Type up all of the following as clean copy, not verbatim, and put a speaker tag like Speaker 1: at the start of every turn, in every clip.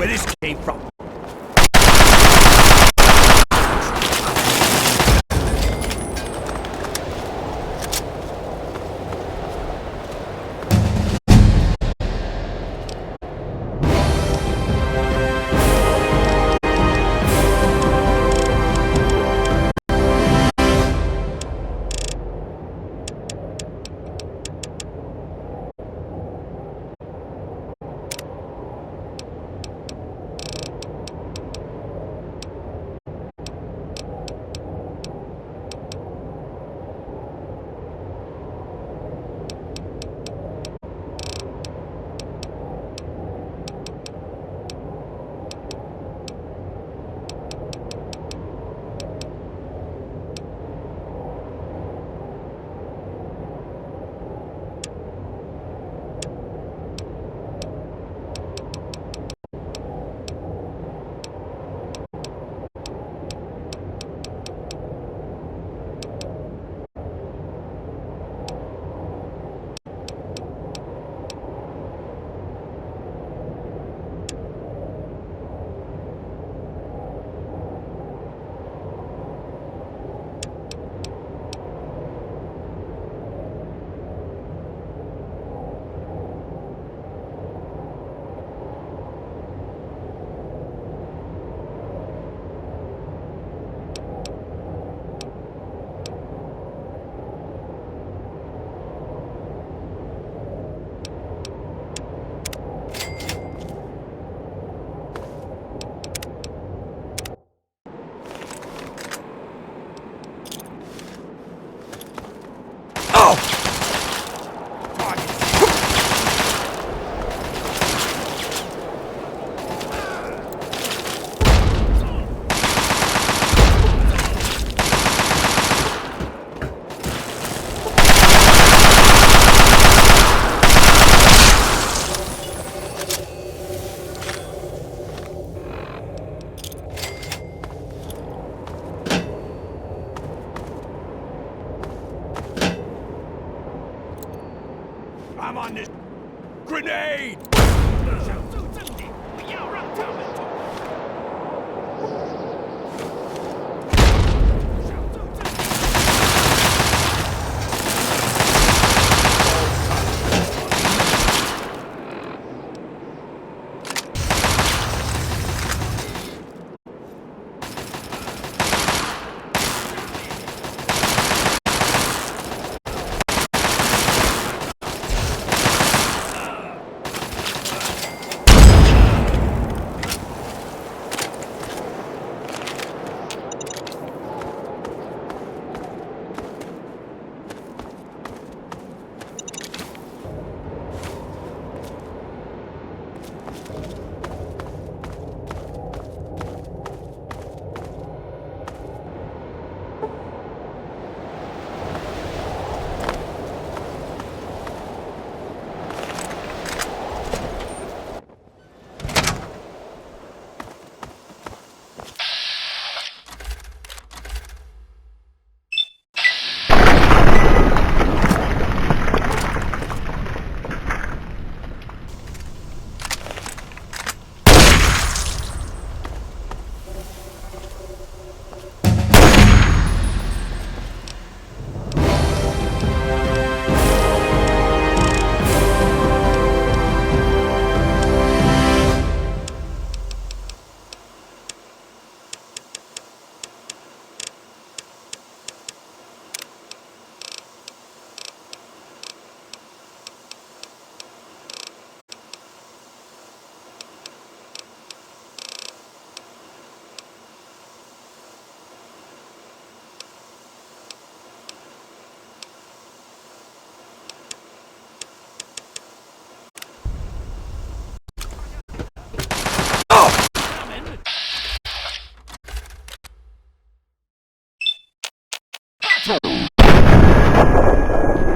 Speaker 1: where this came from. I'm on this grenade! 守住阵地，不要让他们突破。守住阵地。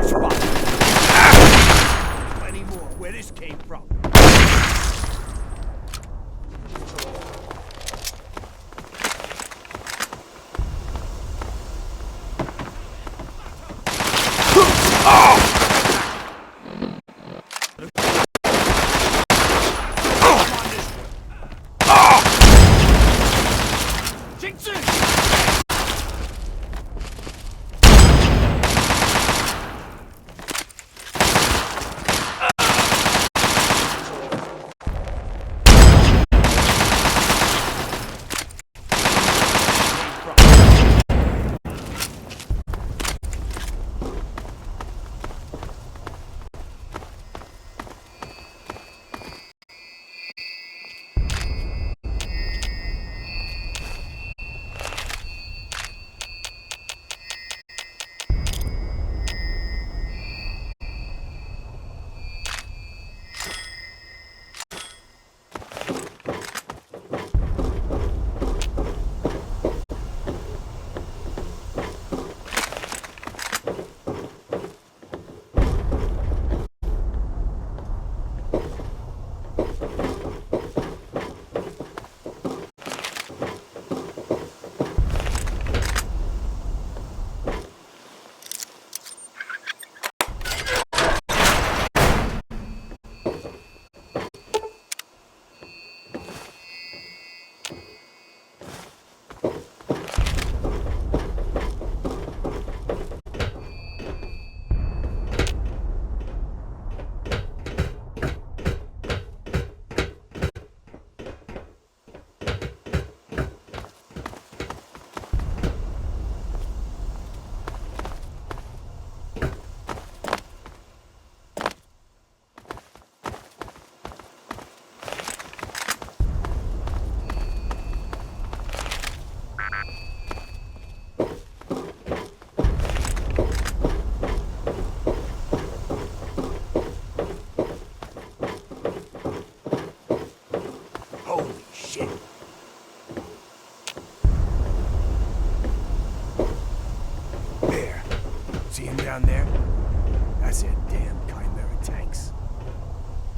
Speaker 1: Spot. Plenty more where this came from.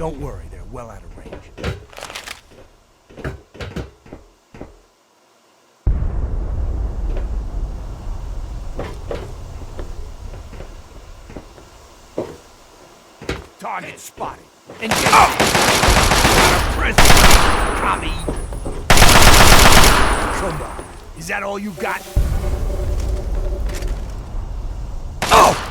Speaker 1: Don't worry, they're well out of range. Target spotted. Engage! Oh! Prison! Copy! Come on. Is that all you got? Oh!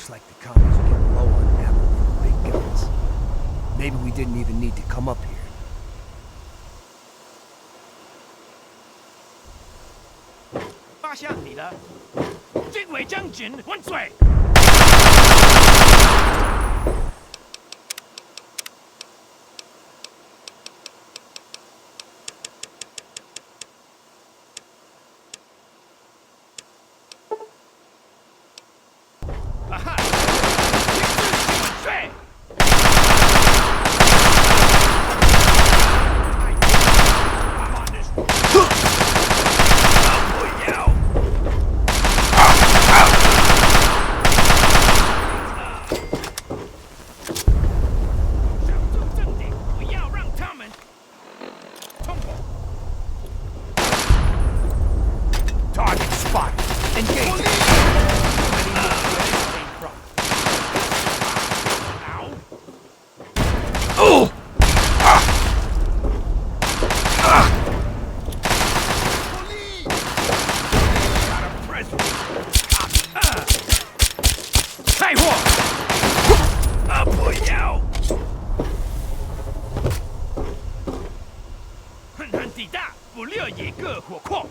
Speaker 2: Looks like the commies are getting low on ammo for big guns. Maybe we didn't even need to come up here.
Speaker 1: 发现你了，这位将军万岁！啊哈！万岁！ 地大不料野个火矿。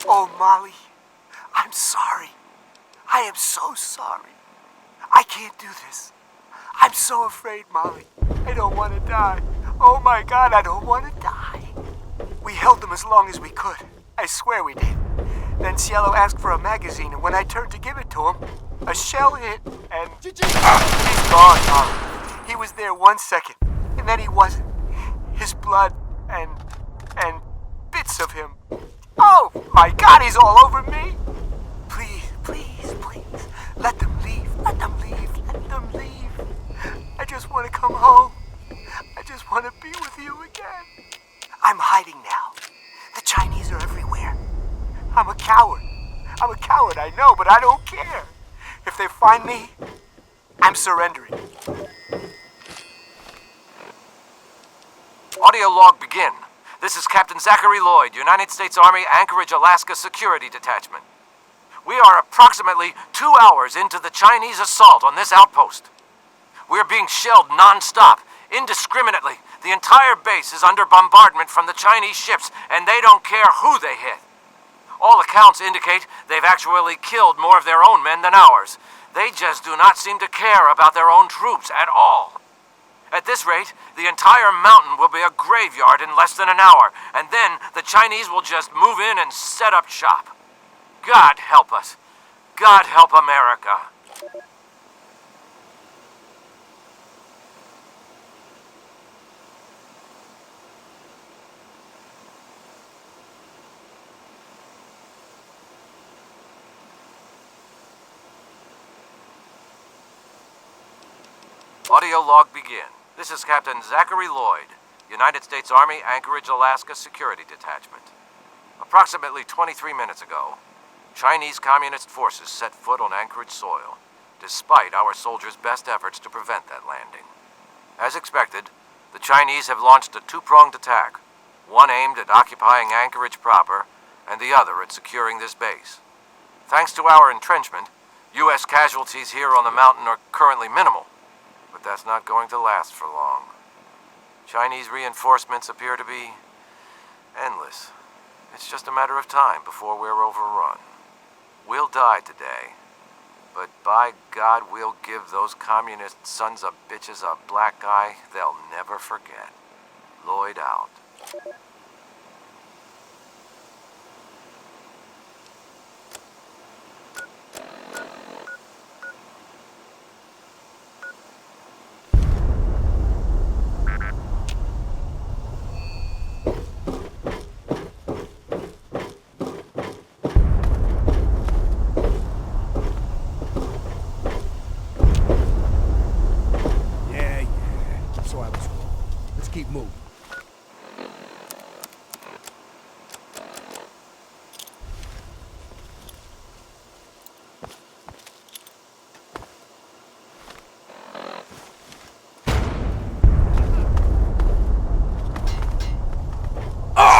Speaker 2: Oh, Molly, I'm sorry. I am so sorry. I can't do this. I'm so afraid, Molly. I don't want to die. Oh my God, I don't want to die. We held them as long as we could. I swear we did. Then Cielo asked for a magazine, and when I turned to give it to him, a shell hit, and he's gone, Molly. He was there 1 second, and then he wasn't. His blood and bits of him. Oh, my God, he's all over me. Please, please, please, let them leave, let them leave, let them leave. I just want to come home. I just want to be with you again. I'm hiding now. The Chinese are everywhere. I'm a coward. I'm a coward, I know, but I don't care. If they find me, I'm surrendering.
Speaker 3: Audio log begin. This is Captain Zachary Lloyd, United States Army Anchorage, Alaska Security Detachment. We are approximately 2 hours into the Chinese assault on this outpost. We are being shelled non-stop, indiscriminately. The entire base is under bombardment from the Chinese ships, and they don't care who they hit. All accounts indicate they've actually killed more of their own men than ours. They just do not seem to care about their own troops at all. At this rate, the entire mountain will be a graveyard in less than an hour, and then the Chinese will just move in and set up shop. God help us. God help America. Audio log begin. This is Captain Zachary Lloyd, United States Army Anchorage, Alaska Security Detachment. Approximately 23 minutes ago, Chinese Communist forces set foot on Anchorage soil, despite our soldiers' best efforts to prevent that landing. As expected, the Chinese have launched a two-pronged attack, one aimed at occupying Anchorage proper, and the other at securing this base. Thanks to our entrenchment, U.S. casualties here on the mountain are currently minimal. But that's not going to last for long. Chinese reinforcements appear to be endless. It's just a matter of time before we're overrun. We'll die today, but by God, we'll give those communist sons of bitches a black eye they'll never forget. Lloyd out.
Speaker 1: Yeah. So I was wrong. Let's keep moving.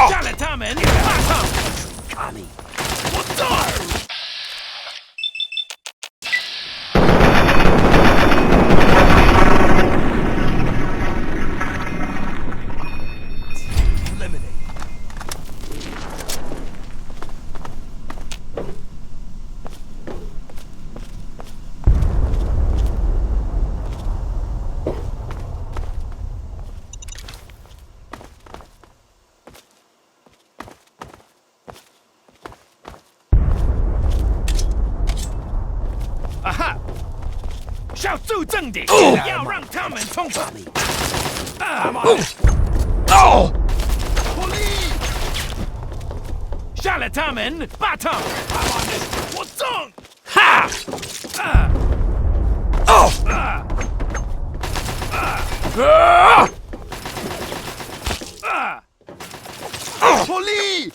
Speaker 4: Charlatamen!
Speaker 1: Connie. Eliminate.
Speaker 4: Aha！少助正点，要让他们冲破。杀了他们，把他们！我中！哈！
Speaker 1: 火力！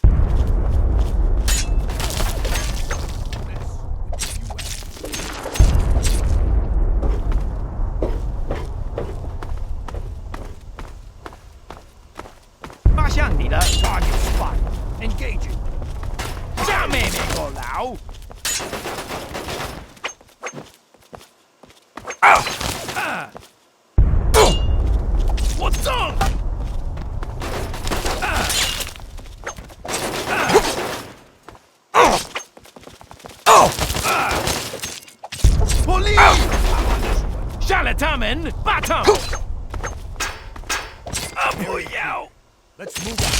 Speaker 4: 发向你的
Speaker 1: Target spot. Engaging.
Speaker 4: 下面那个佬。我中！
Speaker 1: 火力！
Speaker 4: 杀了他们，把他们！不要！
Speaker 1: Let's move out.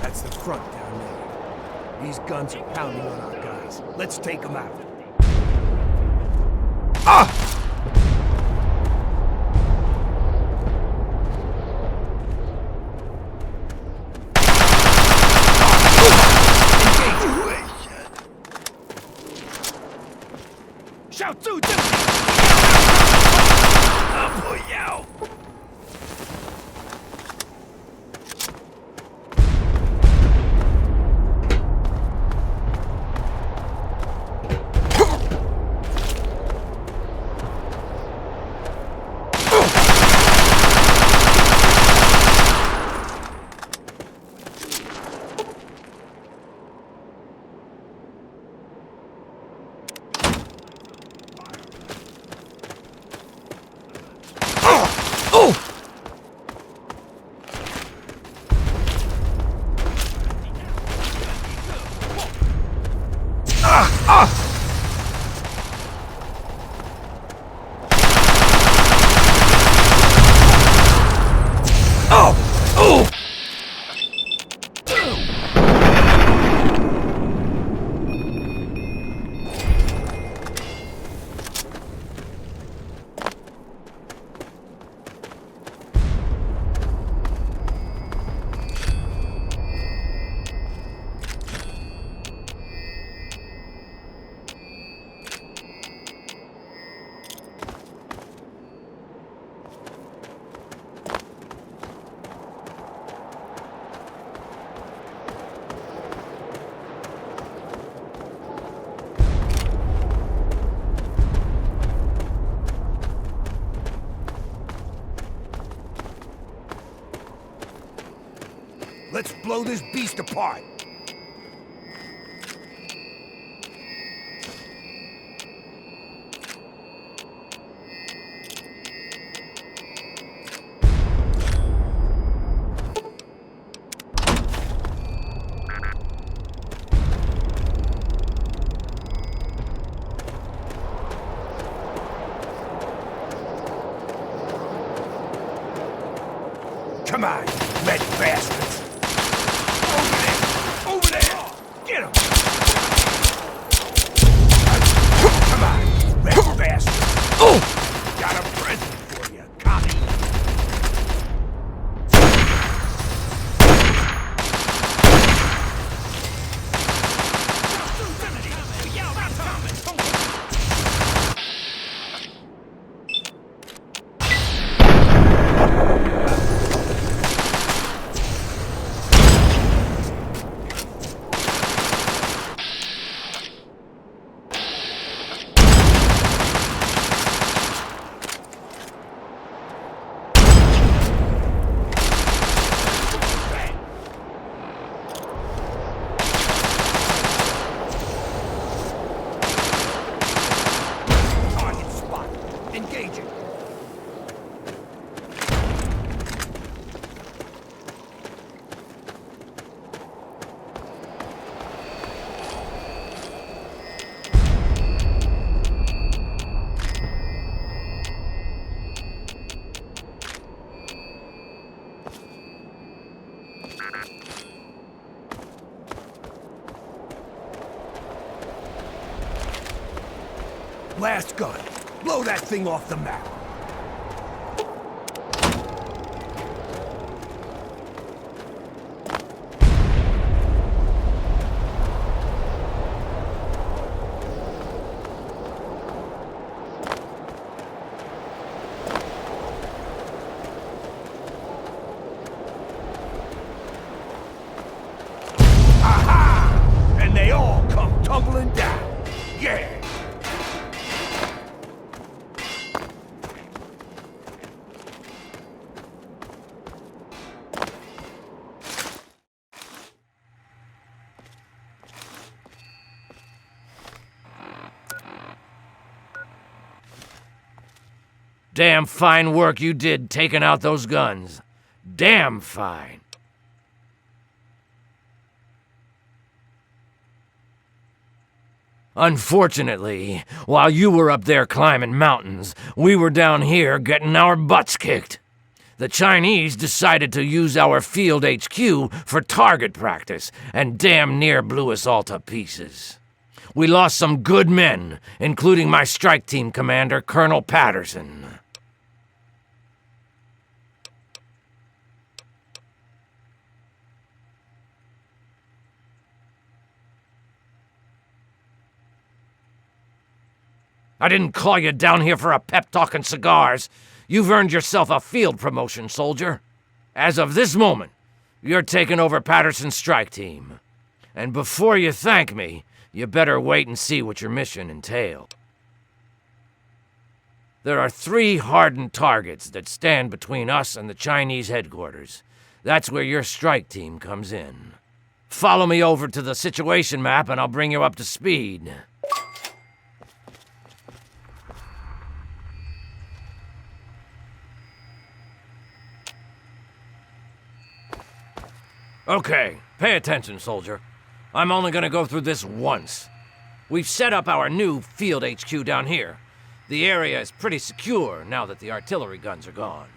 Speaker 1: That's the front down there. These guns are pounding on our guys. Let's take them out. Engage.
Speaker 4: 少助正点！不要！
Speaker 1: Fire. Let's blow this beast apart. Come on, red bastards! Over there! Get him! Come on, red bastards! Oh! Got a present for you, commie! Engaging. Last gun. Blow that thing off the map. Aha! And they all come tumbling down. Yeah!
Speaker 3: Damn fine work you did taking out those guns. Damn fine. Unfortunately, while you were up there climbing mountains, we were down here getting our butts kicked. The Chinese decided to use our field HQ for target practice and damn near blew us all to pieces. We lost some good men, including my strike team commander, Colonel Patterson. I didn't call you down here for a pep talk and cigars. You've earned yourself a field promotion, soldier. As of this moment, you're taking over Patterson's strike team. And before you thank me, you better wait and see what your mission entails. There are 3 hardened targets that stand between us and the Chinese headquarters. That's where your strike team comes in. Follow me over to the situation map and I'll bring you up to speed. Okay, pay attention, soldier. I'm only gonna go through this once. We've set up our new field HQ down here. The area is pretty secure now that the artillery guns are gone.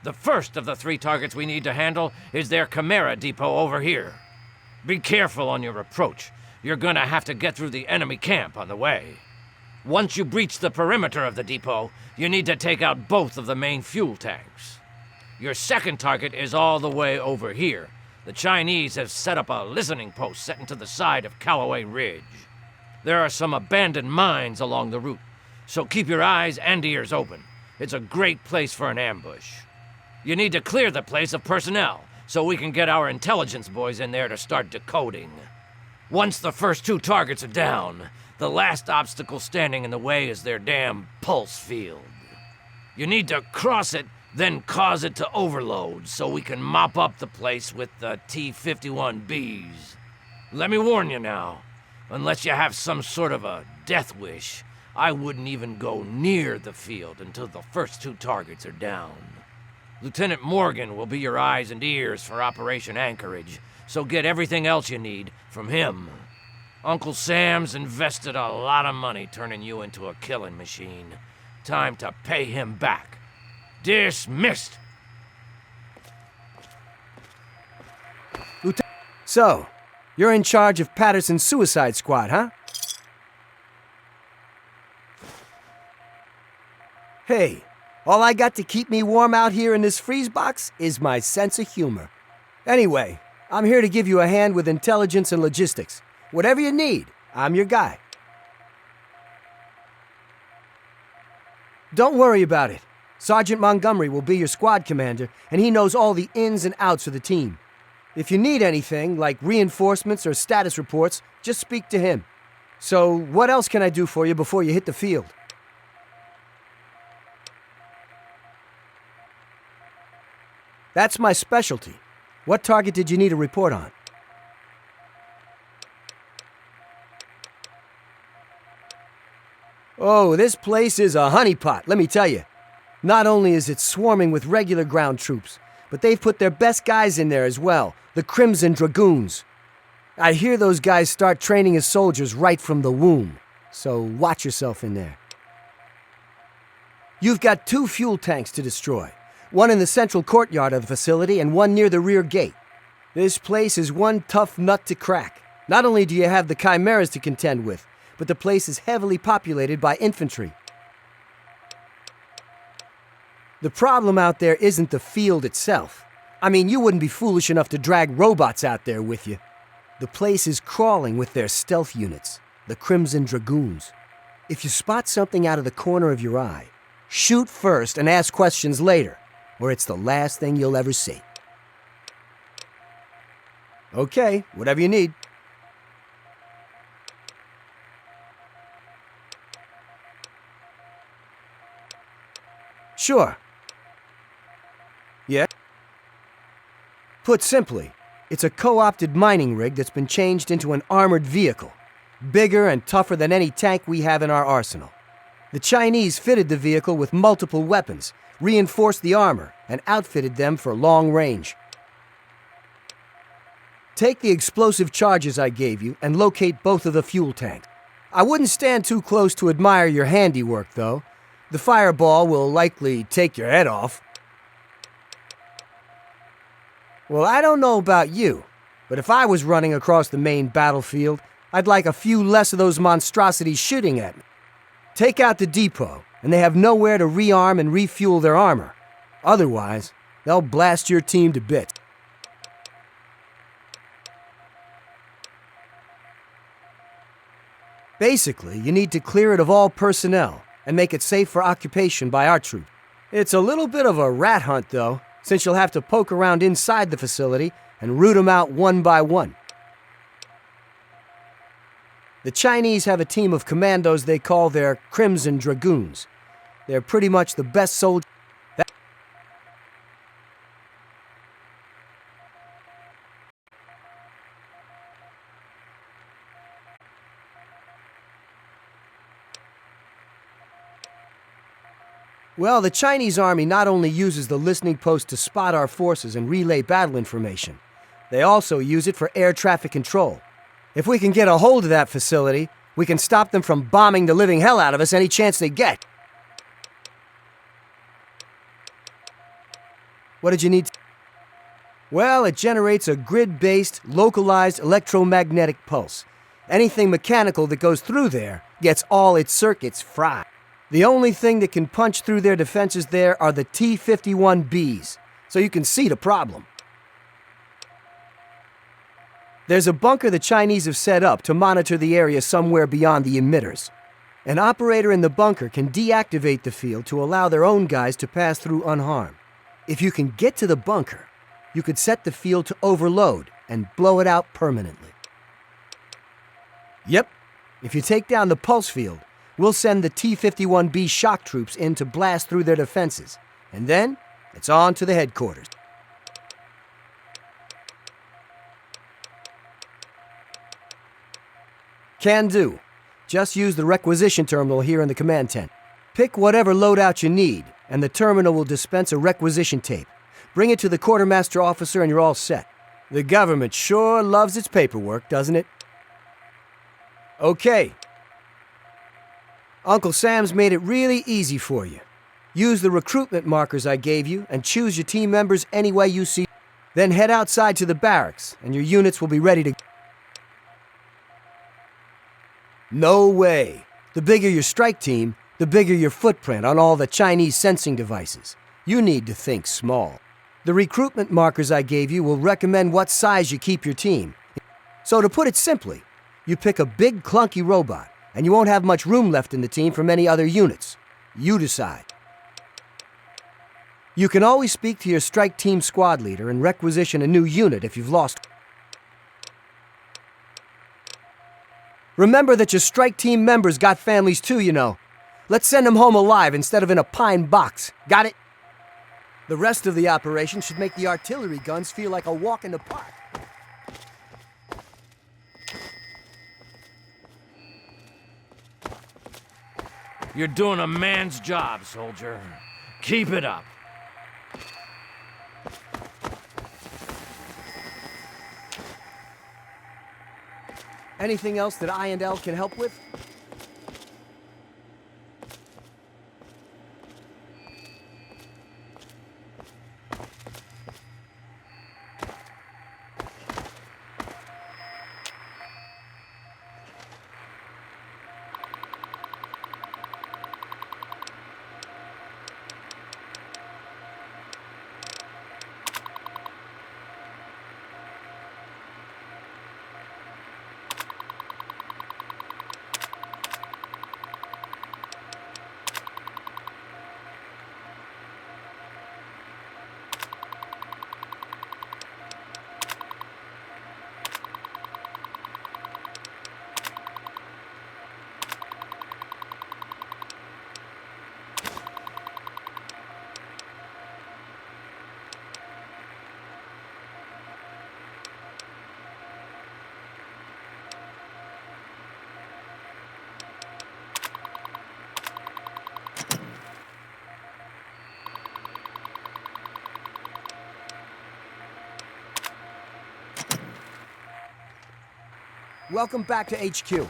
Speaker 3: The first of the 3 targets we need to handle is their Chimera depot over here. Be careful on your approach. You're gonna have to get through the enemy camp on the way. Once you breach the perimeter of the depot, you need to take out both of the main fuel tanks. Your second target is all the way over here. The Chinese have set up a listening post set into the side of Callaway Ridge. There are some abandoned mines along the route, so keep your eyes and ears open. It's a great place for an ambush. You need to clear the place of personnel, so we can get our intelligence boys in there to start decoding. Once the first 2 targets are down, the last obstacle standing in the way is their damn pulse field. You need to cross it, then cause it to overload so we can mop up the place with the T-51Bs. Let me warn you now, unless you have some sort of a death wish, I wouldn't even go near the field until the first 2 targets are down. Lieutenant Morgan will be your eyes and ears for Operation Anchorage, so get everything else you need from him. Uncle Sam's invested a lot of money turning you into a killing machine. Time to pay him back. Dismissed!
Speaker 2: So, you're in charge of Patterson's suicide squad, huh? Hey, all I got to keep me warm out here in this freeze box is my sense of humor. Anyway, I'm here to give you a hand with intelligence and logistics. Whatever you need, I'm your guy. Don't worry about it. Sergeant Montgomery will be your squad commander, and he knows all the ins and outs of the team. If you need anything, like reinforcements or status reports, just speak to him. So, what else can I do for you before you hit the field? That's my specialty. What target did you need a report on? Oh, this place is a honeypot, let me tell you. Not only is it swarming with regular ground troops, but they've put their best guys in there as well, the Crimson Dragoons. I hear those guys start training as soldiers right from the womb, so watch yourself in there. You've got 2 fuel tanks to destroy, one in the central courtyard of the facility and one near the rear gate. This place is one tough nut to crack. Not only do you have the chimeras to contend with, but the place is heavily populated by infantry. The problem out there isn't the field itself. I mean, you wouldn't be foolish enough to drag robots out there with you. The place is crawling with their stealth units, the Crimson Dragoons. If you spot something out of the corner of your eye, shoot first and ask questions later, or it's the last thing you'll ever see. Okay, whatever you need. Sure. Yeah? Put simply, it's a co-opted mining rig that's been changed into an armored vehicle, bigger and tougher than any tank we have in our arsenal. The Chinese fitted the vehicle with multiple weapons, reinforced the armor, and outfitted them for long range. Take the explosive charges I gave you and locate both of the fuel tanks. I wouldn't stand too close to admire your handiwork, though. The fireball will likely take your head off. Well, I don't know about you, but if I was running across the main battlefield, I'd like a few less of those monstrosities shooting at me. Take out the depot, and they have nowhere to rearm and refuel their armor. Otherwise, they'll blast your team to bits. Basically, you need to clear it of all personnel and make it safe for occupation by our troops. It's a little bit of a rat hunt, though, since you'll have to poke around inside the facility and root them out one by one. The Chinese have a team of commandos they call their Crimson Dragoons. They're pretty much the best soldiers. Well, the Chinese army not only uses the listening post to spot our forces and relay battle information, they also use it for air traffic control. If we can get a hold of that facility, we can stop them from bombing the living hell out of us any chance they get. What did you need? Well, it generates a grid-based, localized electromagnetic pulse. Anything mechanical that goes through there gets all its circuits fried. The only thing that can punch through their defenses there are the T-51Bs, so you can see the problem. There's a bunker the Chinese have set up to monitor the area somewhere beyond the emitters. An operator in the bunker can deactivate the field to allow their own guys to pass through unharmed. If you can get to the bunker, you could set the field to overload and blow it out permanently. Yep, if you take down the pulse field, we'll send the T-51B shock troops in to blast through their defenses. And then,
Speaker 1: It's on to the headquarters. Can do. Just use the requisition terminal here in the command tent. Pick whatever loadout you need, and the terminal will dispense a requisition tape. Bring it to the quartermaster officer and you're all set. The government sure loves its paperwork, doesn't it? Okay. Uncle Sam's made it really easy for you. Use the recruitment markers I gave you and choose your team members any way you see. Then head outside to the barracks, and your units will be ready to... No way. The bigger your strike team, the bigger your footprint on all the Chinese sensing devices. You need to think small. The recruitment markers I gave you will recommend what size you keep your team. So to put it simply, you pick a big clunky robot, and you won't have much room left in the team for many other units. You decide. You can always speak to your strike team squad leader and requisition a new unit if you've lost. Remember that your strike team members got families too, you know. Let's send them home alive instead of in a pine box. Got it? The rest of the operation should make the artillery guns feel like a walk in the park.
Speaker 4: You're doing a man's job, soldier. Keep it up.
Speaker 1: Anything else that I&L can help with? Welcome back to HQ.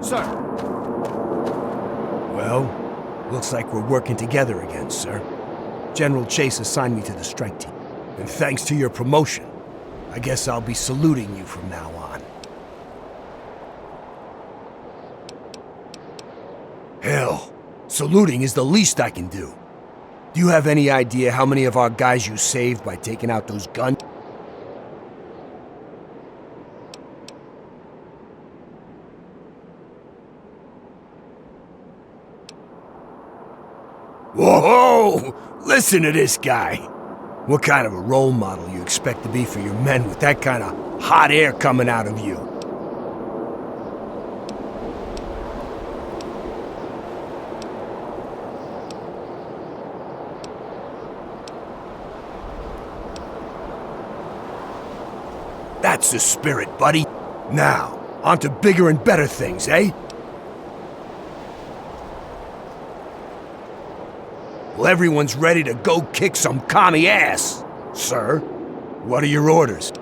Speaker 1: Sir. Well, looks like we're working together again, sir. General Chase assigned me to the strike team. And thanks to your promotion, I guess I'll be saluting you from now on. Hell, saluting is the least I can do. Do you have any idea how many of our guys you saved by taking out those guns? Whoa! Listen to this guy. What kind of a role model you expect to be for your men with that kind of hot air coming out of you? That's That's the spirit, buddy. Now, on to bigger and better things, eh? Well, everyone's ready to go kick some commie ass. Sir, what are your orders?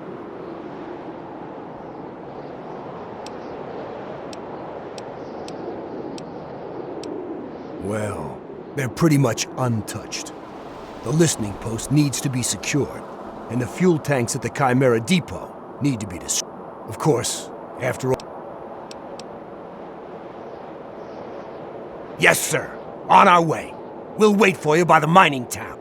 Speaker 1: Well, they're pretty much untouched. The listening post needs to be secured, and the fuel tanks at the Chimera Depot need to be destroyed. Of course, after all... Yes, sir. On our way. We'll wait for you by the mining town.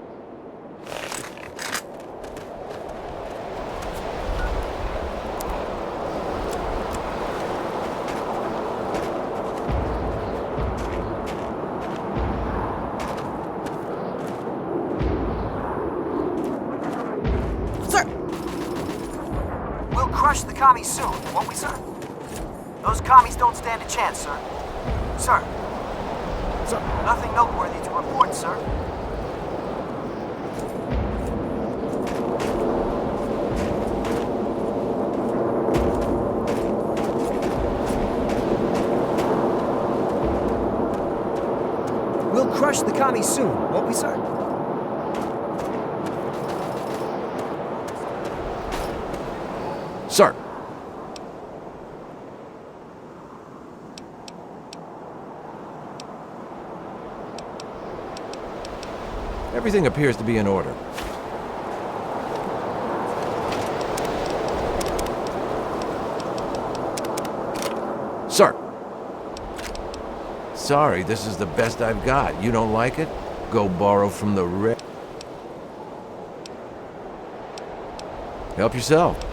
Speaker 2: Sir! We'll crush the commies soon, won't we, sir? Those commies don't stand a chance, sir. Sir. Sir, nothing noteworthy to report, sir.
Speaker 1: We'll crush the commies soon, won't we, sir?
Speaker 3: Sir. Everything appears to be in order. Sir. Sorry, this is the best I've got. You don't like it? Go borrow from the rich. Help yourself.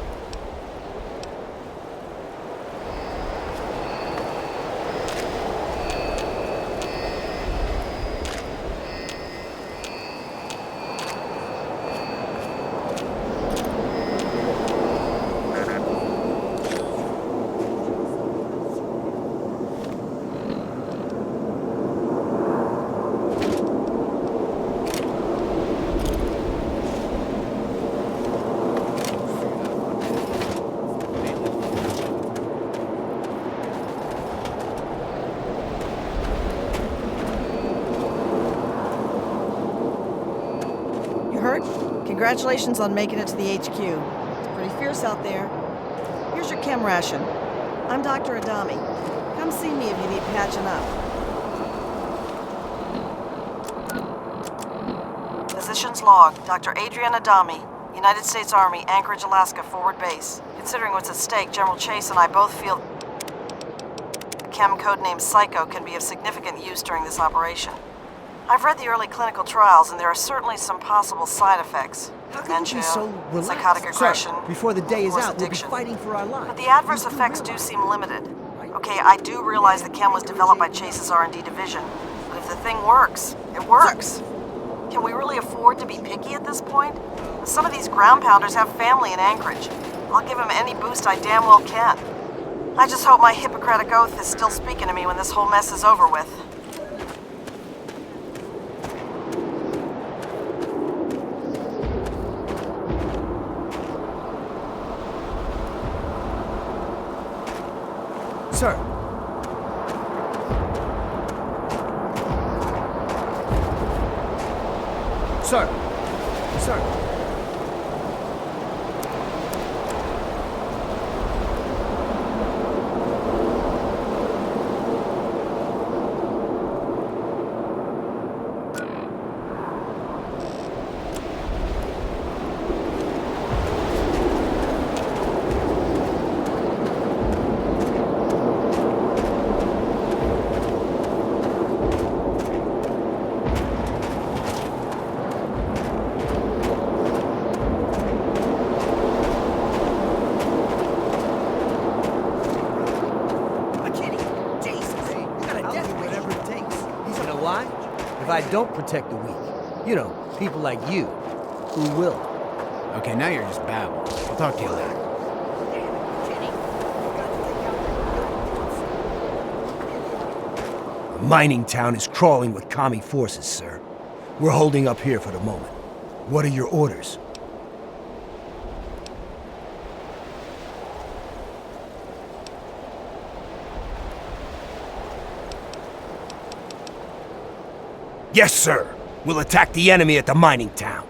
Speaker 5: Congratulations on making it to the HQ. It's pretty fierce out there. Here's your chem ration. I'm Dr. Adami. Come see me if you need patching up. Physician's log. Dr. Adrian Adami, United States Army, Anchorage, Alaska, forward base. Considering what's at stake, General Chase and I both feel chem codename Psycho can be of significant use during this operation. I've read the early clinical trials, and there are certainly some possible side effects.
Speaker 1: How can
Speaker 5: Dementia,
Speaker 1: you be so relaxed?
Speaker 5: psychotic aggression,
Speaker 1: Sir, before the day is
Speaker 5: course
Speaker 1: out, we'll be
Speaker 5: addiction.
Speaker 1: fighting for our lives.
Speaker 5: But the adverse effects do seem limited. Okay, I do realize that chem was developed by Chase's R&D division. But if the thing works, it works. Can we really afford to be picky at this point? Some of these ground pounders have family in Anchorage. I'll give them any boost I damn well can. I just hope my Hippocratic oath is still speaking to me when this whole mess is over with.
Speaker 1: Sir. Sir. Sir. If I don't protect the weak, you know, people like you, who will?
Speaker 6: Okay, now you're just babbling. I'll talk to you later.
Speaker 1: The mining town is crawling with commie forces, sir. We're holding up here for the moment. What are your orders?
Speaker 2: Yes, sir. We'll attack the enemy at the mining town.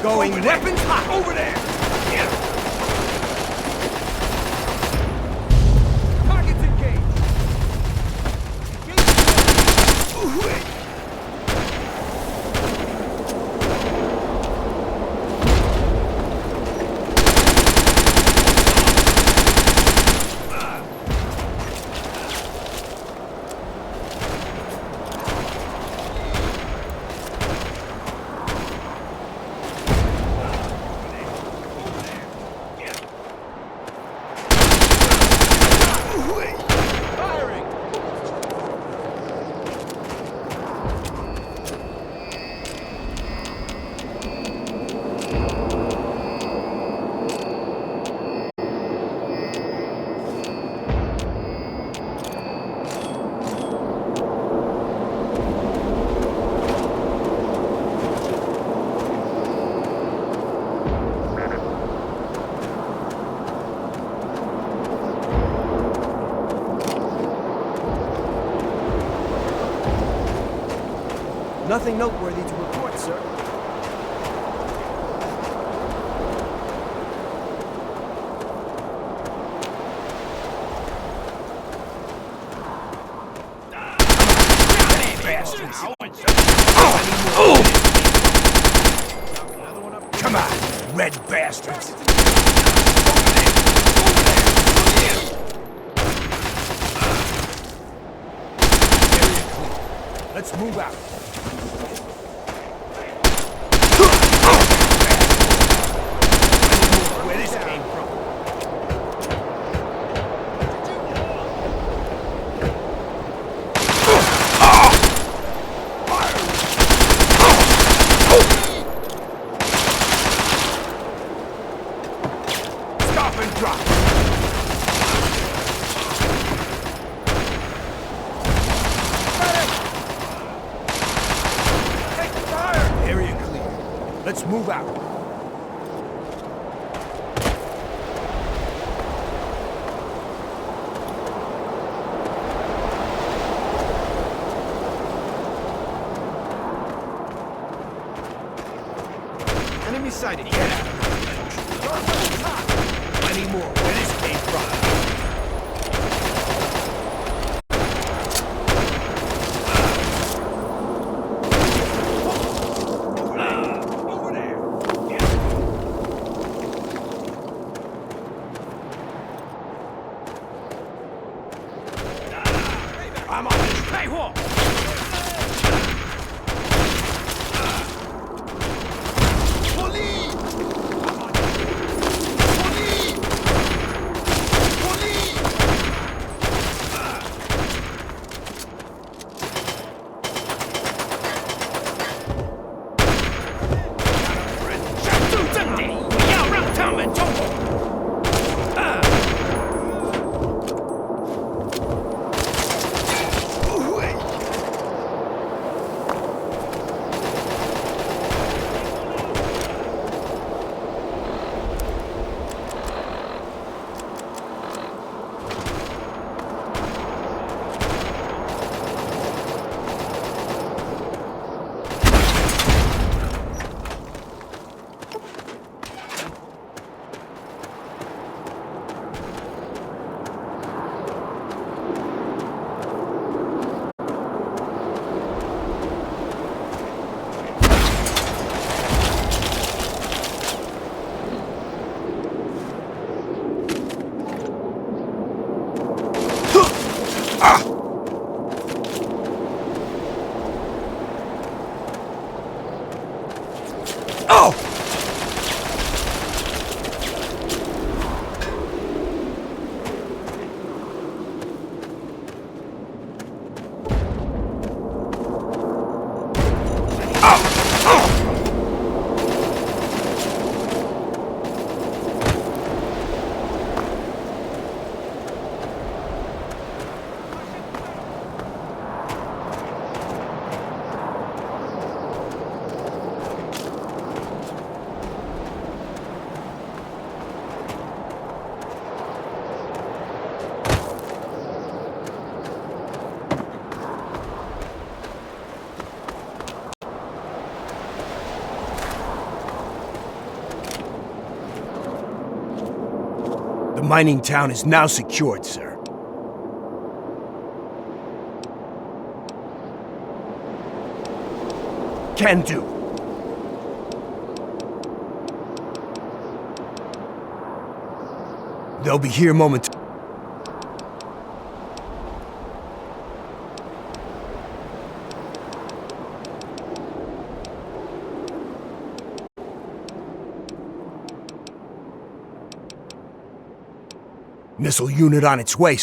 Speaker 2: Going weapons hot! Over there! Targets engaged!
Speaker 1: Nothing noteworthy to report, sir.
Speaker 2: Come on, red bastards! Let's move out. Where this came from? Stop and drop. Area clear. Let's move out.
Speaker 6: Enemy sighted.
Speaker 2: Get out. Plenty more where this came from. I'm on this. Hey, whoa! The mining town is now secured, sir. Can do. They'll be here momentarily. Missile unit on its way.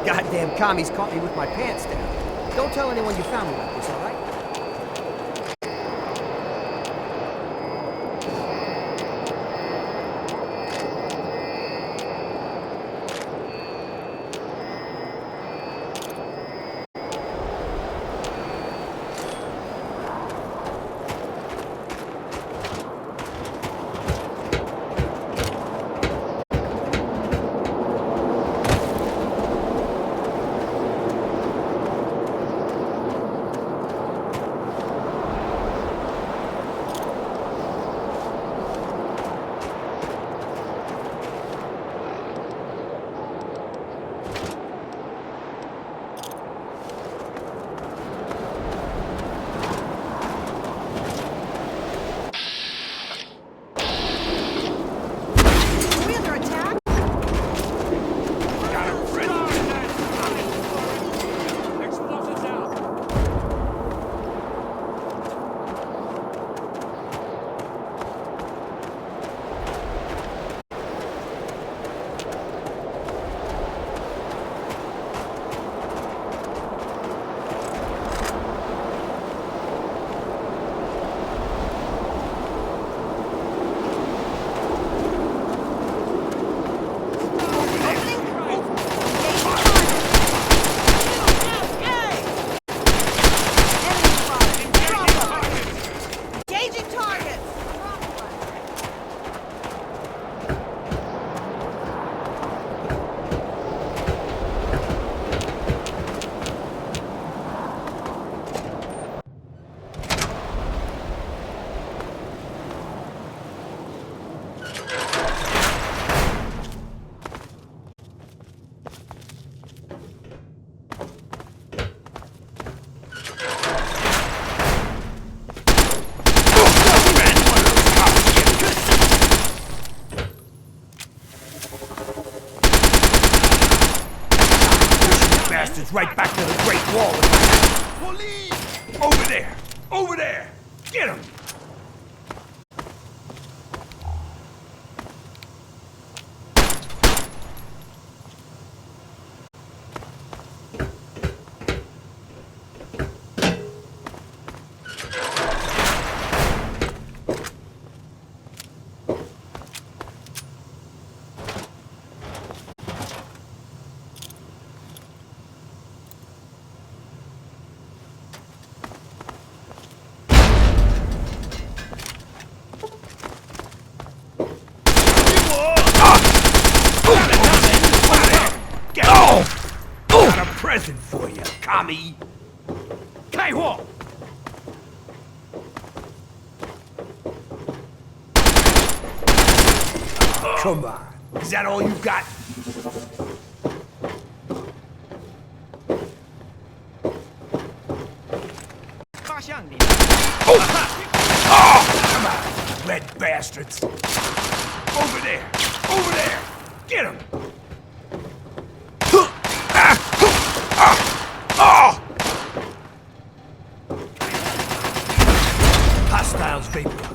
Speaker 1: Goddamn commies caught me with my pants down. Don't tell anyone you found me like this, all right?
Speaker 2: Bastards right back to the Great Wall. Police! Over there! Over there! Get him!
Speaker 4: Mommy! 开火!
Speaker 2: Come on. Is that all you got? Come on, red bastards. Over there. Over there. Get him. Hostiles vaporized.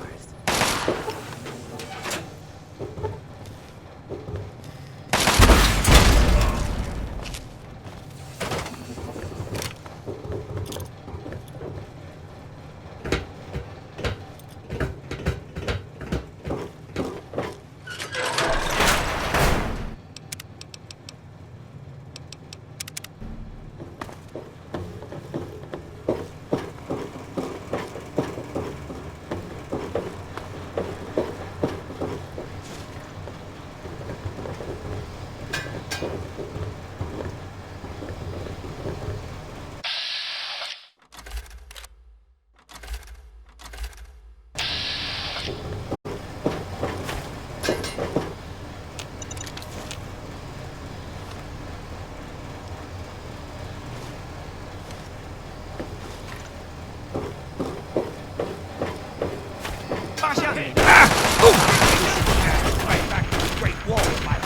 Speaker 2: Right back to the Great Wall of my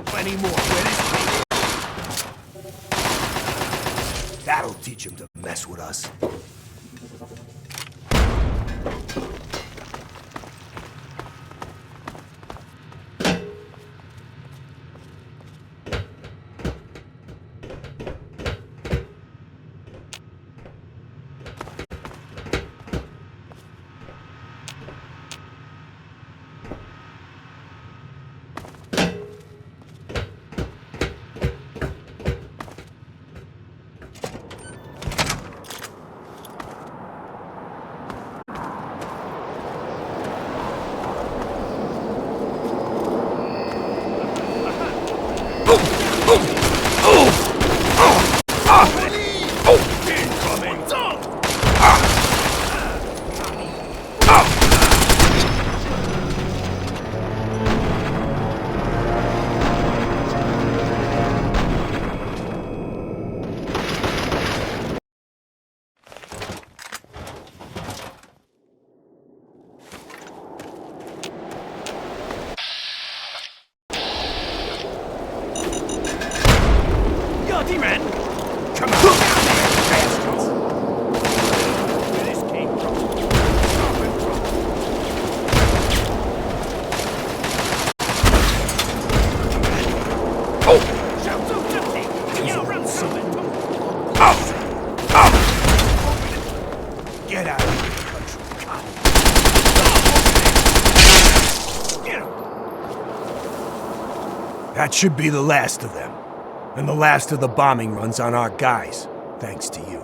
Speaker 2: Plenty more where this came. That'll teach him to mess with us.
Speaker 4: T-Man!
Speaker 2: Come on, bastards!
Speaker 4: Where this came from? Oh! Shout so filthy! You run something!
Speaker 2: Get out of my country, cop! Get him! That should be the last of them. And the last of the bombing runs on our guys, thanks to you.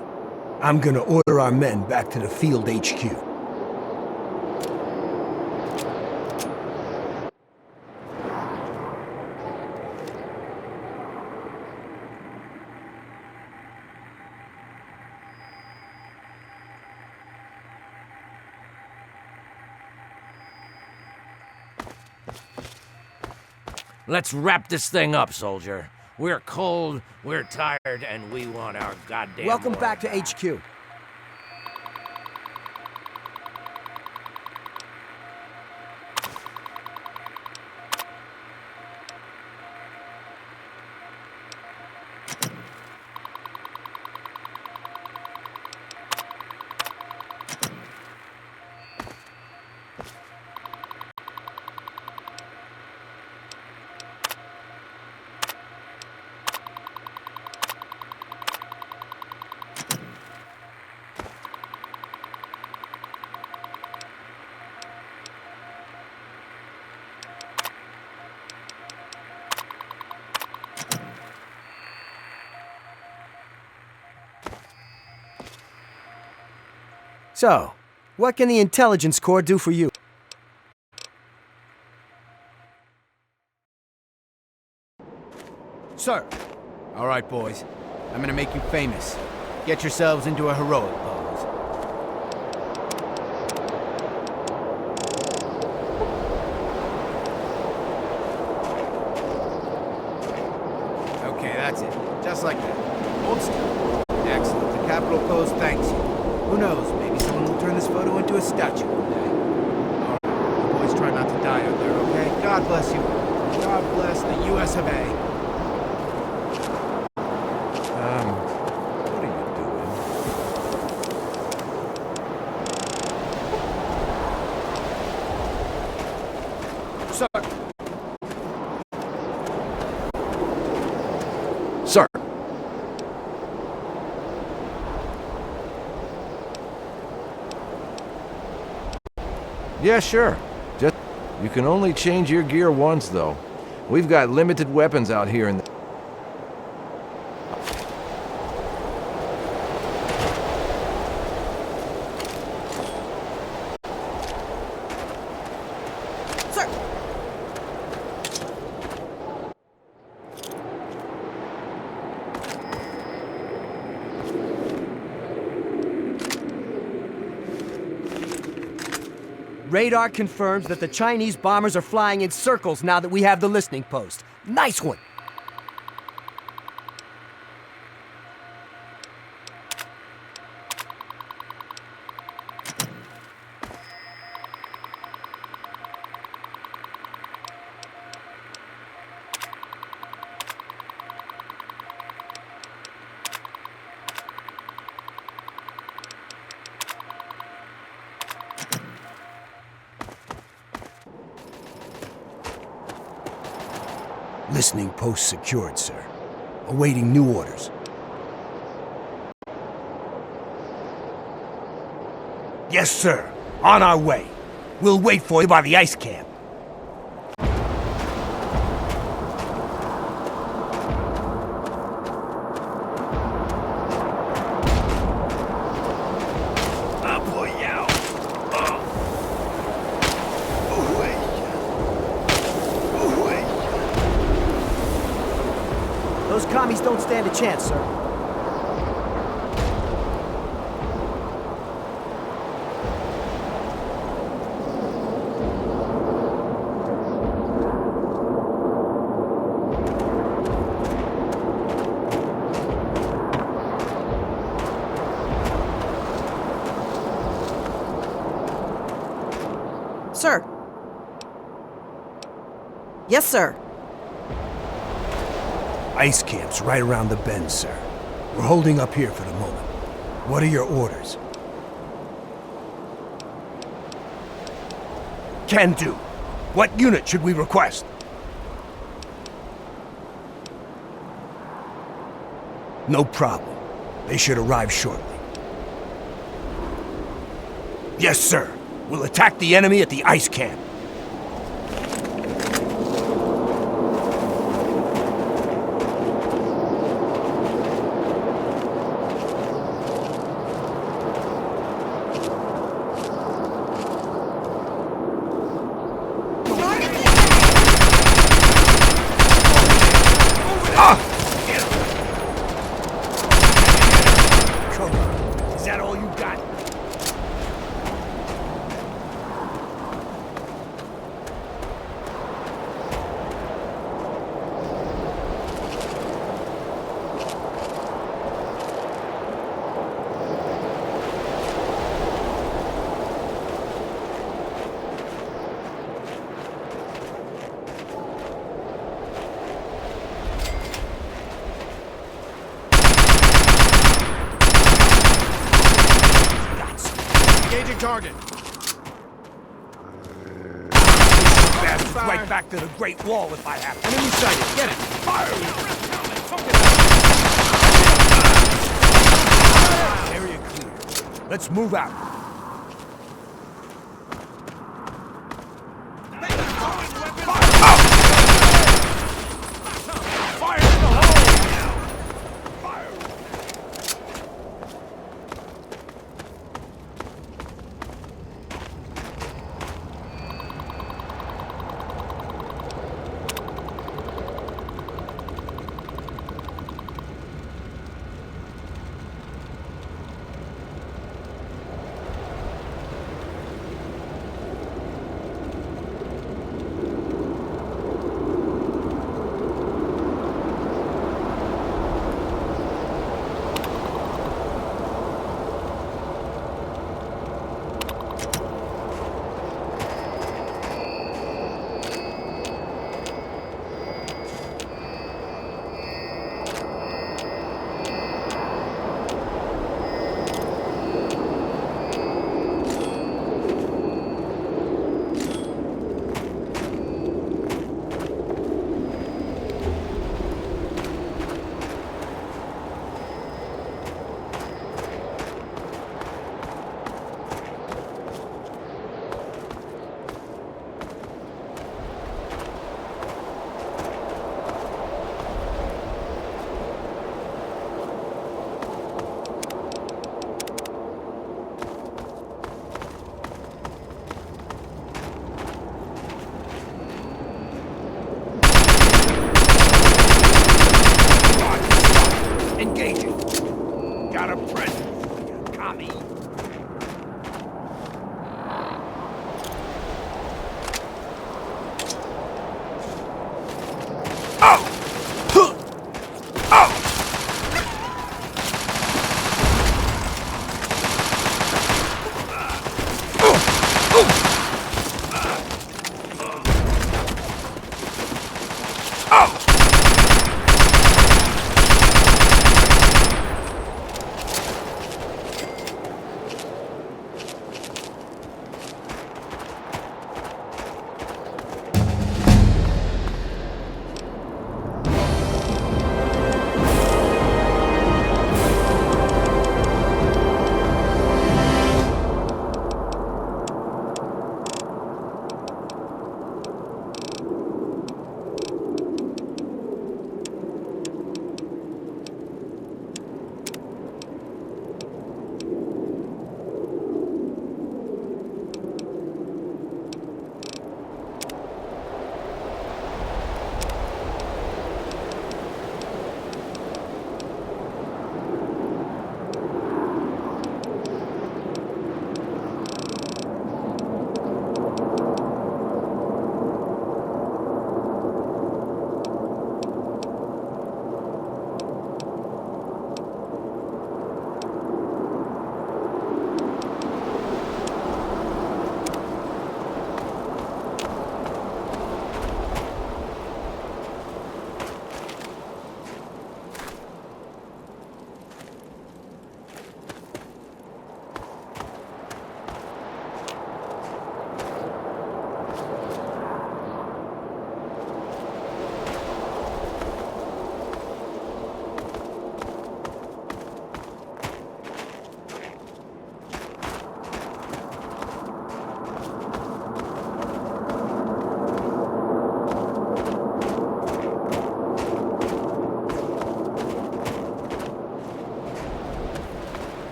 Speaker 1: I'm gonna order our men back to the field HQ.
Speaker 3: Let's wrap this thing up, soldier. We're cold, we're tired, and we want our goddamn
Speaker 1: Welcome
Speaker 3: world
Speaker 1: back to HQ. So, what can the Intelligence Corps do for you?
Speaker 6: Sir. All right, boys. I'm gonna make you famous. Get yourselves into a heroic pose. Okay, that's it. Just like that. Hold still. Excellent. The Capitol pose thanks you. Who knows? Maybe someone will turn this photo into a statue one day. All right. You boys try not to die out there, okay? God bless you. God bless the U.S. of A.
Speaker 3: What are you doing?
Speaker 6: Sir.
Speaker 3: Sir. Yeah, sure. Just you can only change your gear once, though. We've got limited weapons out here in the...
Speaker 5: Sir!
Speaker 1: Radar confirms that the Chinese bombers are flying in circles now that we have the listening post. Nice one! Listening post secured, sir. Awaiting new orders. Yes, sir. On our way. We'll wait for you by the ice camp. Those commies don't stand a chance, sir.
Speaker 5: Sir. Yes, sir.
Speaker 1: Ice camp's right around the bend, sir. We're holding up here for the moment. What are your orders? Can do. What unit should we request? No problem. They should arrive shortly. Yes, sir. We'll attack the enemy at the ice camp.
Speaker 4: Come on. Is that all you got?
Speaker 6: Engaging target.
Speaker 4: Bastards right back to the Great Wall if I have to.
Speaker 6: Enemy sighted. Get it.
Speaker 4: Fire! Area clear. Let's move out. Fire in the hole! Fire!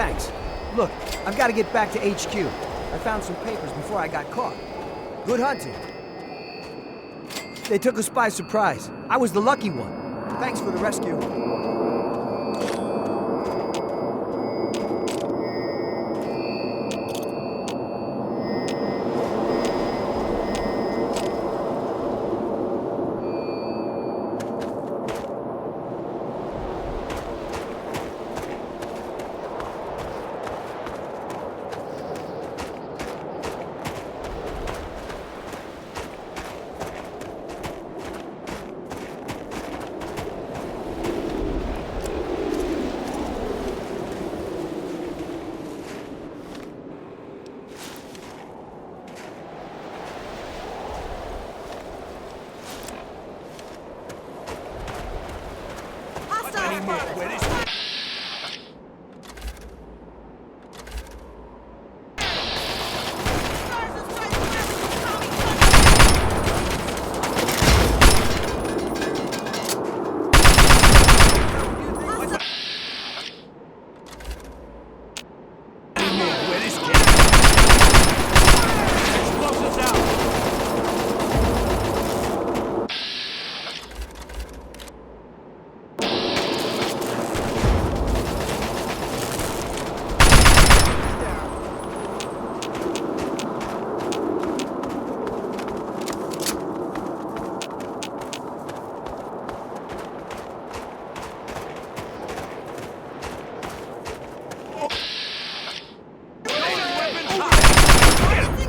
Speaker 1: Thanks. Look, I've got to get back to HQ. I found some papers before I got caught. Good hunting. They took us by surprise. I was the lucky one. Thanks for the rescue.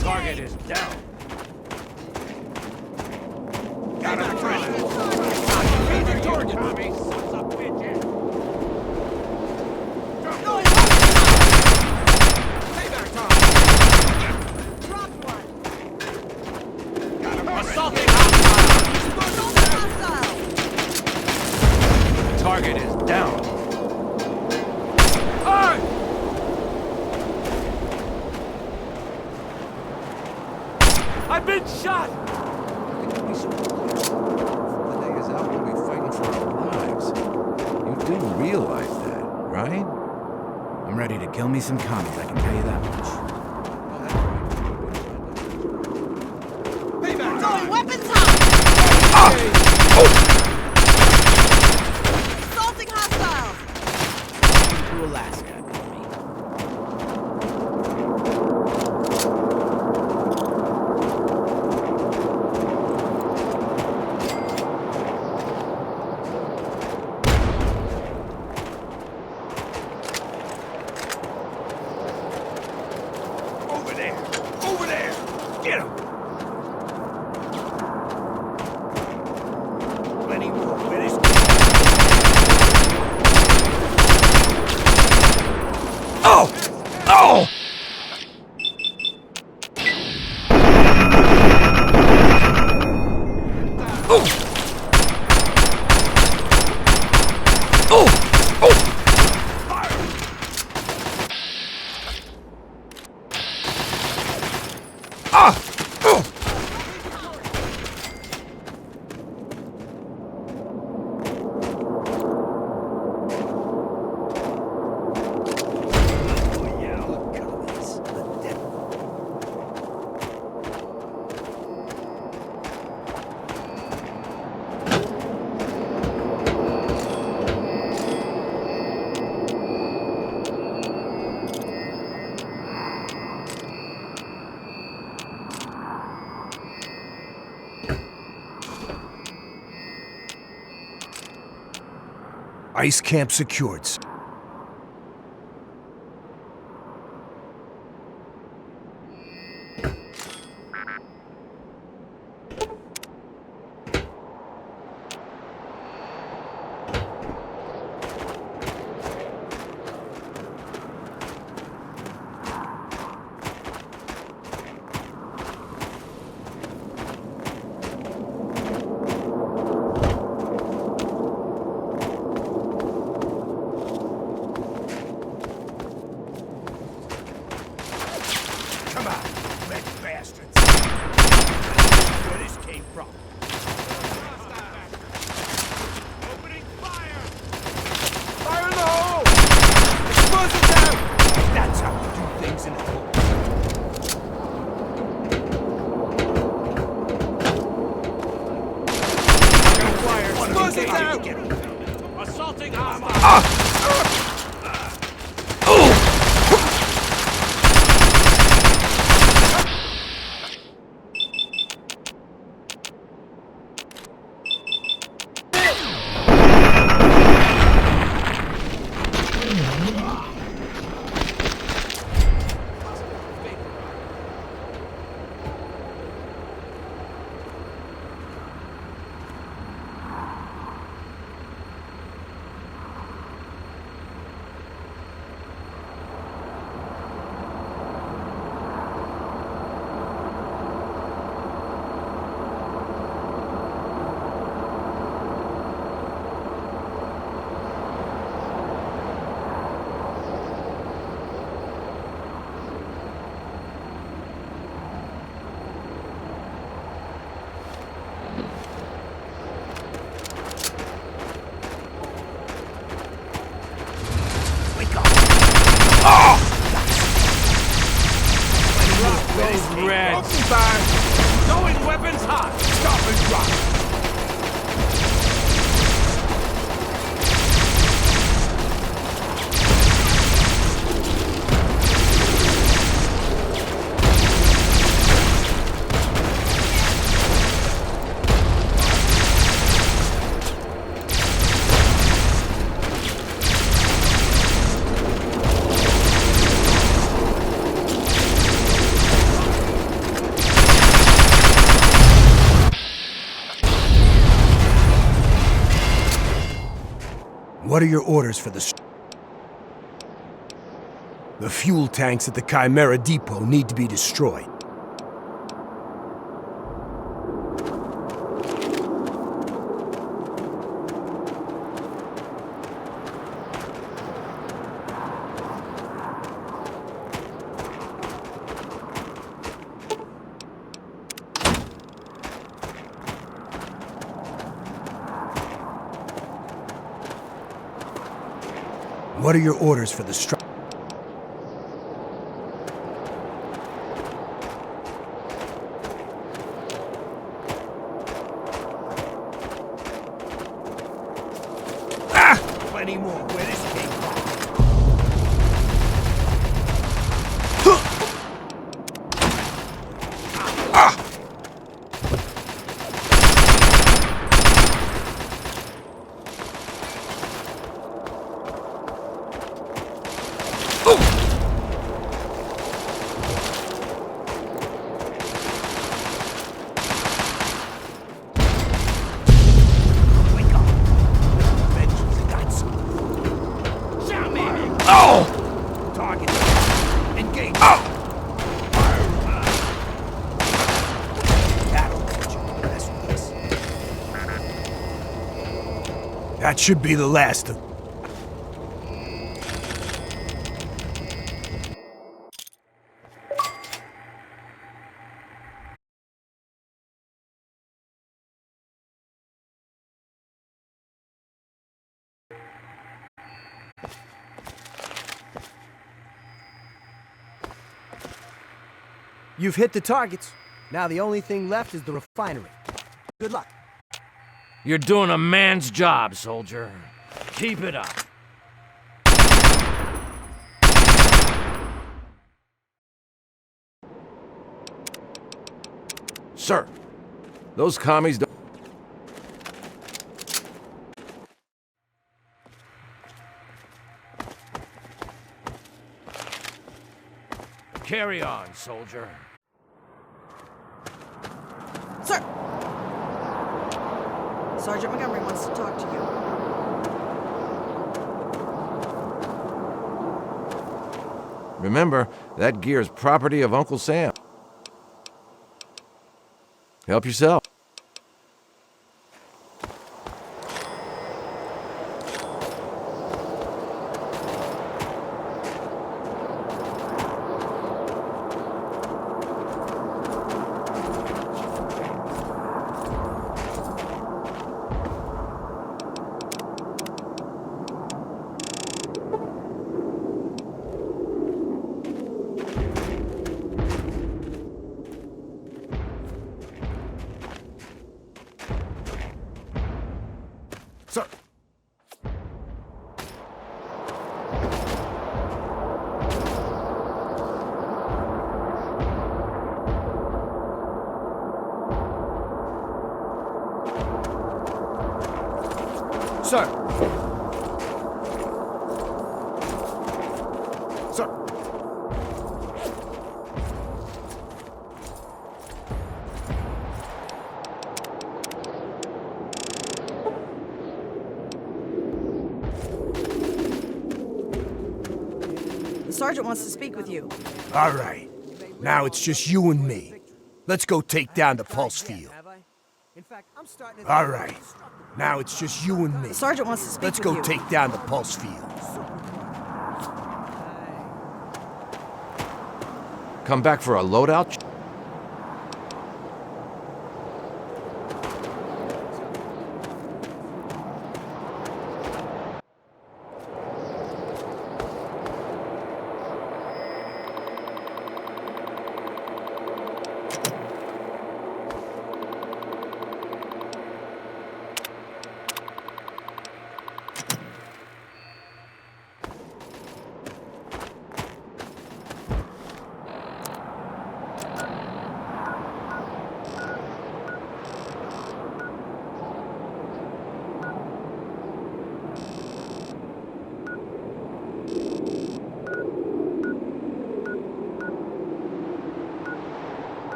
Speaker 4: Target is down. Got him, friend. Feed the target, Tommy. Sons of bitches. Payback time.
Speaker 5: Drop one.
Speaker 4: Got him. Assaulting hostile. Target is down. I've been shot!
Speaker 7: The day is out, we'll be fighting for our lives. You do realize that, right?
Speaker 6: I'm ready to kill me some commies, I can tell you that much.
Speaker 4: Payback
Speaker 5: Going weapons hot! Assaulting hostiles!
Speaker 6: To Alaska, baby.
Speaker 4: Over there! Over there! Get him! Plenty more where this
Speaker 7: Oh! Oh! Oh! Oh! Oh! Ah! Oh!
Speaker 1: Ice camp secured.
Speaker 4: Come on, red bastards! Where this came from? Opening fire! Fire in the hole! Explosives out! Reds. Open fire. Throwing weapons hot. Stop and drop.
Speaker 1: What are your orders for the... The fuel tanks at the Chimera Depot need to be destroyed. What are your orders for the strike?
Speaker 4: Plenty more where this came from. Target. Engage. That'll get you impressed with this.
Speaker 1: That should be the last of... You've hit the targets. Now the only thing left is the refinery. Good luck.
Speaker 8: You're doing a man's job, soldier. Keep it up.
Speaker 3: Sir, those commies don't...
Speaker 8: Carry on, soldier.
Speaker 5: Sir! Sergeant Montgomery wants to talk to you.
Speaker 3: Remember, that gear's property of Uncle Sam. Help yourself.
Speaker 1: Sir! Sir! Sir!
Speaker 5: The sergeant wants to speak with you.
Speaker 1: All right. Now it's just you and me. Let's go take down the pulse field. All right. Now it's just you and me.
Speaker 5: The sergeant wants to speak
Speaker 1: Let's
Speaker 5: with
Speaker 1: go
Speaker 5: you.
Speaker 1: take down the pulse field.
Speaker 3: Come back for a loadout?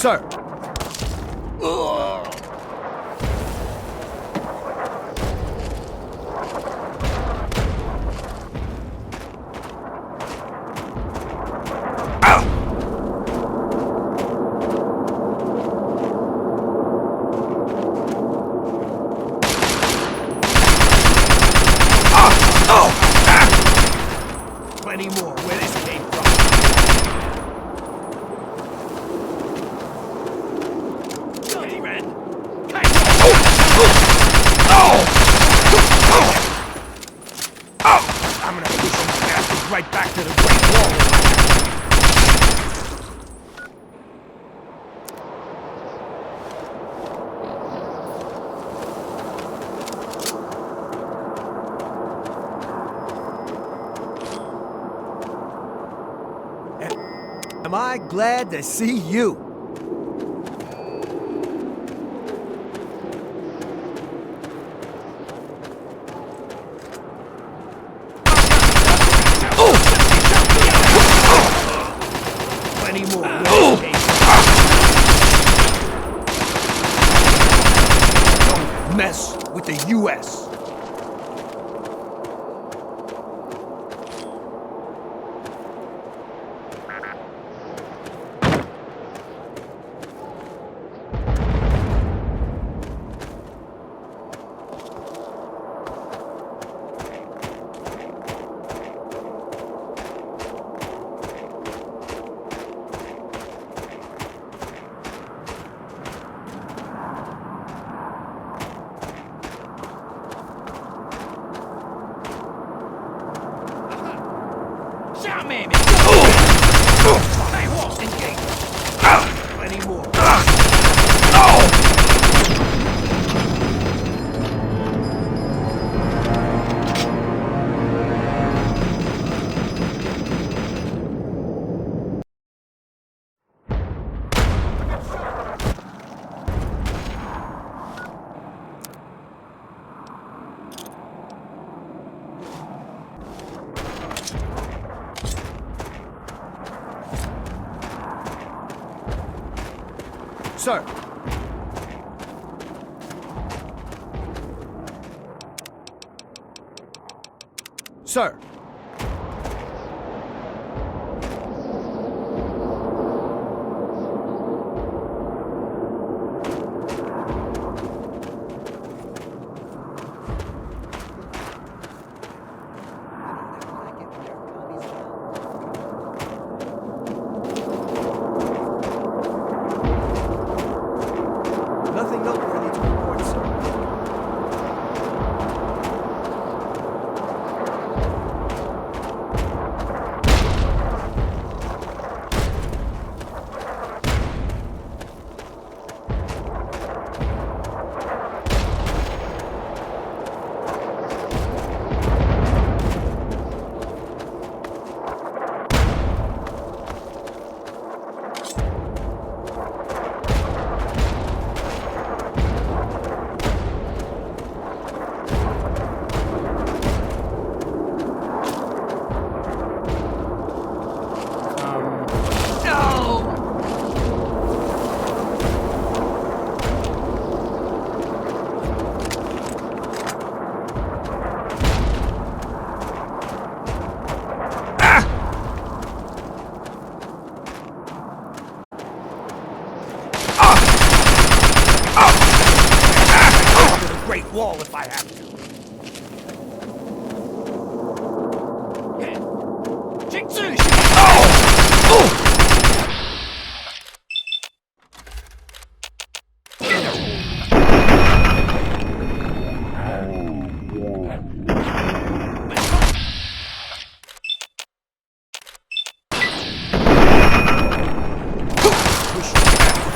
Speaker 1: Sir.
Speaker 4: Plenty more where this came from. Dirty man. I'm gonna push them bastards right back to the Great Wall.
Speaker 1: Am I glad to see you?
Speaker 4: Plenty more where this came from. Don't mess with the U.S. Plenty more.
Speaker 1: Sir. Sir. Nothing noteworthy to report, sir.
Speaker 4: Great Wall if I have to.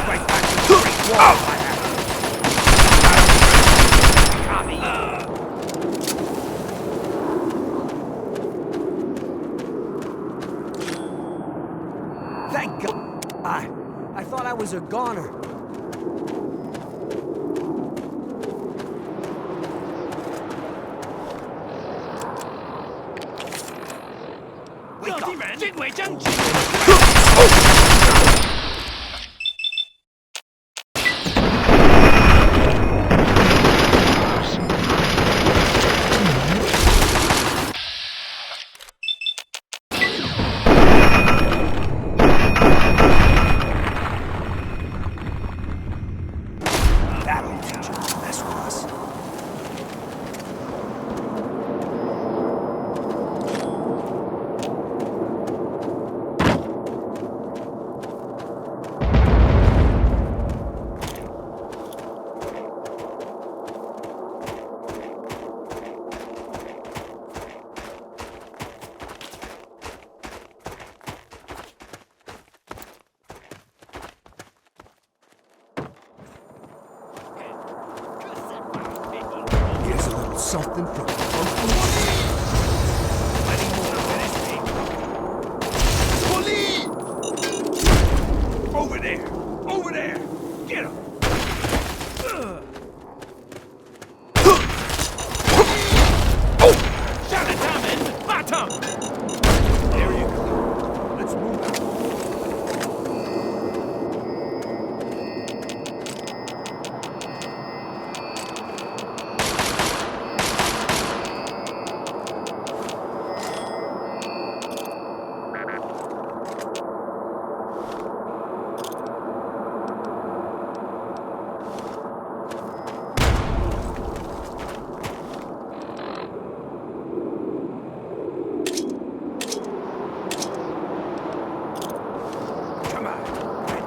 Speaker 4: Right back to the Great Wall if I have to.
Speaker 1: Thank God. I thought I was a goner. Wake up.
Speaker 4: something from Uncle Plenty more to finish me. Police! Over there! Over there! Get him! Shut it down, man! Bottom! There you go. Let's move out. Come on. Right.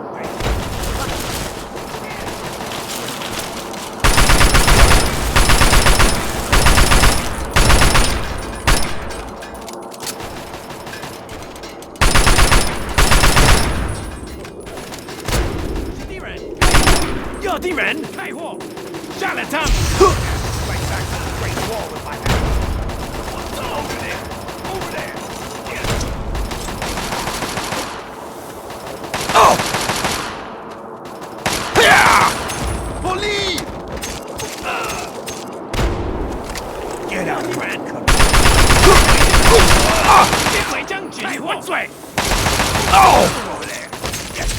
Speaker 4: 敌人开火，下了场。Right back to the Great Wall with my hand. Over there, over there. Get it. Oh! Yeah! Police! Get out, Brad. 别鬼将军，我罪。Oh! Over there. Get it.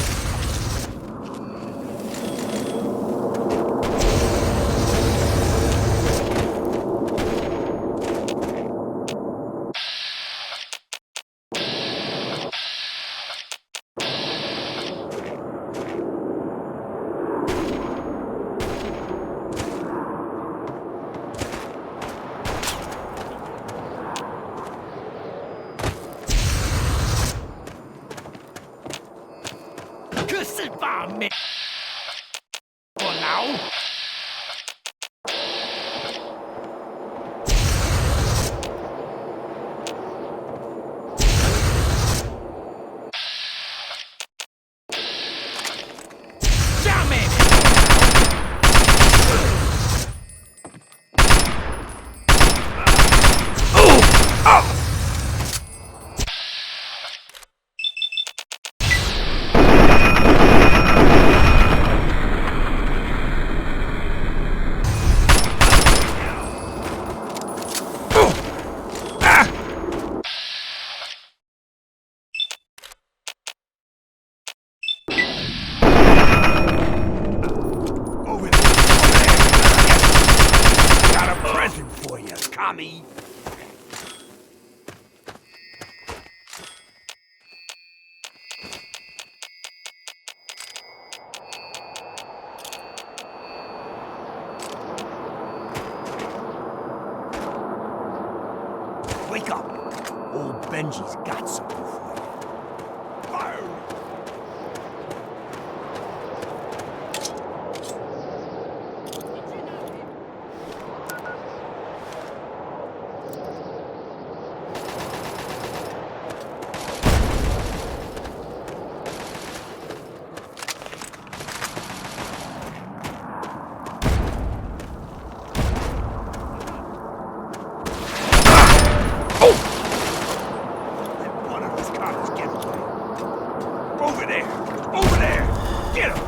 Speaker 4: Tommy. Wake up. Old Benji's got something for you. Fire! Over there! Get him!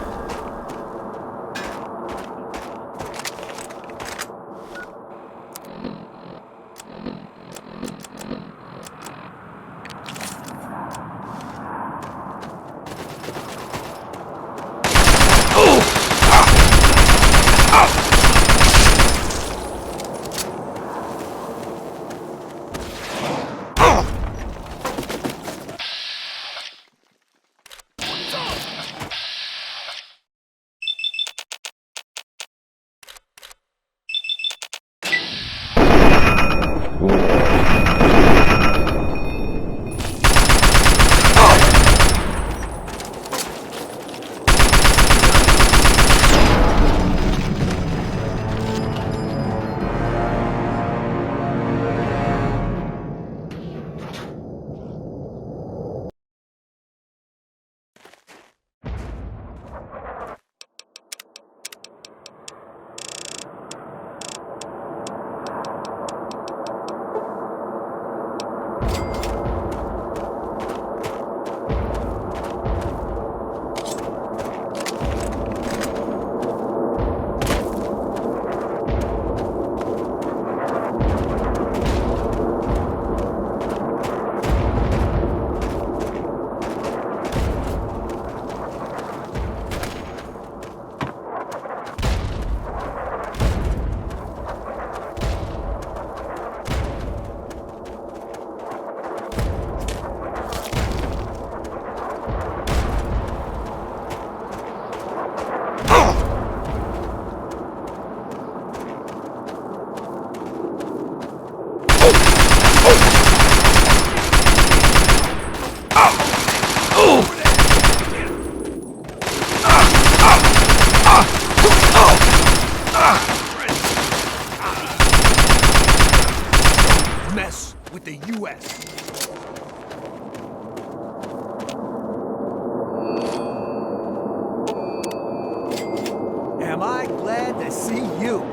Speaker 1: see you.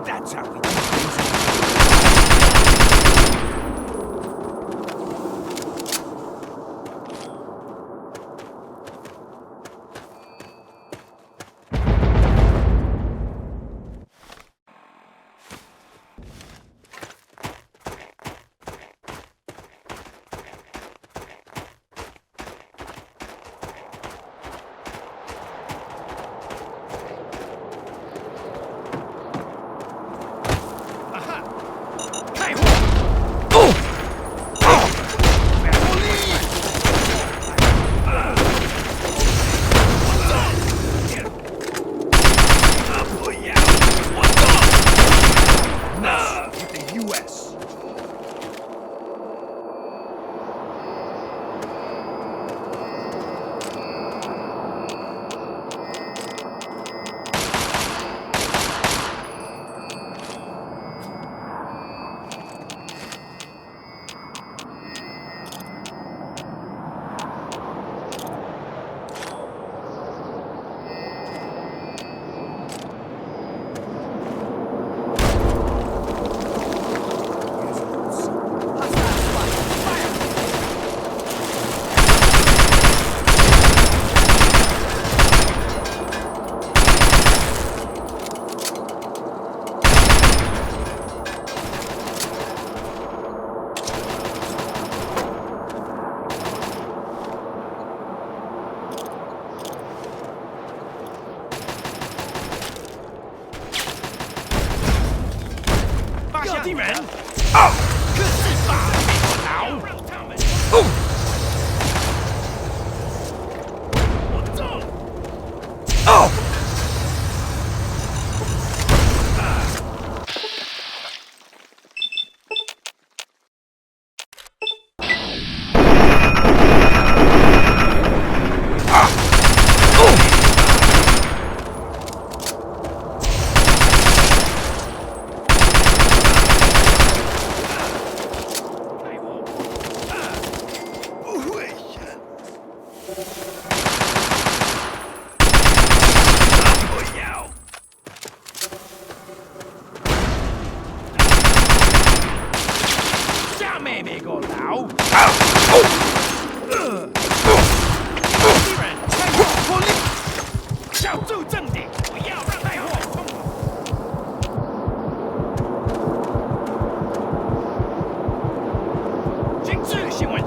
Speaker 4: That's how we do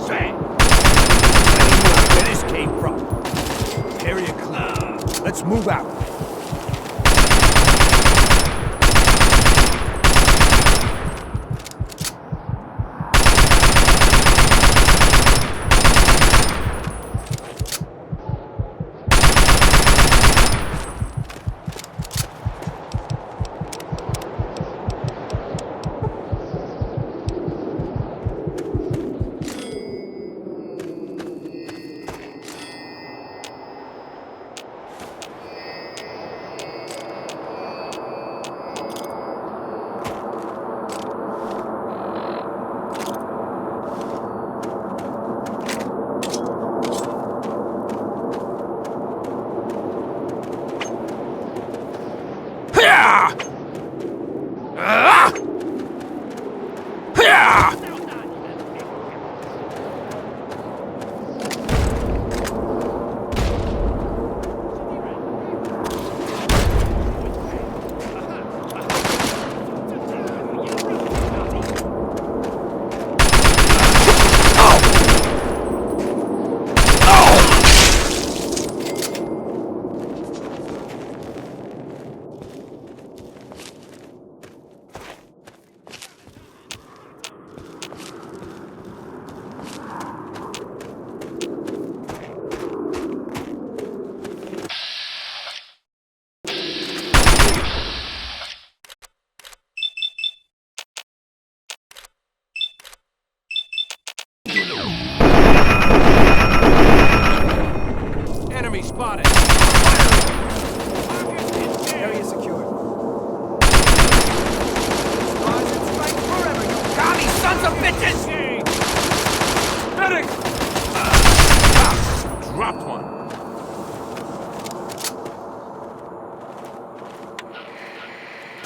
Speaker 4: things. Where this came from. Area clear. Let's move out. bitches! Medic!
Speaker 8: Dropped one.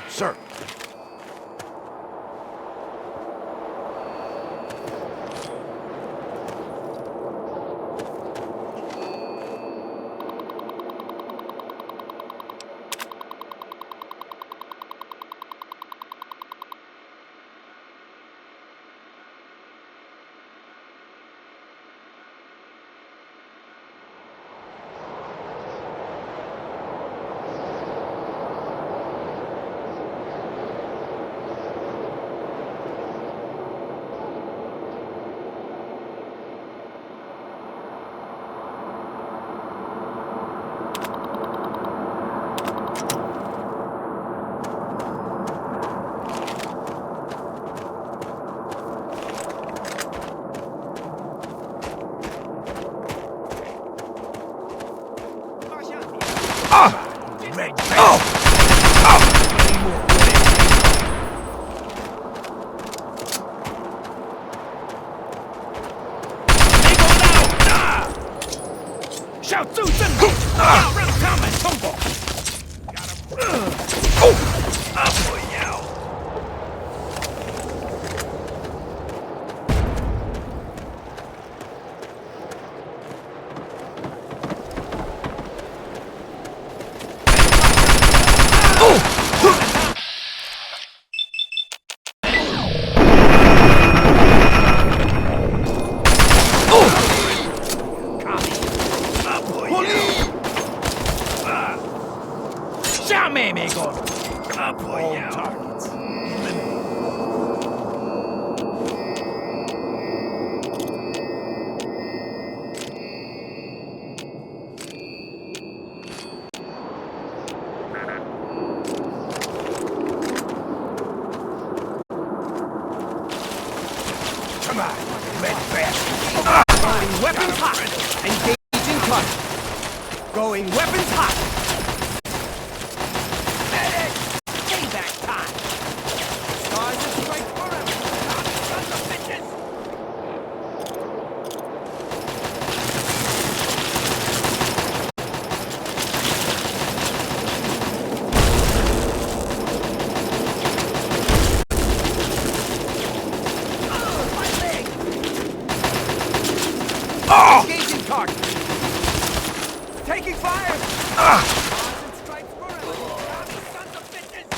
Speaker 4: Sir. Red Shout to them! Come and tumble! Up for you! Llame, amigo! All targets eliminated. Come on, red bastard! Going weapons hot! Engaging target! Going weapons hot! Payback time! Stars and stripes forever! Sons of bitches! My leg! Engaging target! Taking fire! Stars and stripes forever! Sons of bitches!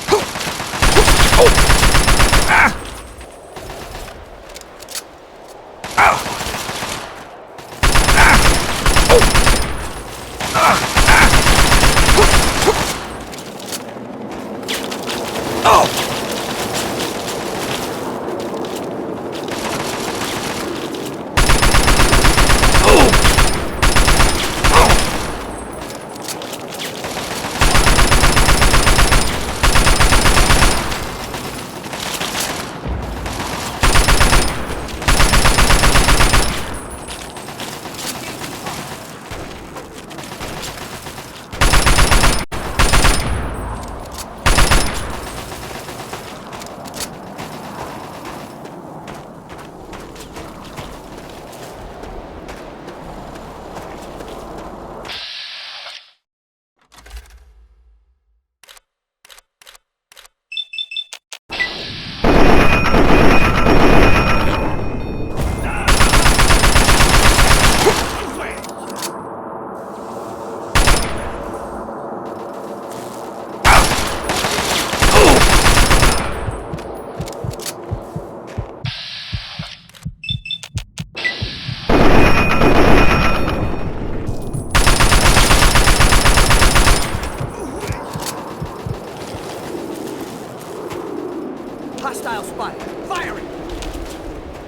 Speaker 4: Hostile spotted. Firing!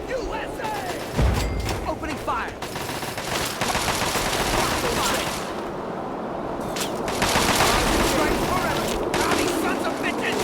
Speaker 4: USA! Opening fire! Strike forever! Rowdy sons of bitches!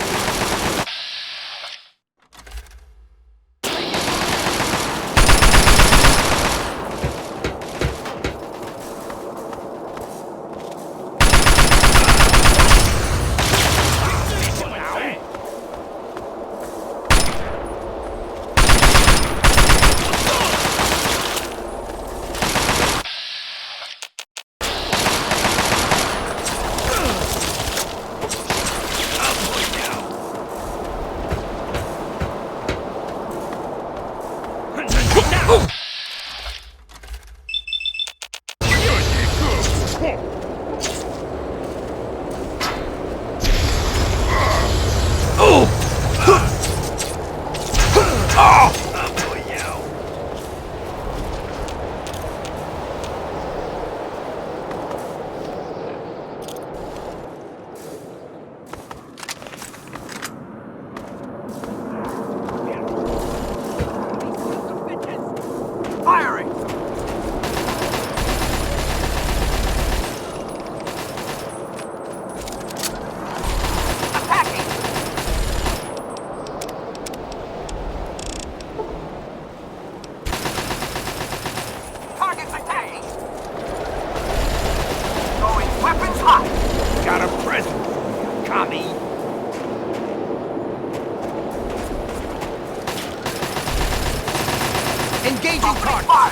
Speaker 1: Engaging target.
Speaker 2: Fire!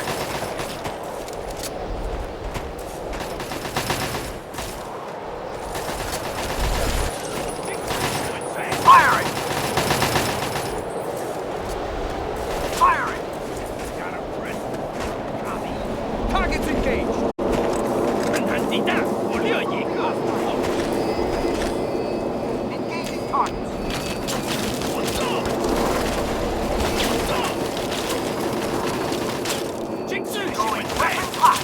Speaker 2: Firing! Firing!
Speaker 4: Targets engaged. 人弹子弹，我略一个。
Speaker 2: Engaging targets.
Speaker 4: 我走。请自行为备。
Speaker 2: Fire!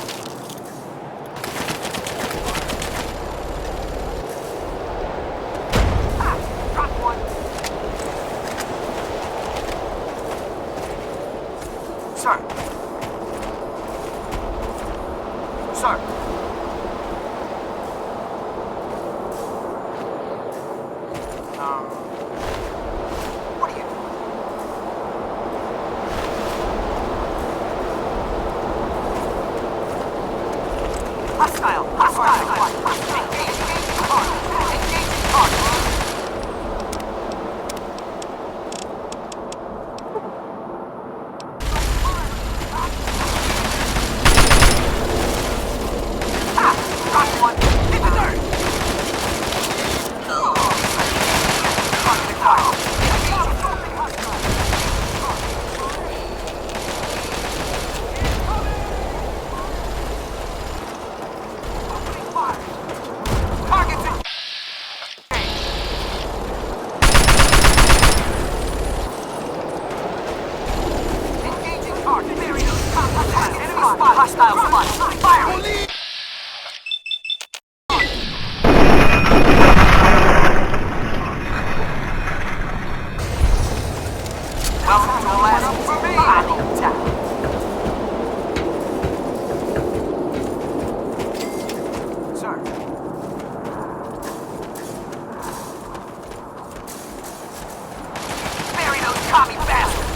Speaker 2: Drop one. Sir. Sir. What are you doing? Hostile! Hostile! Engaging target! Engaging target! Got one! Hit the dirt! Targets in... Engaging target. Enemy spot. Hostile spot. Fire! Welcome to the last body attack. Sir. Bury those commie bastards!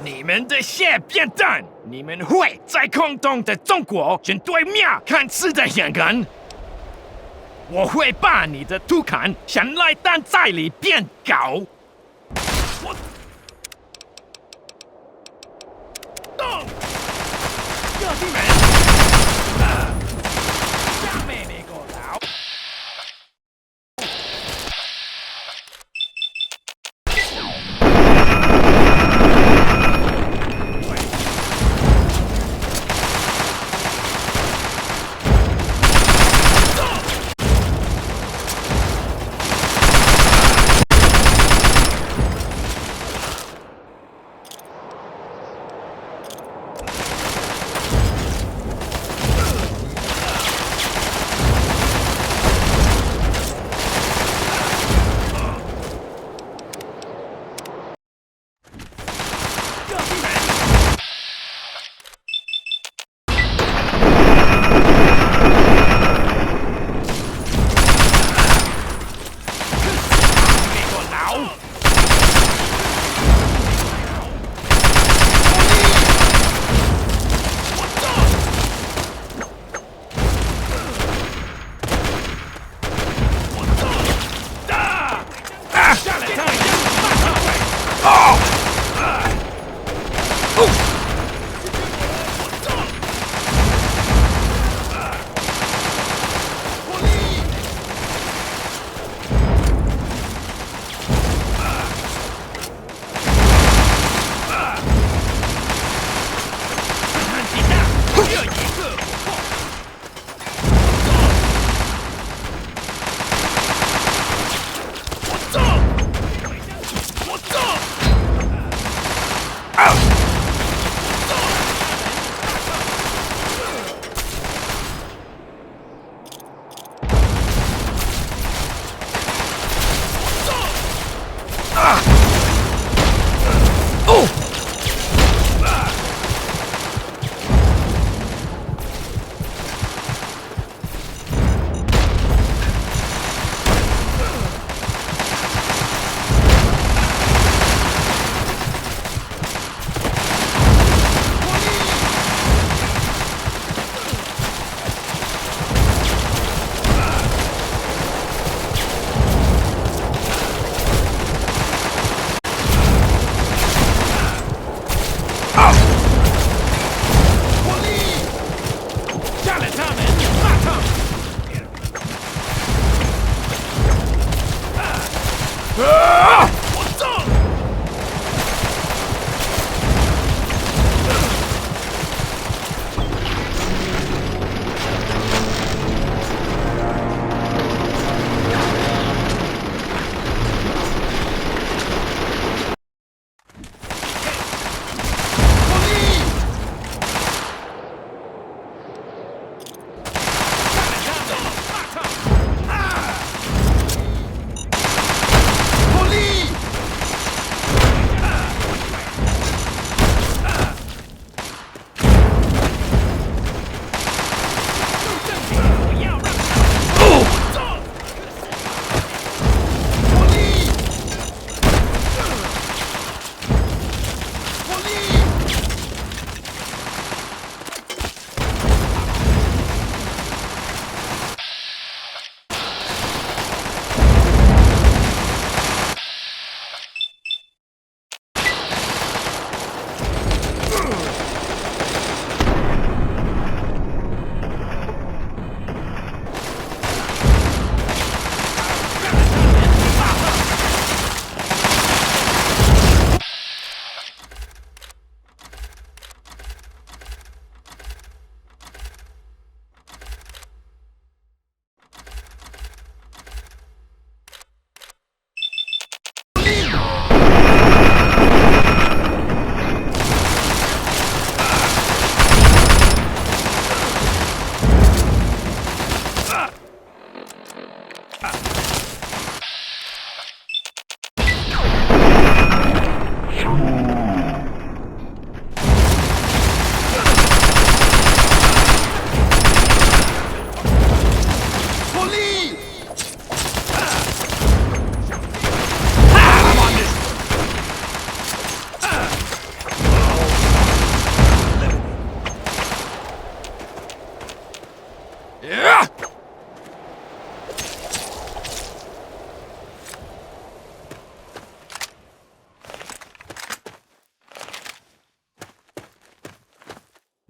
Speaker 4: Demon 的线变淡。你们会在空洞的中国军队面看似的眼人。我会把你的土坎像赖蛋在里边搞。我动，兄弟们，下面那个老。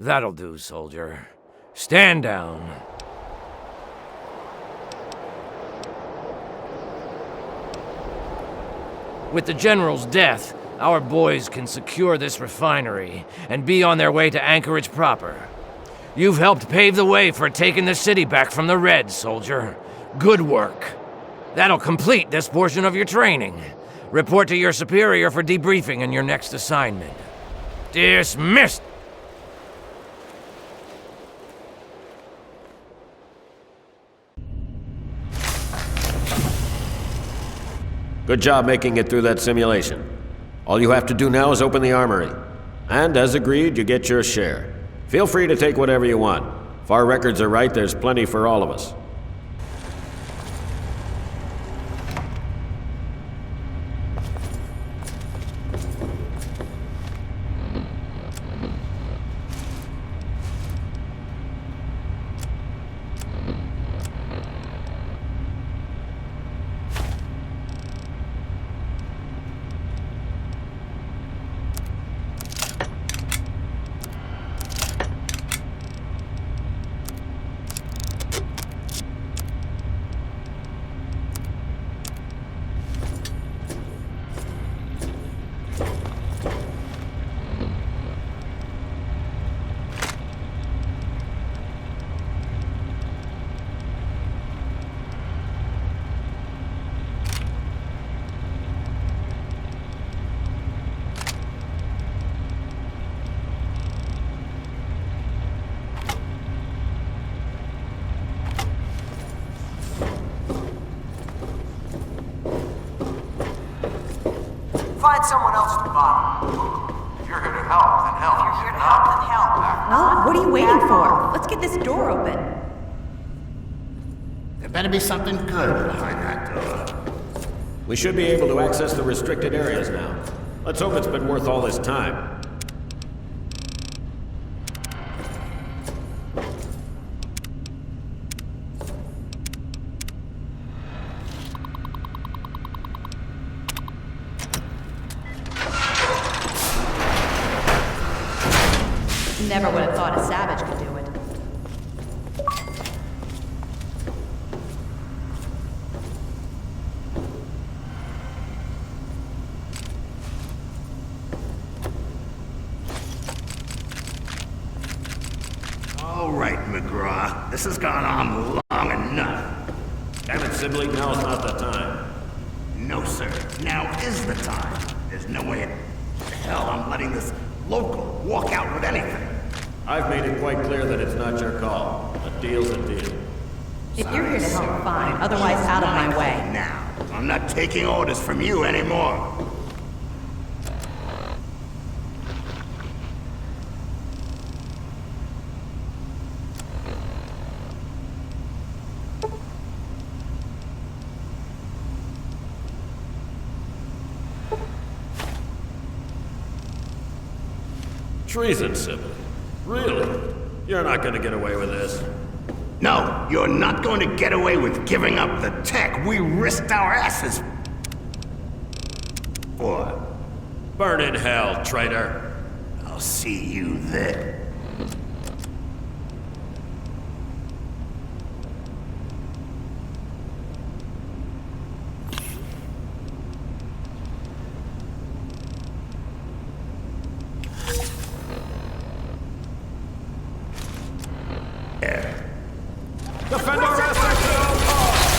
Speaker 8: That'll do, soldier. Stand down. With the General's death, our boys can secure this refinery and be on their way to Anchorage proper. You've helped pave the way for taking the city back from the Reds, soldier. Good work. That'll complete this portion of your training. Report to your superior for debriefing in your next assignment. Dismissed!
Speaker 9: Good job making it through that simulation. All you have to do now is open the armory. And as agreed, you get your share. Feel free to take whatever you want. If our records are right, there's plenty for all of us.
Speaker 2: Find someone else to bother.
Speaker 3: If you're here to help, then help.
Speaker 5: If you're here to help, then help.
Speaker 10: Well, what are you waiting for? Let's get this door open.
Speaker 11: There better be something good behind that door.
Speaker 9: We should be able to access the restricted areas now. Let's hope it's been worth all this time.
Speaker 10: Never would have thought a savage could do it.
Speaker 11: All right, McGraw. This has gone on long enough.
Speaker 9: Damn it, Sibley, now's not the time.
Speaker 11: No, sir. Now is the time. There's no way in hell I'm letting this local walk out with anything.
Speaker 9: I've made it quite clear that it's not your call. A deal's a deal.
Speaker 10: If you're here to help, fine. Otherwise, out of my way.
Speaker 11: Now, I'm not taking orders from you anymore.
Speaker 9: Treason, Sibley. Really? You're not gonna get away with this.
Speaker 11: No, you're not going to get away with giving up the tech we risked our asses for.
Speaker 9: Burn in hell, traitor.
Speaker 11: I'll see you there.
Speaker 9: Defend our assets at all costs!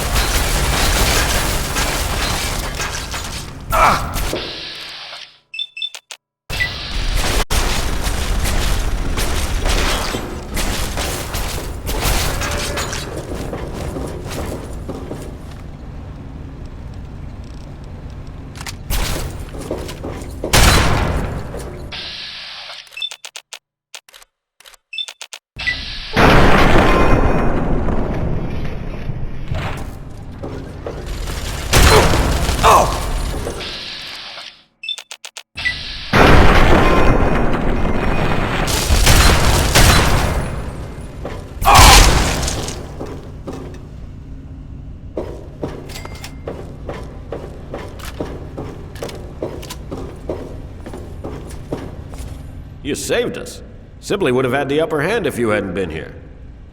Speaker 9: You saved us. Sibley would have had the upper hand if you hadn't been here.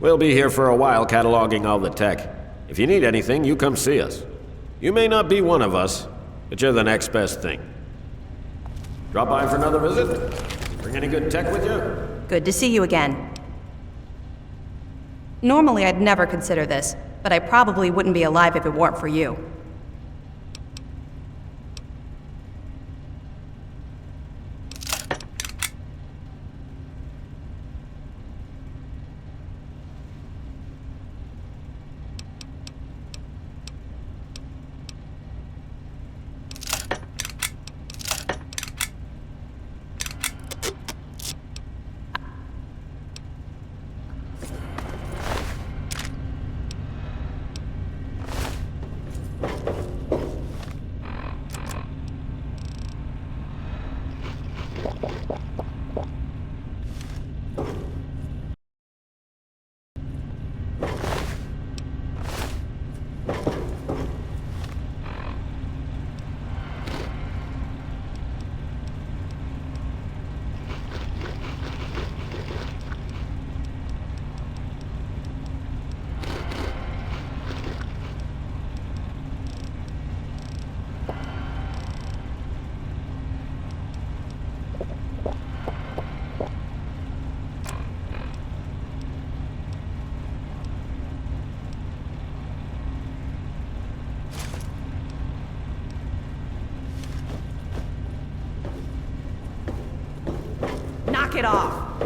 Speaker 9: We'll be here for a while cataloging all the tech. If you need anything, you come see us. You may not be one of us, but you're the next best thing. Drop by for another visit? Bring any good tech with you?
Speaker 10: Good to see you again. Normally, I'd never consider this, but I probably wouldn't be alive if it weren't for you. Knock it off!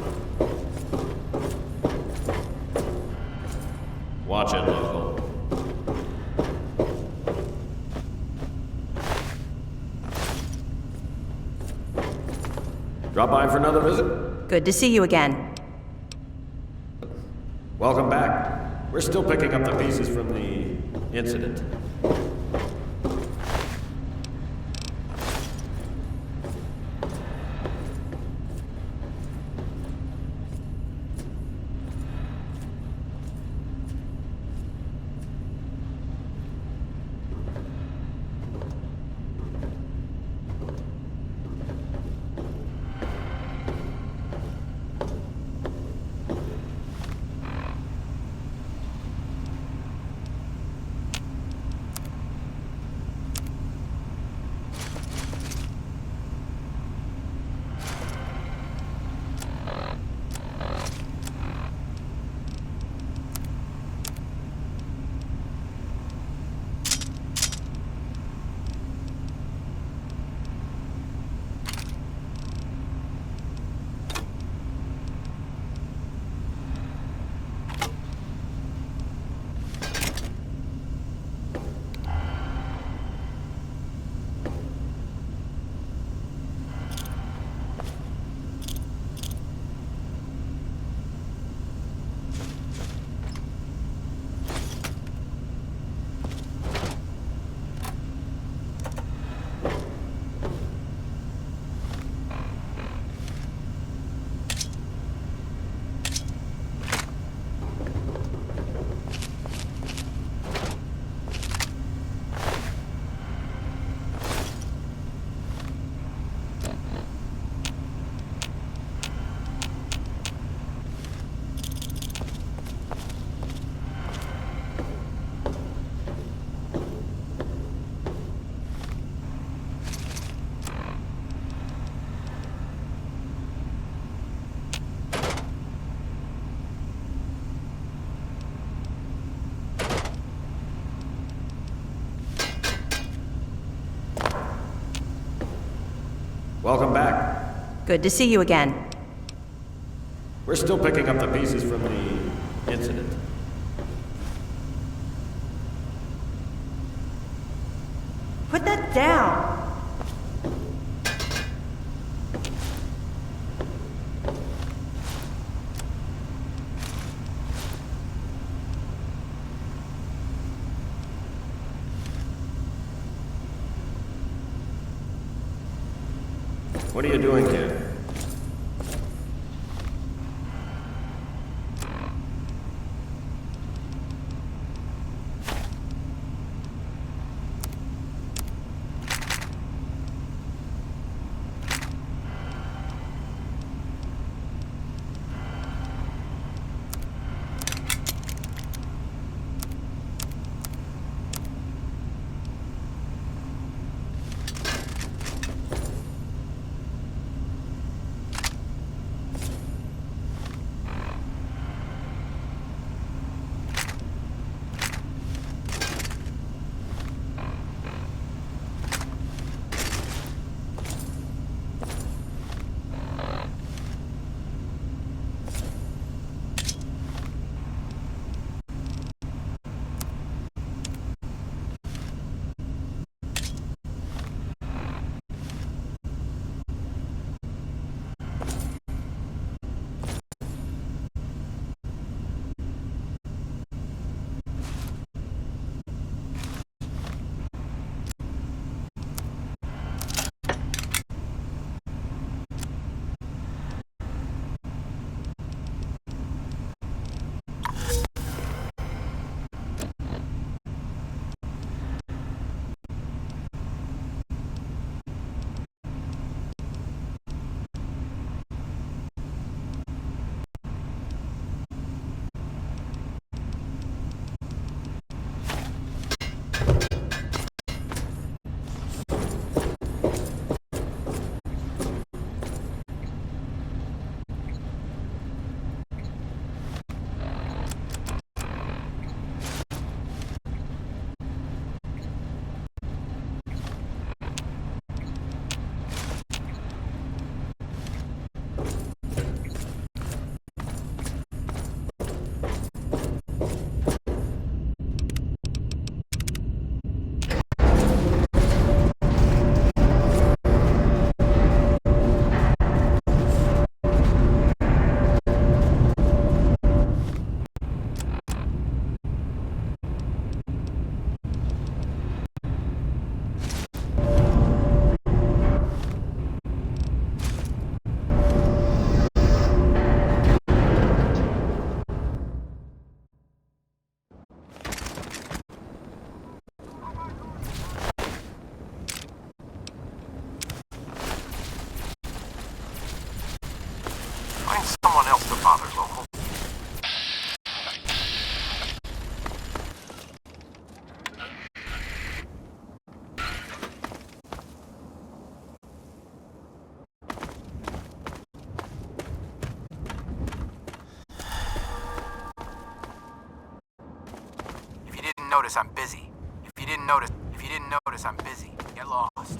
Speaker 9: Watch it, local. Drop by for another visit?
Speaker 10: Good to see you again.
Speaker 9: Welcome back. We're still picking up the pieces from the incident. Welcome back.
Speaker 10: Good to see you again.
Speaker 9: We're still picking up the pieces from the incident.
Speaker 10: Put that down!
Speaker 9: What are you doing here?
Speaker 3: someone else to bother, local.
Speaker 2: If you didn't notice, I'm busy. If you didn't notice, I'm busy. Get lost.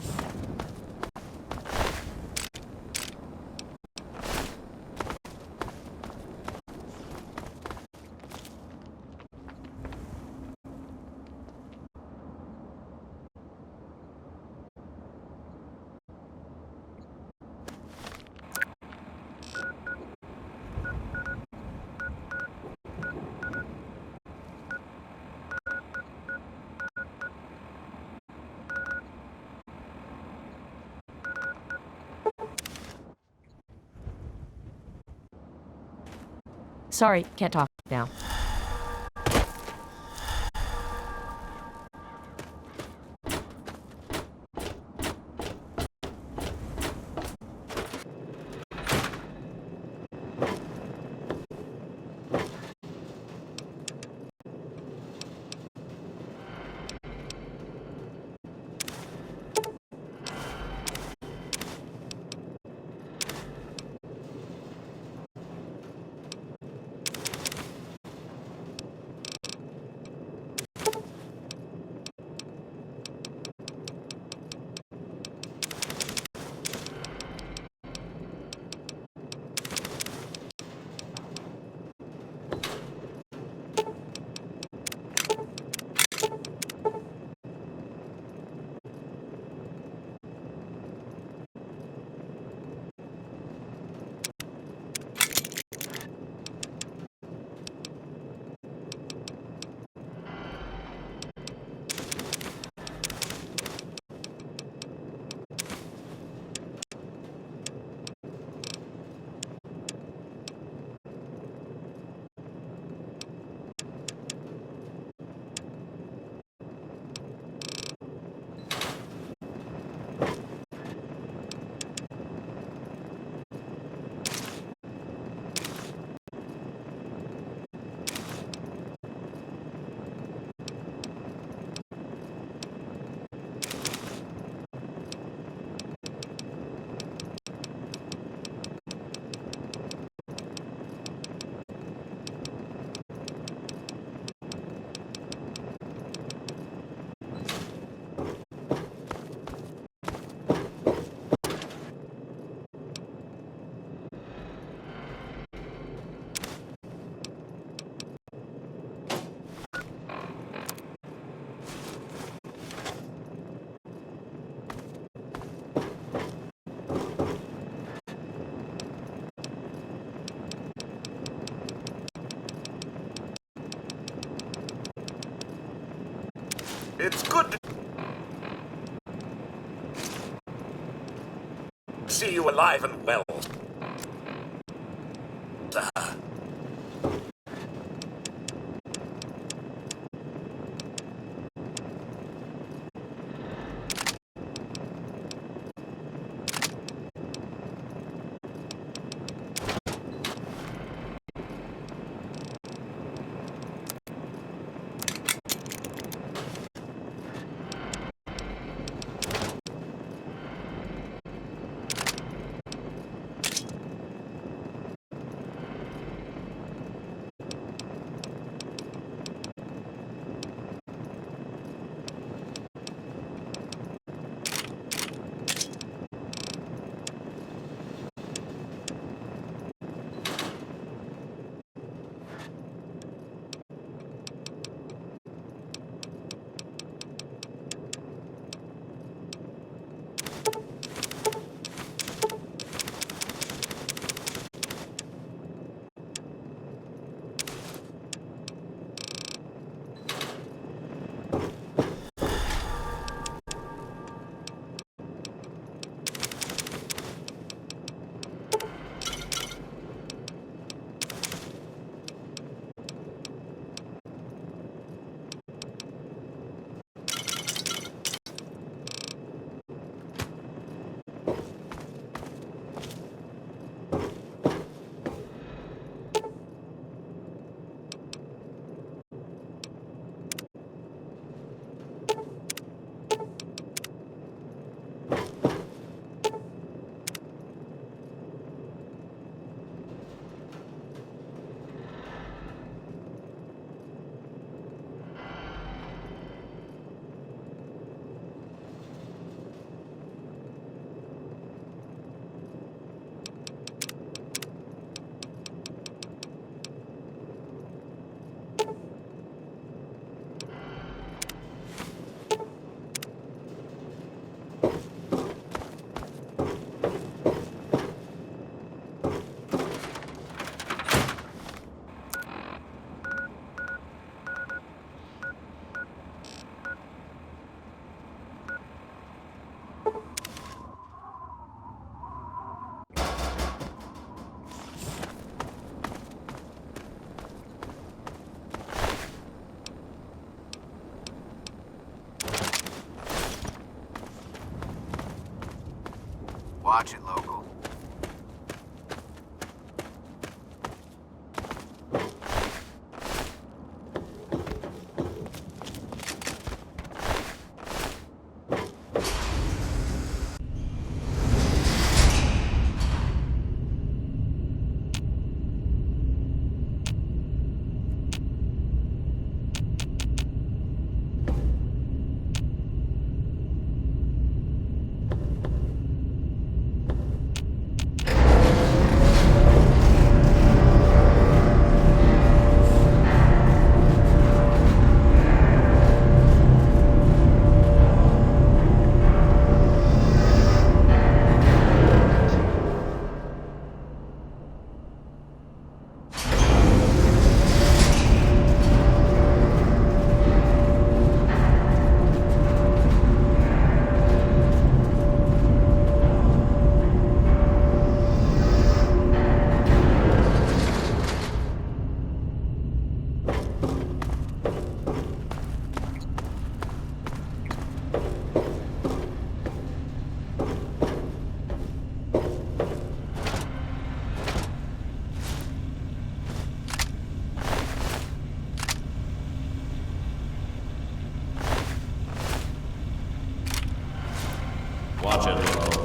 Speaker 12: Sorry, can't talk now.
Speaker 11: It's good to see you alive and well.
Speaker 2: Watch it, local.
Speaker 9: Watch it, local.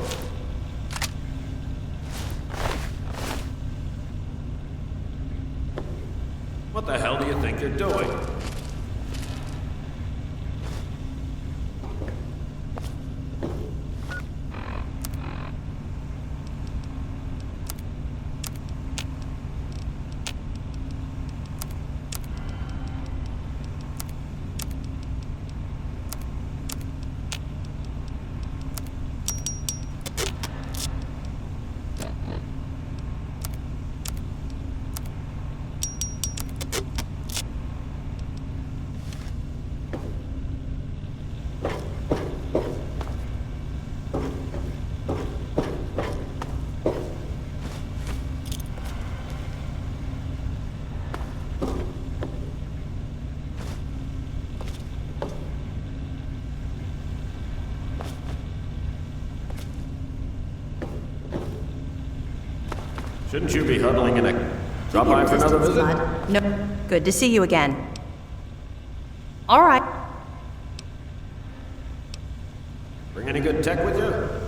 Speaker 9: What the hell do you think you're doing? Shouldn't you be huddling in a... Drop by for another visit?
Speaker 10: No. Good to see you again. All right.
Speaker 9: Bring any good tech with you?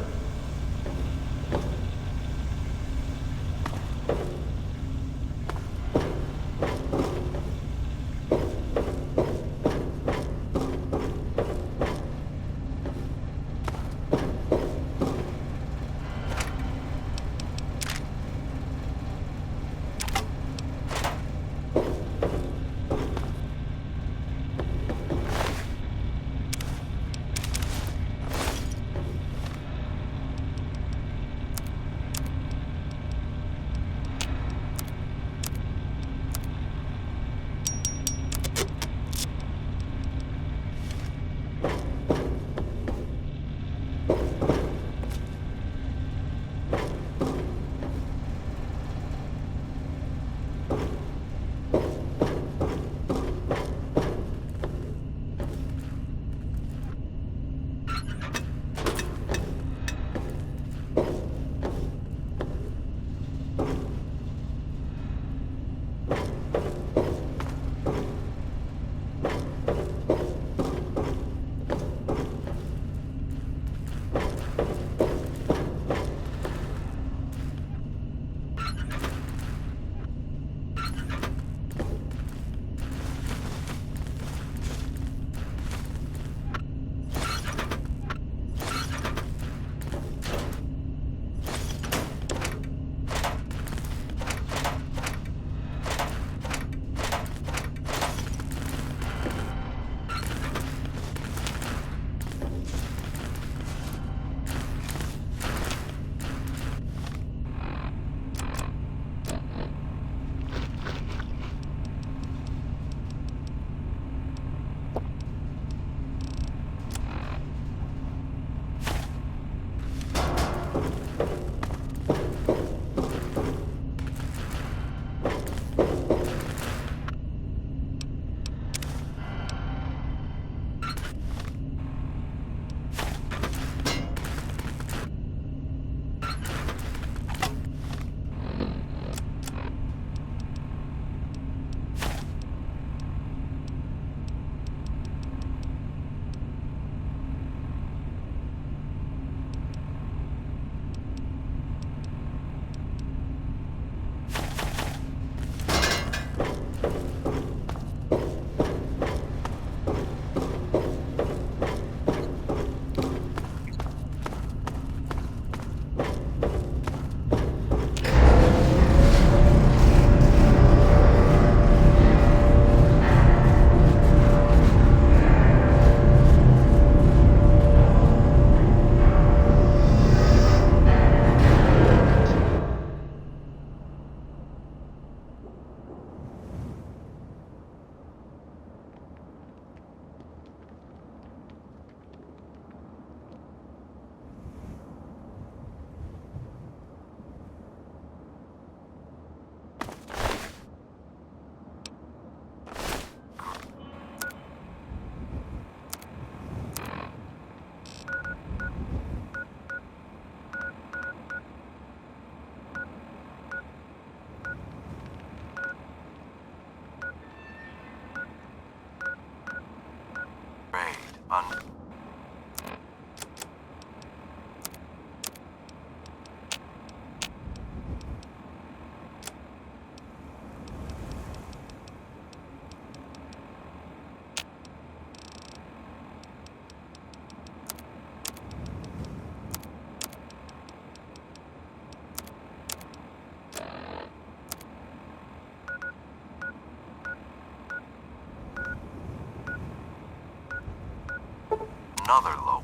Speaker 3: another low.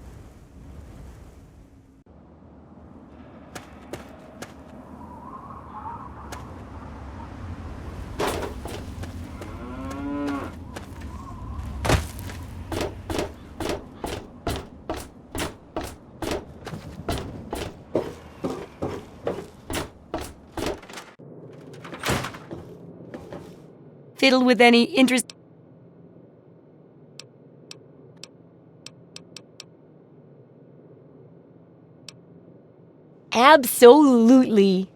Speaker 12: Fiddle with any interest. Absolutely.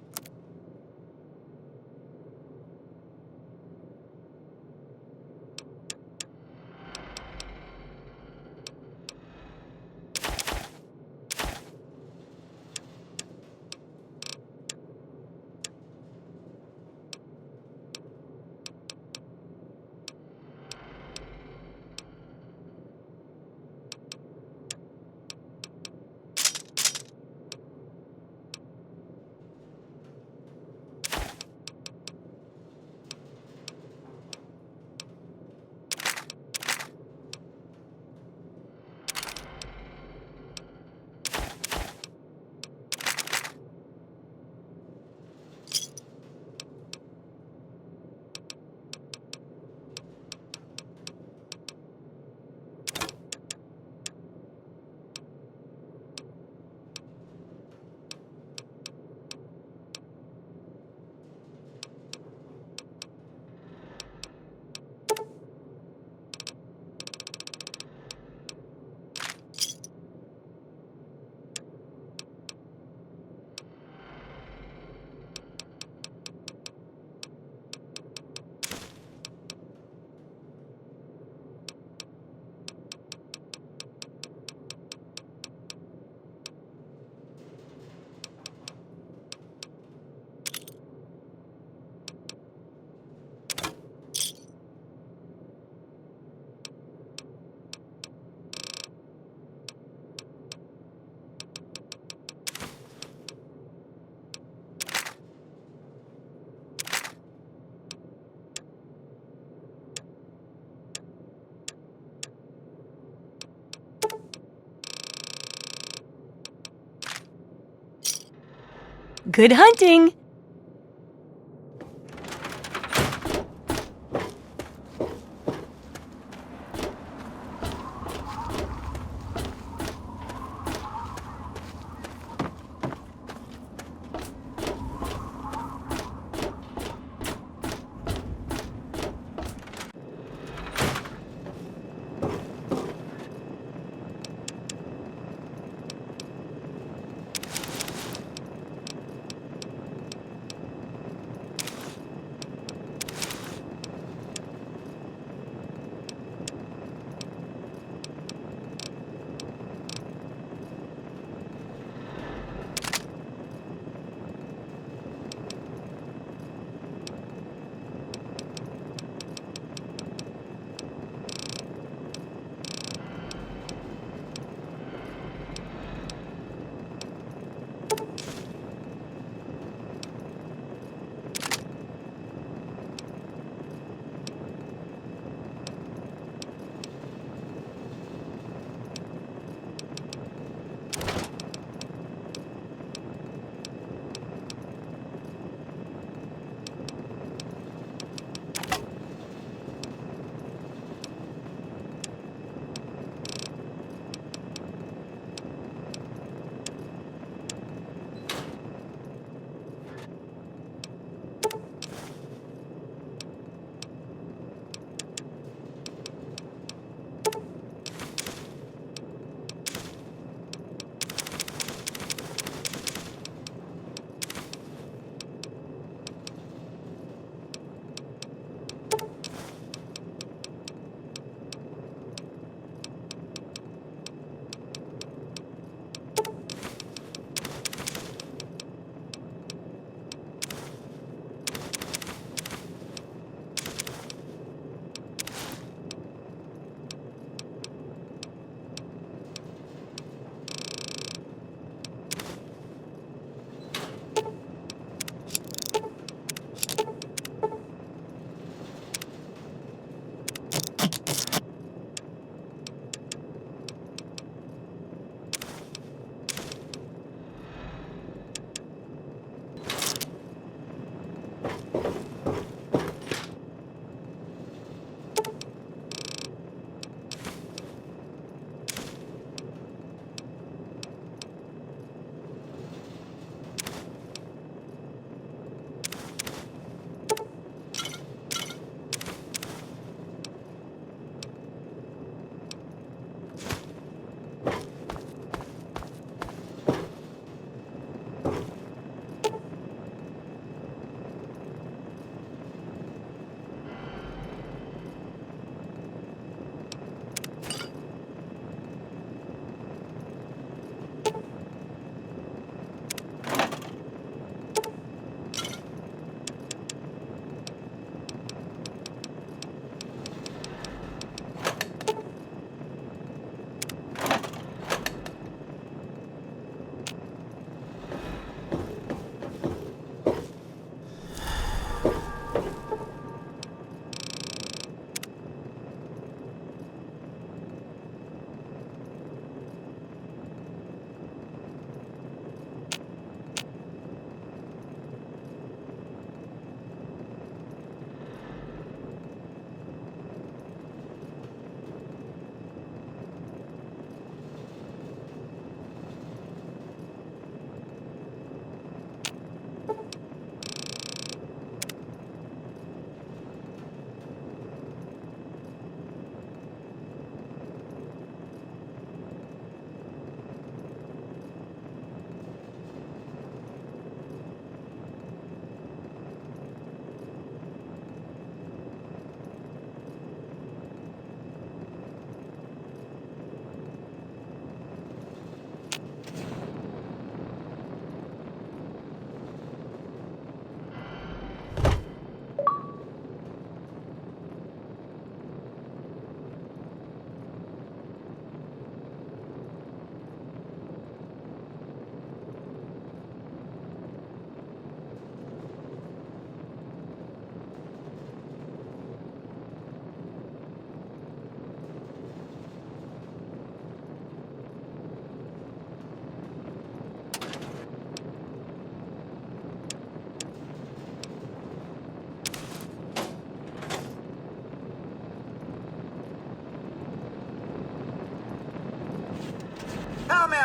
Speaker 12: Good hunting!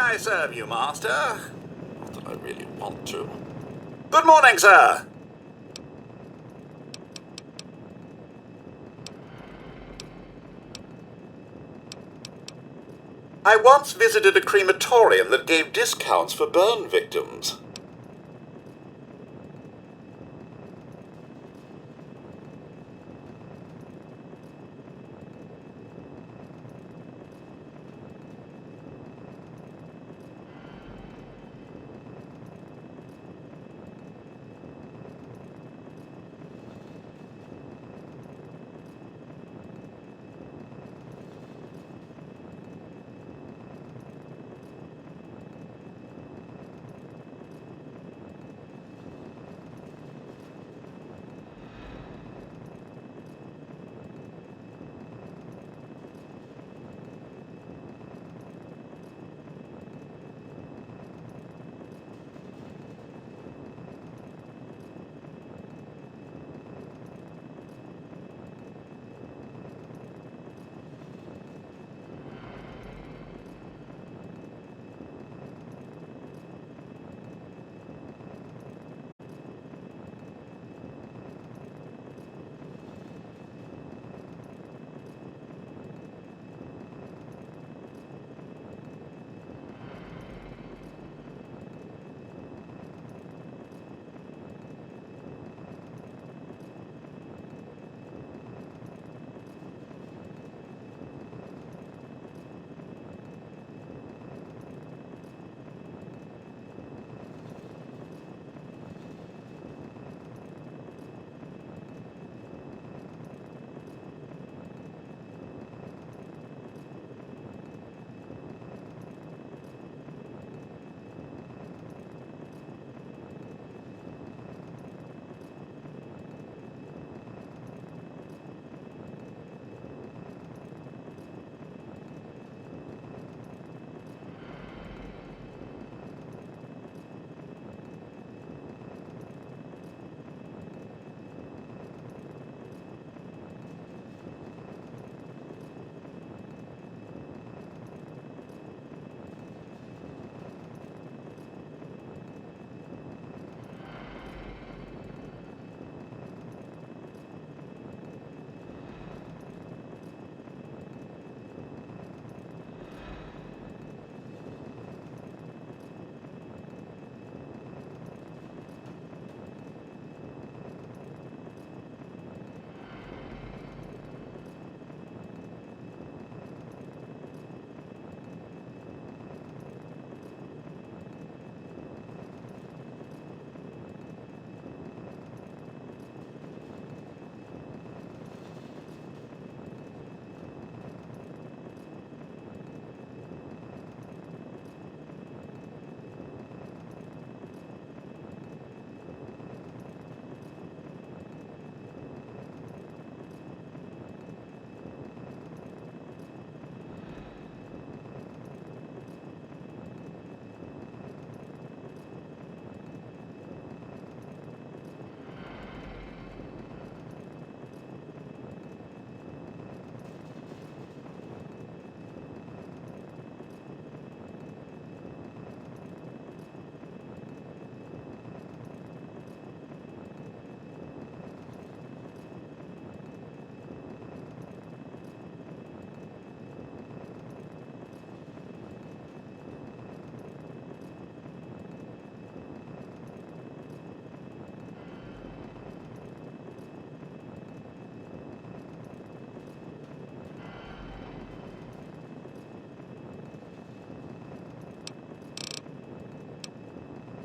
Speaker 13: I serve you, Master? Not that I really want to. Good morning, sir. I once visited a crematorium that gave discounts for burn victims.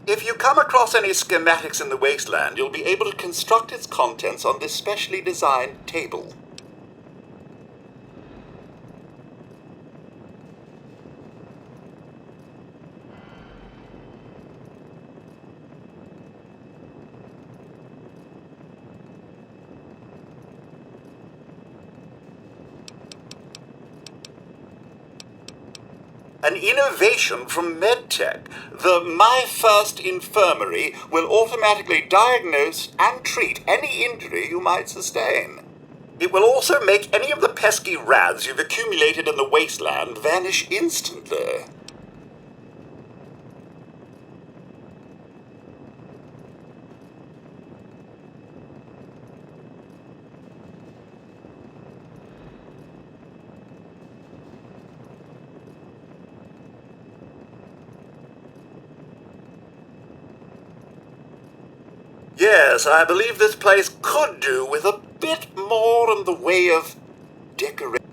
Speaker 13: If you come across any schematics in the wasteland, you'll be able to construct its contents on this specially designed table. An innovation from MedTech. The My First Infirmary will automatically diagnose and treat any injury you might sustain. It will also make any of the pesky rads you've accumulated in the wasteland vanish instantly. Yes, I believe this place could do with a bit more in the way of decoration.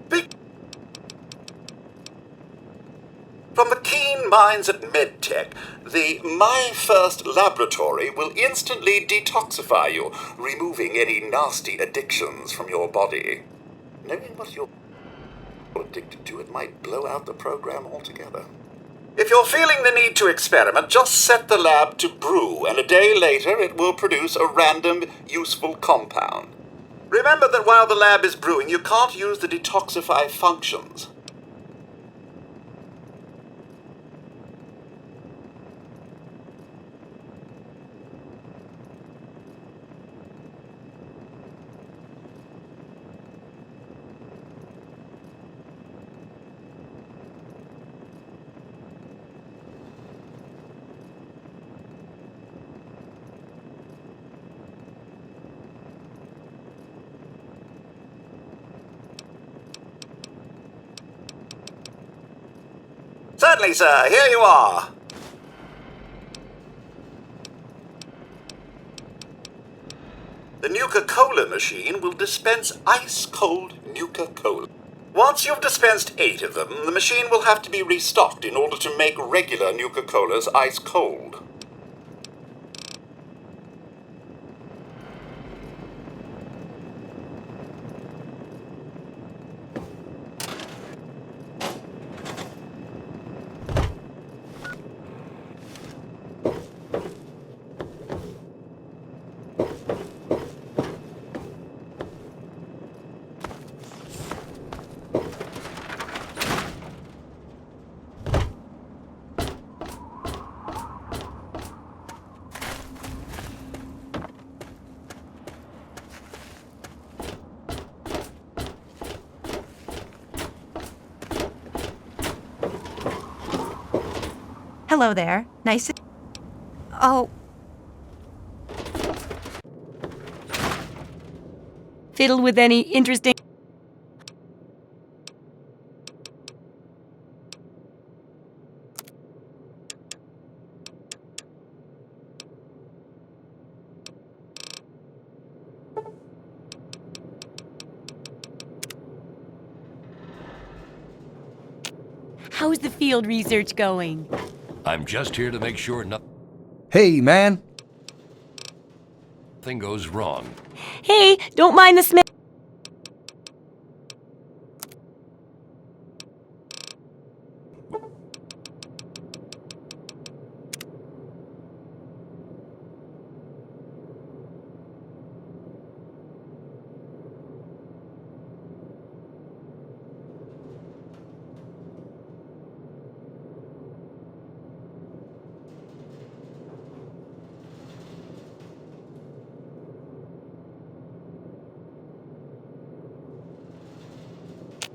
Speaker 13: From the keen minds at MedTech, the My First laboratory will instantly detoxify you, removing any nasty addictions from your body. Knowing what you're addicted to, it might blow out the program altogether. If you're feeling the need to experiment, just set the lab to brew, and a day later it will produce a random, useful compound. Remember that while the lab is brewing, you can't use the detoxify functions. Certainly, sir. Here you are. The Nuka-Cola machine will dispense ice-cold Nuka-Cola. Once you've dispensed 8 of them, the machine will have to be restocked in order to make regular Nuka-Colas ice-cold.
Speaker 10: Hello there. Nice to... Oh.
Speaker 12: Fiddle with any interesting... How's the field research going?
Speaker 14: I'm just here to make sure
Speaker 1: Hey, man.
Speaker 14: nothing goes wrong.
Speaker 12: Hey, don't mind the smell.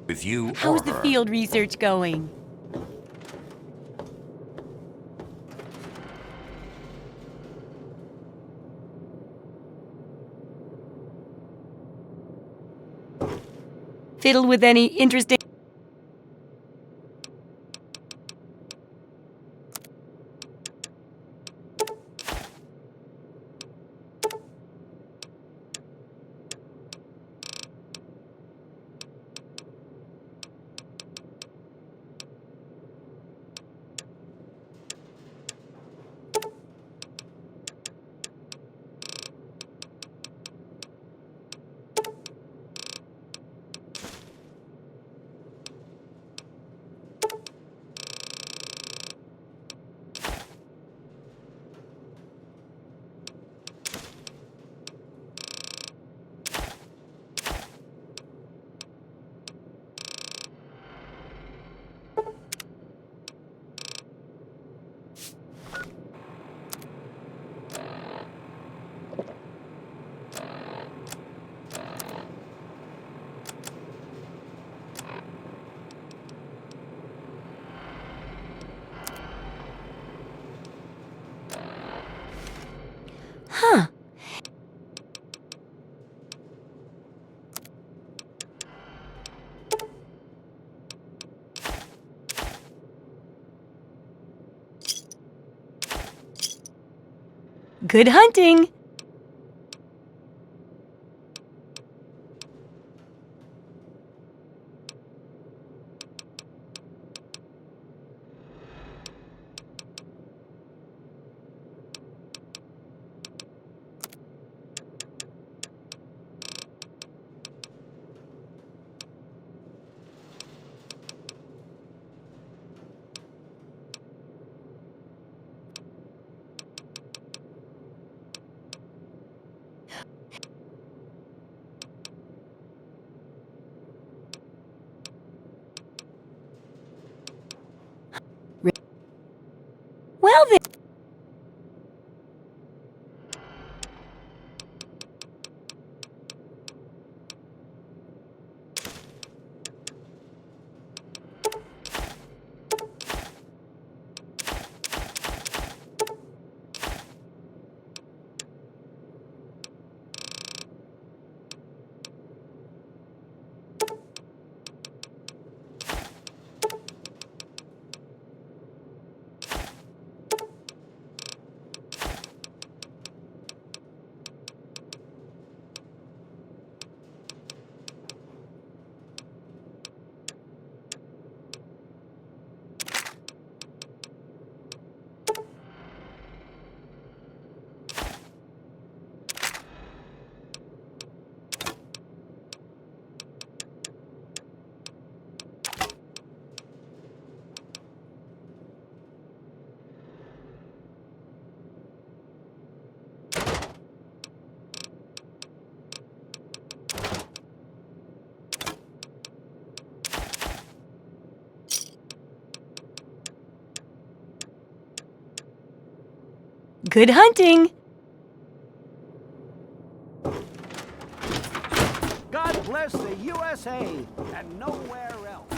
Speaker 14: With you
Speaker 12: How's
Speaker 14: or
Speaker 12: the
Speaker 14: her.
Speaker 12: field research going? Fiddle with any interesting... Huh. Good hunting! Good hunting!
Speaker 15: God bless the USA and nowhere else.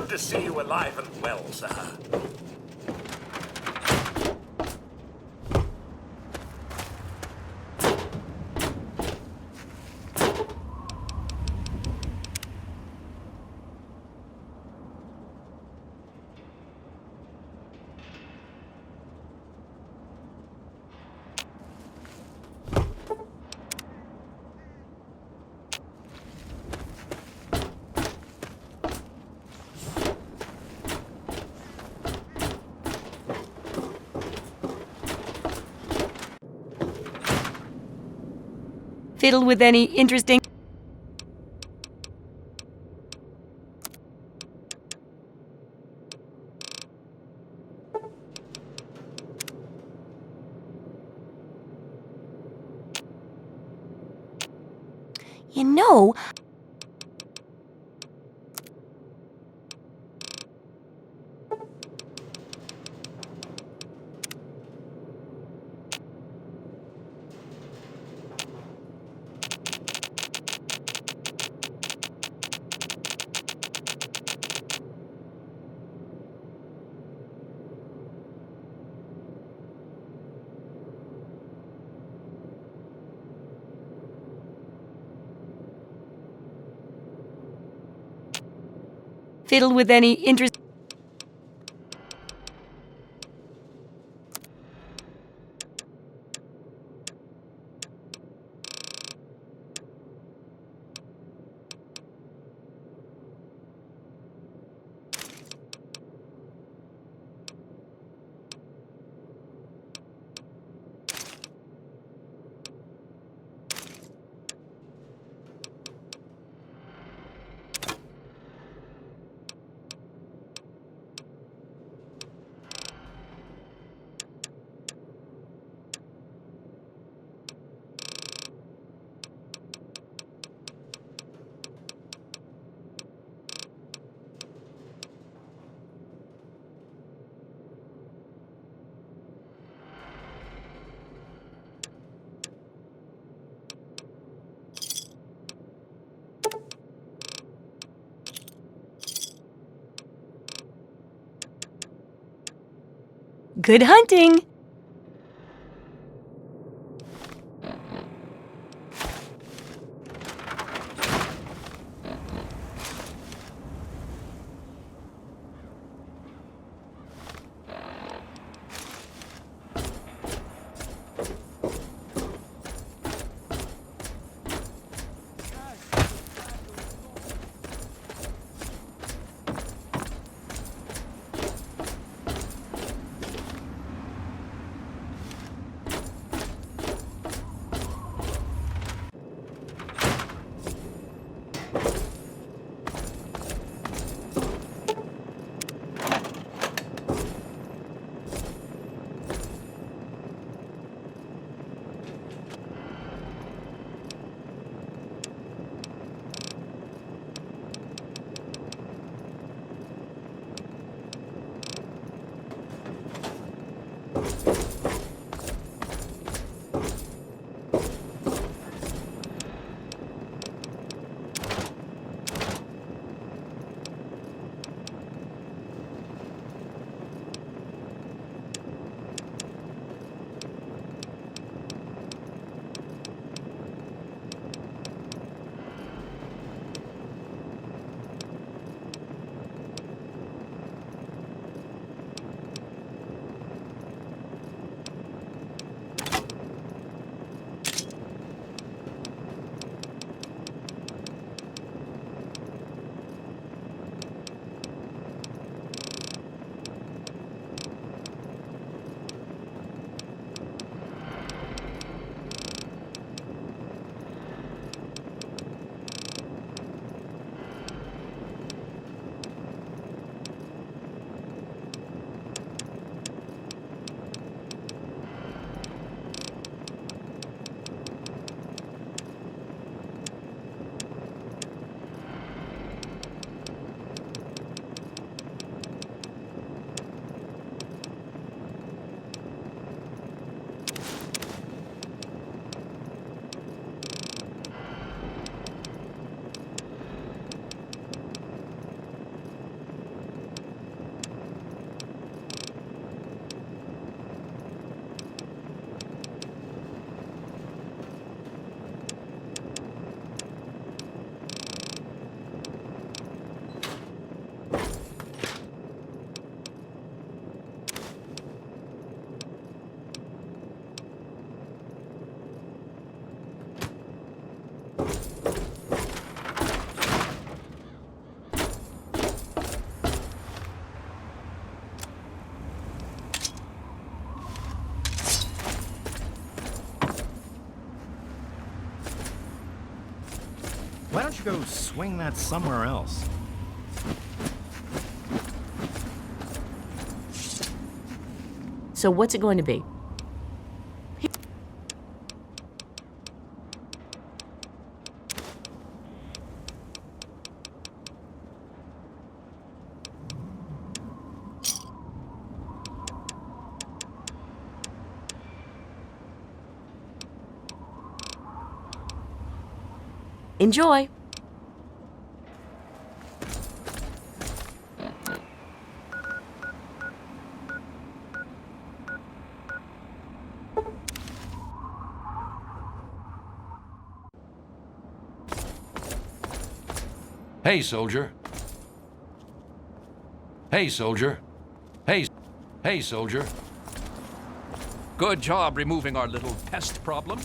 Speaker 11: Good to see you alive and well, sir.
Speaker 12: Fiddle with any interesting... You know... Fiddle with any interest... Good hunting!
Speaker 4: go swing that somewhere else.
Speaker 16: So what's it going to be? Enjoy!
Speaker 14: Hey, soldier. Hey, soldier. Hey, soldier.
Speaker 17: Good job removing our little pest problem.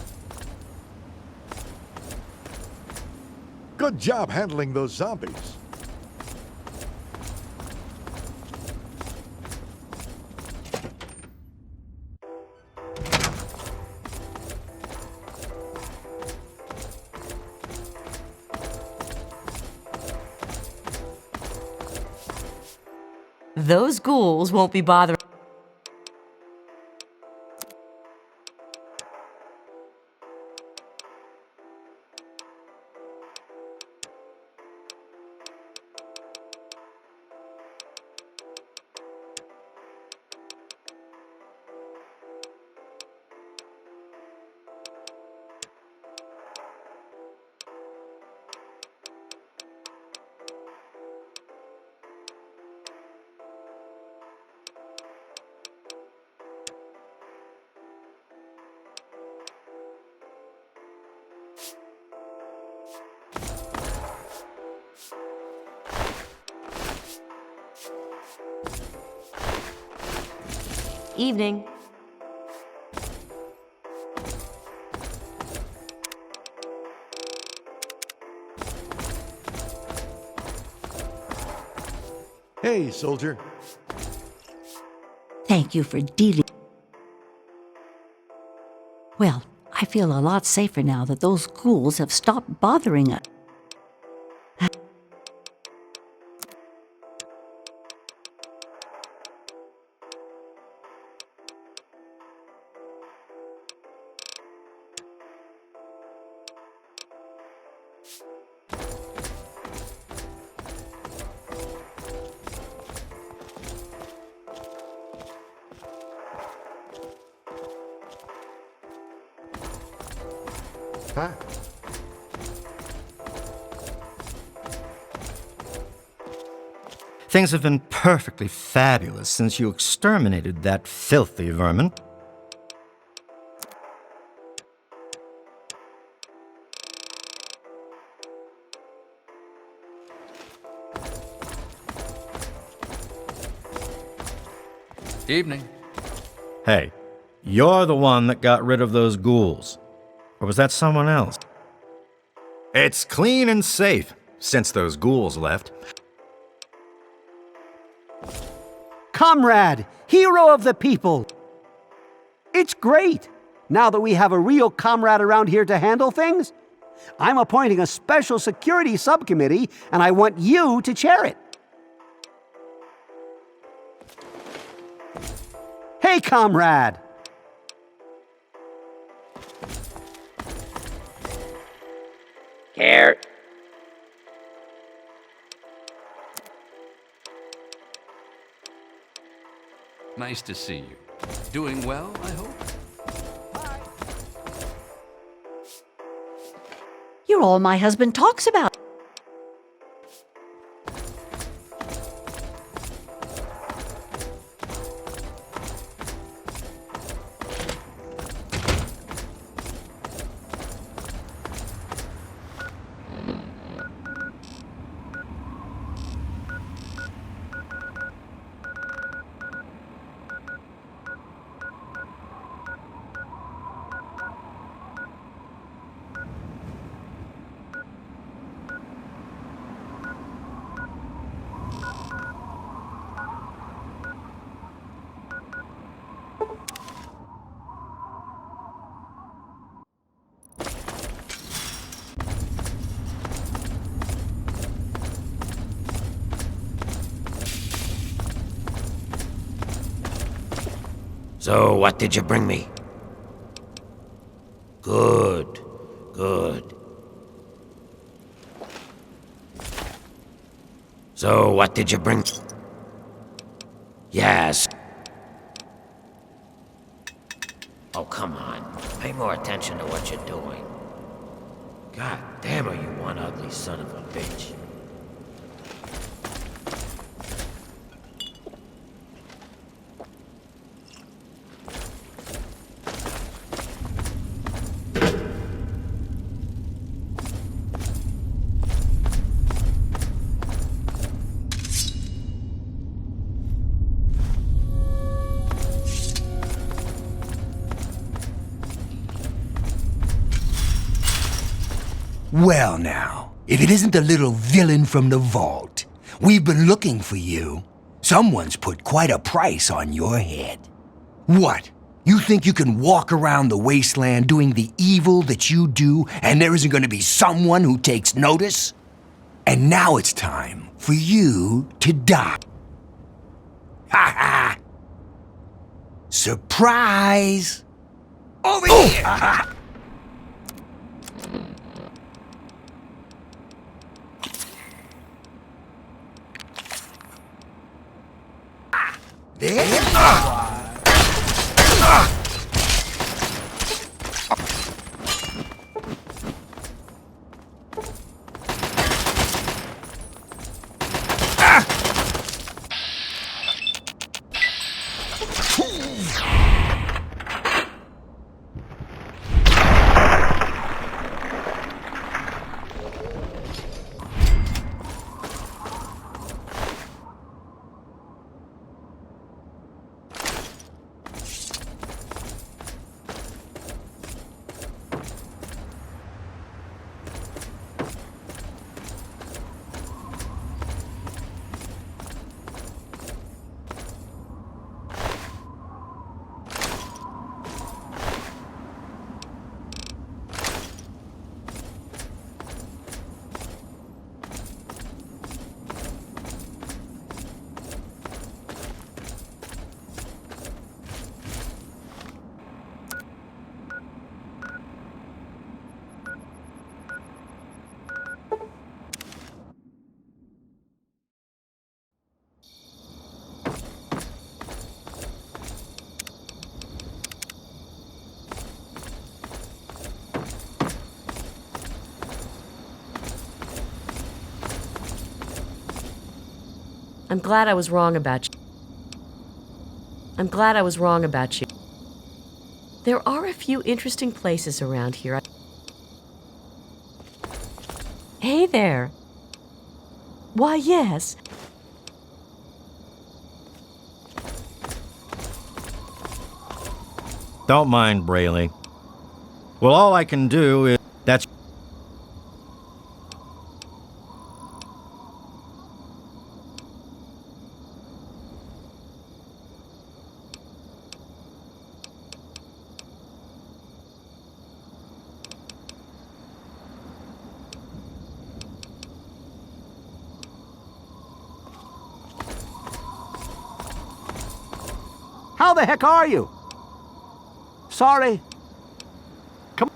Speaker 18: Good job handling those zombies.
Speaker 16: Those ghouls won't be bothering. Evening.
Speaker 18: Hey, soldier.
Speaker 19: Thank you for dealing. Well, I feel a lot safer now that those ghouls have stopped bothering us.
Speaker 18: Huh?
Speaker 20: Things have been perfectly fabulous since you exterminated that filthy vermin.
Speaker 17: Evening.
Speaker 20: Hey, you're the one that got rid of those ghouls. Or was that someone else? It's clean and safe since those ghouls left.
Speaker 15: Comrade, hero of the people. It's great. Now that we have a real comrade around here to handle things, I'm appointing a special security subcommittee, and I want you to chair it. Hey, comrade.
Speaker 21: Care.
Speaker 17: Nice to see you. Doing well, I hope?
Speaker 19: You're all my husband talks about.
Speaker 3: So, what did you bring me? Good, good. So, what did you bring? Yes. Oh, come on. Pay more attention to what you're doing. God damn, are you one ugly son of a bitch.
Speaker 2: Well now, if it isn't the little villain from the vault, we've been looking for you. Someone's put quite a price on your head. What? You think you can walk around the wasteland doing the evil that you do and there isn't going to be someone who takes notice? And now it's time for you to die. Ha ha! Surprise! Over here!
Speaker 16: I'm glad I was wrong about you. I'm glad I was wrong about you. There are a few interesting places around here. Hey there. Why, yes.
Speaker 20: Don't mind Brayley. Well, all I can do is... That's...
Speaker 15: How the heck are you? Sorry. Come.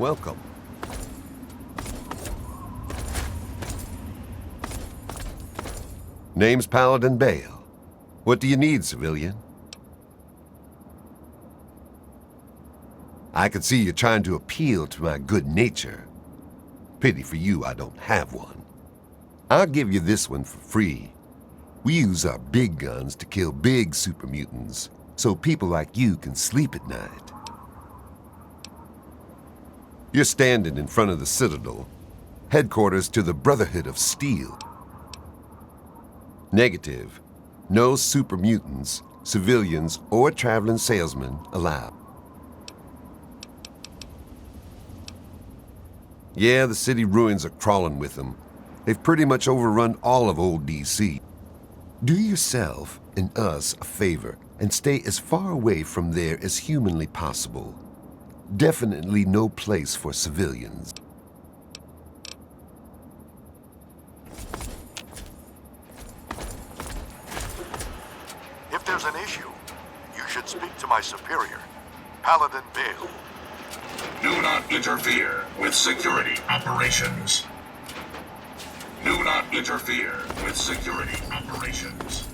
Speaker 21: Welcome. Name's Paladin Bale. What do you need, civilian? I can see you're trying to appeal to my good nature. Pity for you I don't have one. I'll give you this one for free. We use our big guns to kill big super mutants, so people like you can sleep at night. You're standing in front of the Citadel, headquarters to the Brotherhood of Steel. Negative. No super mutants, civilians, or traveling salesmen allowed. Yeah, the city ruins are crawling with them. They've pretty much overrun all of old DC. Do yourself and us a favor and stay as far away from there as humanly possible. Definitely no place for civilians.
Speaker 18: If there's an issue, you should speak to my superior, Paladin Bale.
Speaker 22: Do not interfere with security operations. Do not interfere with security operations.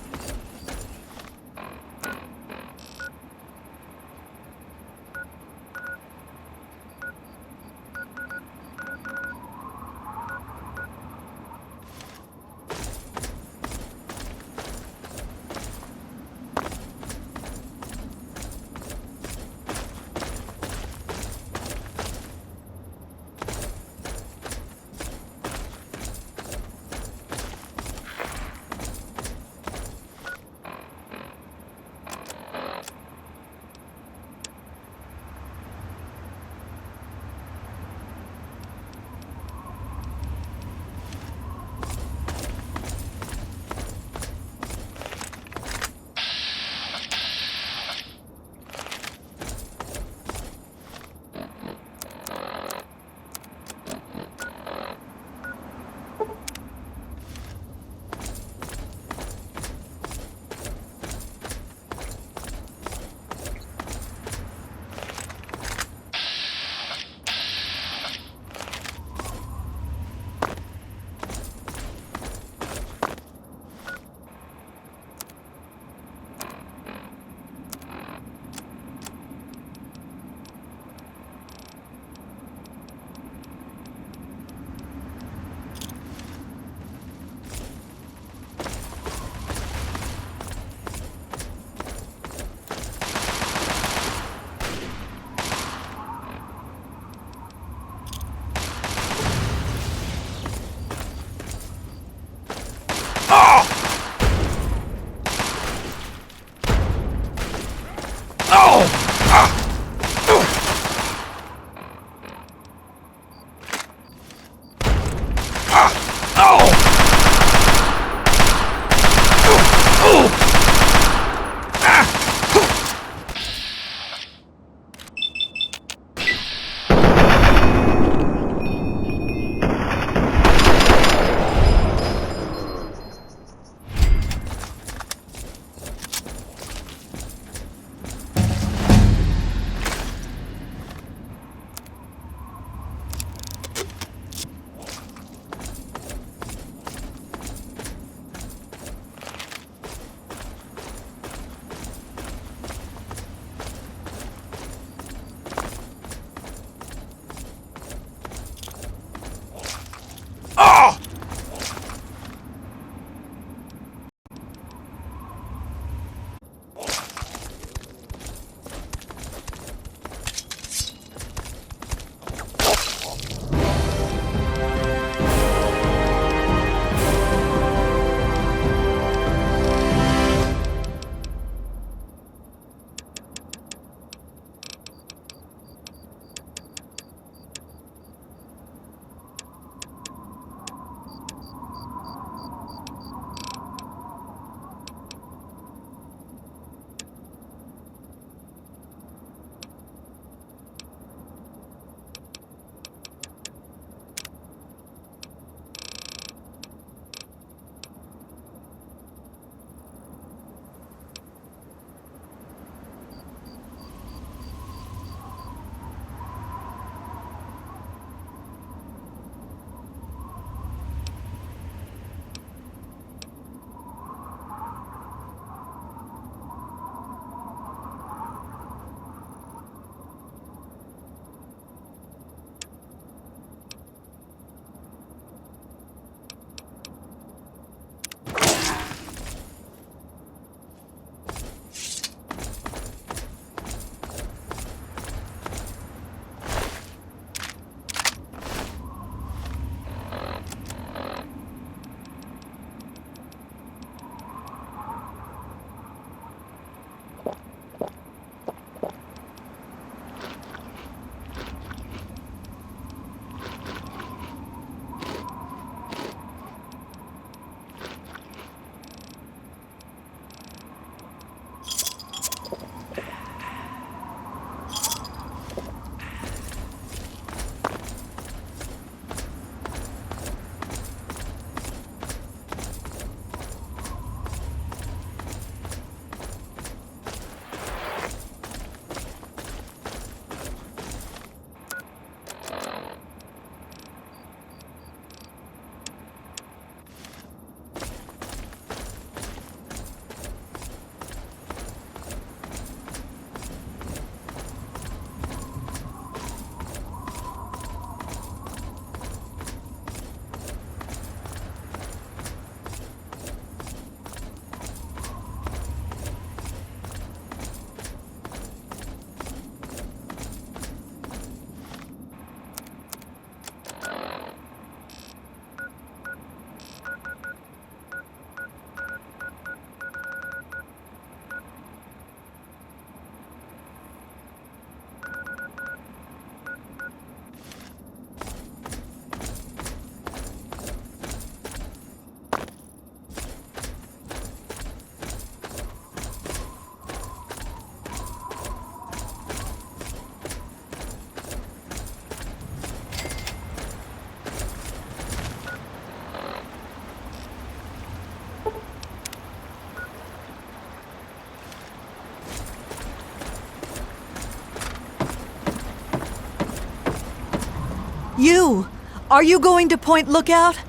Speaker 6: You! Are you going to Point Lookout?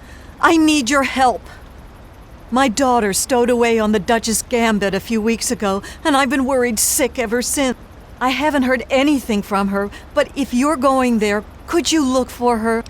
Speaker 6: I need your help. My daughter stowed away on the Duchess Gambit a few weeks ago, and I've been worried sick ever since. I haven't heard anything from her, but if you're going there, could you look for her?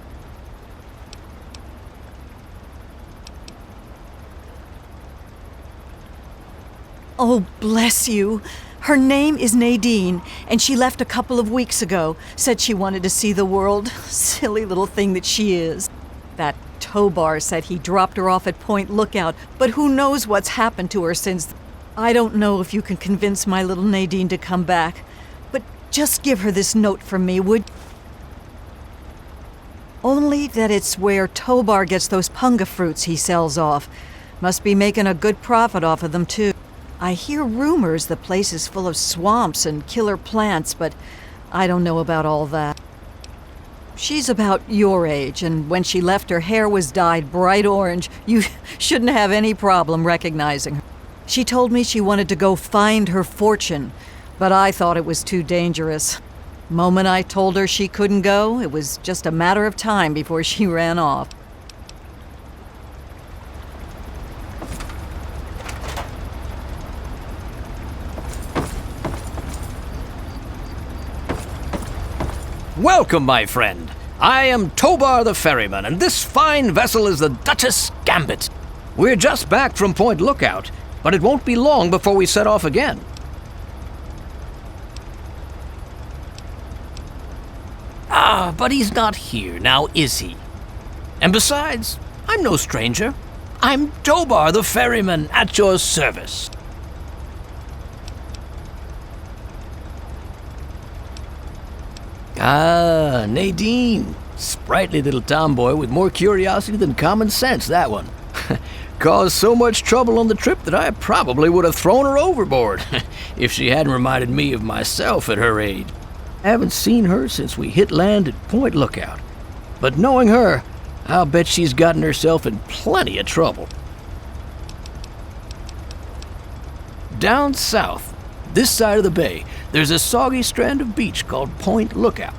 Speaker 6: Oh, bless you. Her name is Nadine, and she left a couple of weeks ago. Said she wanted to see the world. Silly little thing that she is. That Tobar said he dropped her off at Point Lookout, but who knows what's happened to her since. I don't know if you can convince my little Nadine to come back, but just give her this note from me, would you? Only that it's where Tobar gets those punga fruits he sells off. Must be making a good profit off of them, too. I hear rumors the place is full of swamps and killer plants, but I don't know about all that. She's about your age, and when she left, her hair was dyed bright orange. You shouldn't have any problem recognizing her. She told me she wanted to go find her fortune, but I thought it was too dangerous. Moment I told her she couldn't go, it was just a matter of time before she ran off.
Speaker 4: Welcome, my friend. I am Tobar the ferryman, and this fine vessel is the Duchess Gambit. We're just back from Point Lookout, but it won't be long before we set off again. Ah, but he's not here, now is he? And besides, I'm no stranger. I'm Tobar the ferryman, at your service. Ah, Nadine. Sprightly little tomboy with more curiosity than common sense, that one. Caused so much trouble on the trip that I probably would have thrown her overboard if she hadn't reminded me of myself at her age. I haven't seen her since we hit land at Point Lookout. But knowing her, I'll bet she's gotten herself in plenty of trouble. Down south, this side of the bay, there's a soggy strand of beach called Point Lookout.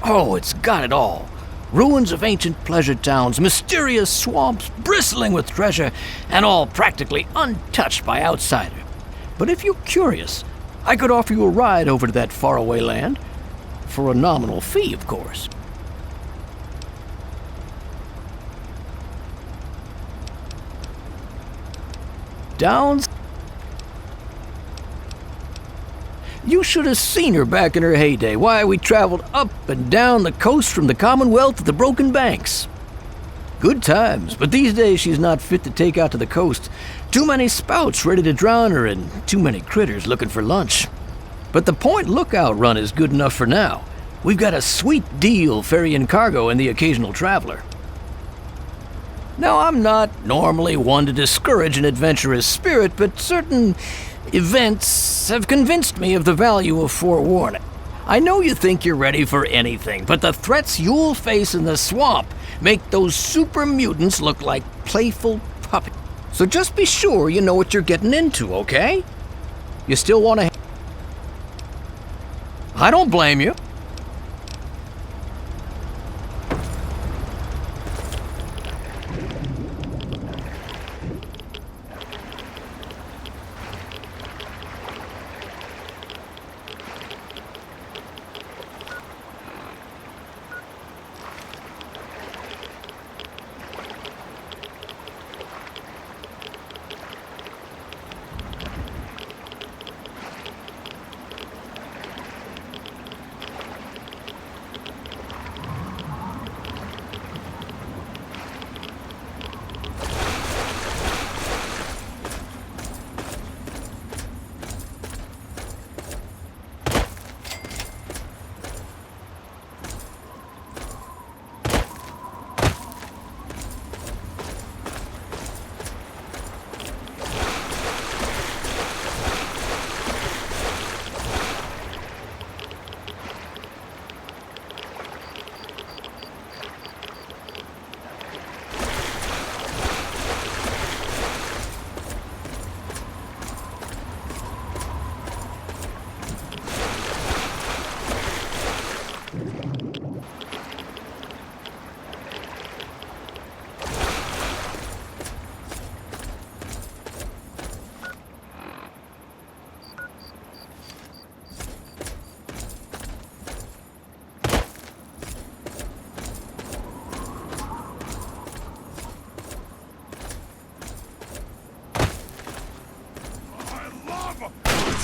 Speaker 4: Oh, it's got it all. Ruins of ancient pleasure towns, mysterious swamps bristling with treasure, and all practically untouched by outsiders. But if you're curious, I could offer you a ride over to that faraway land. For a nominal fee, of course. Down. You should have seen her back in her heyday. Why, we traveled up and down the coast from the Commonwealth to the Broken Banks. Good times, but these days she's not fit to take out to the coast. Too many spouts ready to drown her and too many critters looking for lunch. But the Point Lookout run is good enough for now. We've got a sweet deal ferrying cargo and the occasional traveler. Now, I'm not normally one to discourage an adventurous spirit, but certain events have convinced me of the value of forewarning. I know you think you're ready for anything, but the threats you'll face in the swamp make those super mutants look like playful puppies. So just be sure you know what you're getting into, okay? You still want to... I don't blame you.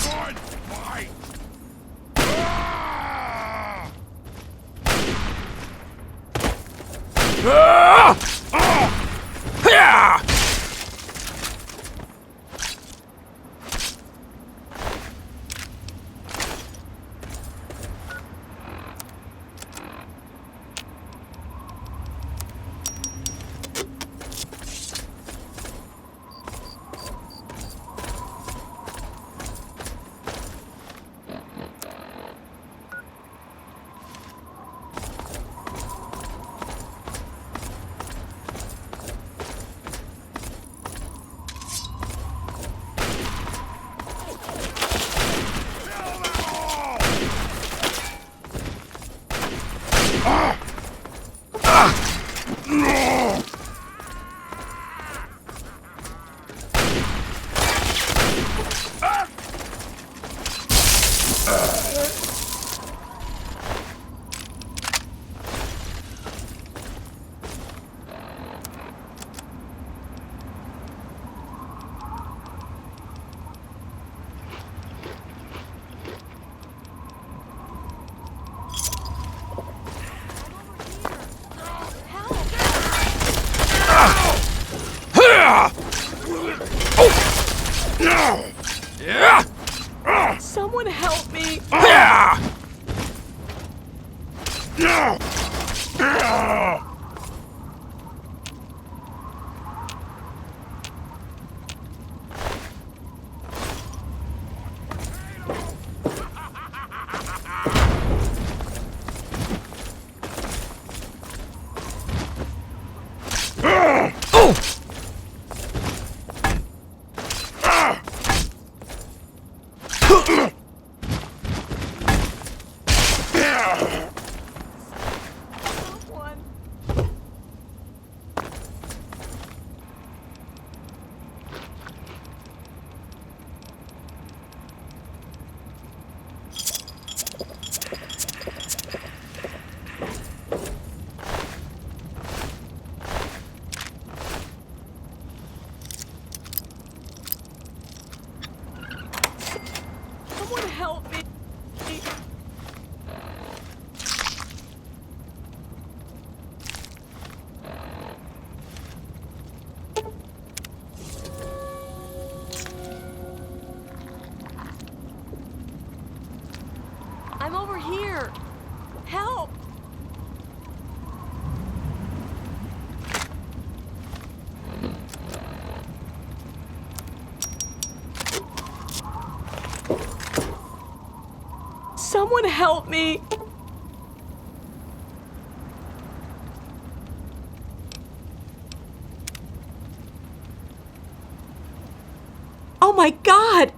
Speaker 4: Sword fight!
Speaker 5: Someone help me! Someone help me! I'm over here! Help! Someone help me! Oh my God!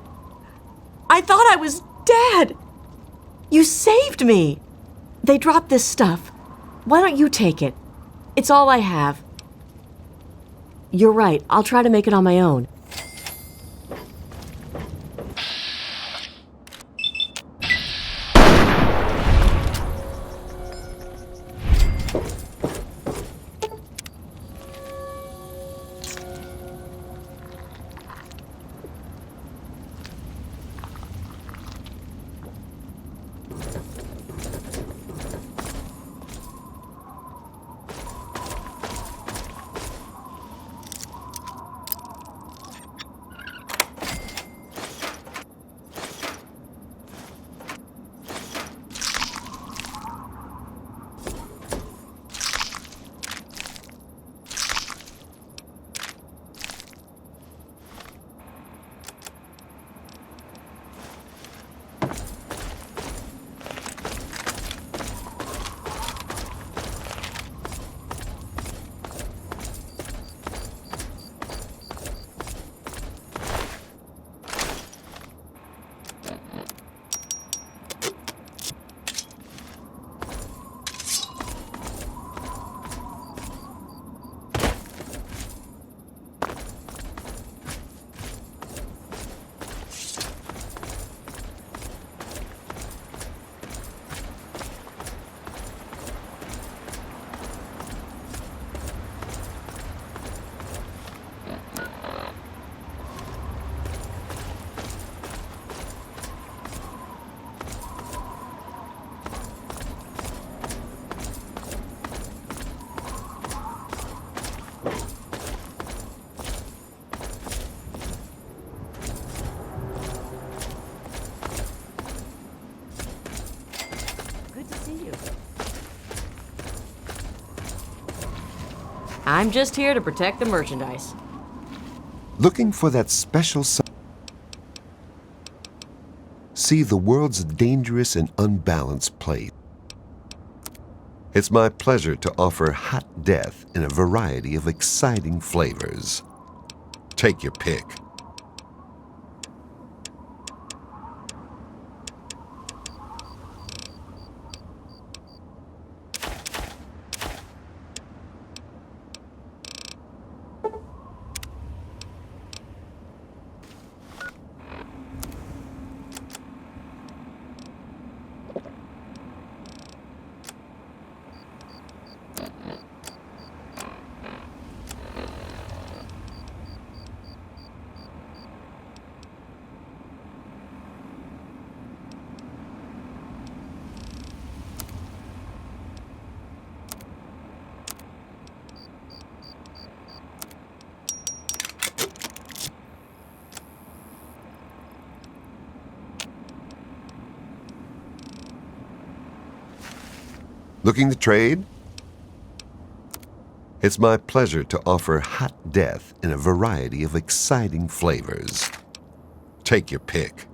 Speaker 5: I thought I was dead! You saved me! They dropped this stuff. Why don't you take it? It's all I have. You're right. I'll try to make it on my own.
Speaker 16: I'm just here to protect the merchandise.
Speaker 21: Looking for that special see the world's dangerous and unbalanced place. It's my pleasure to offer hot death in a variety of exciting flavors. Take your pick. Looking to trade? It's my pleasure to offer hot death in a variety of exciting flavors. Take your pick.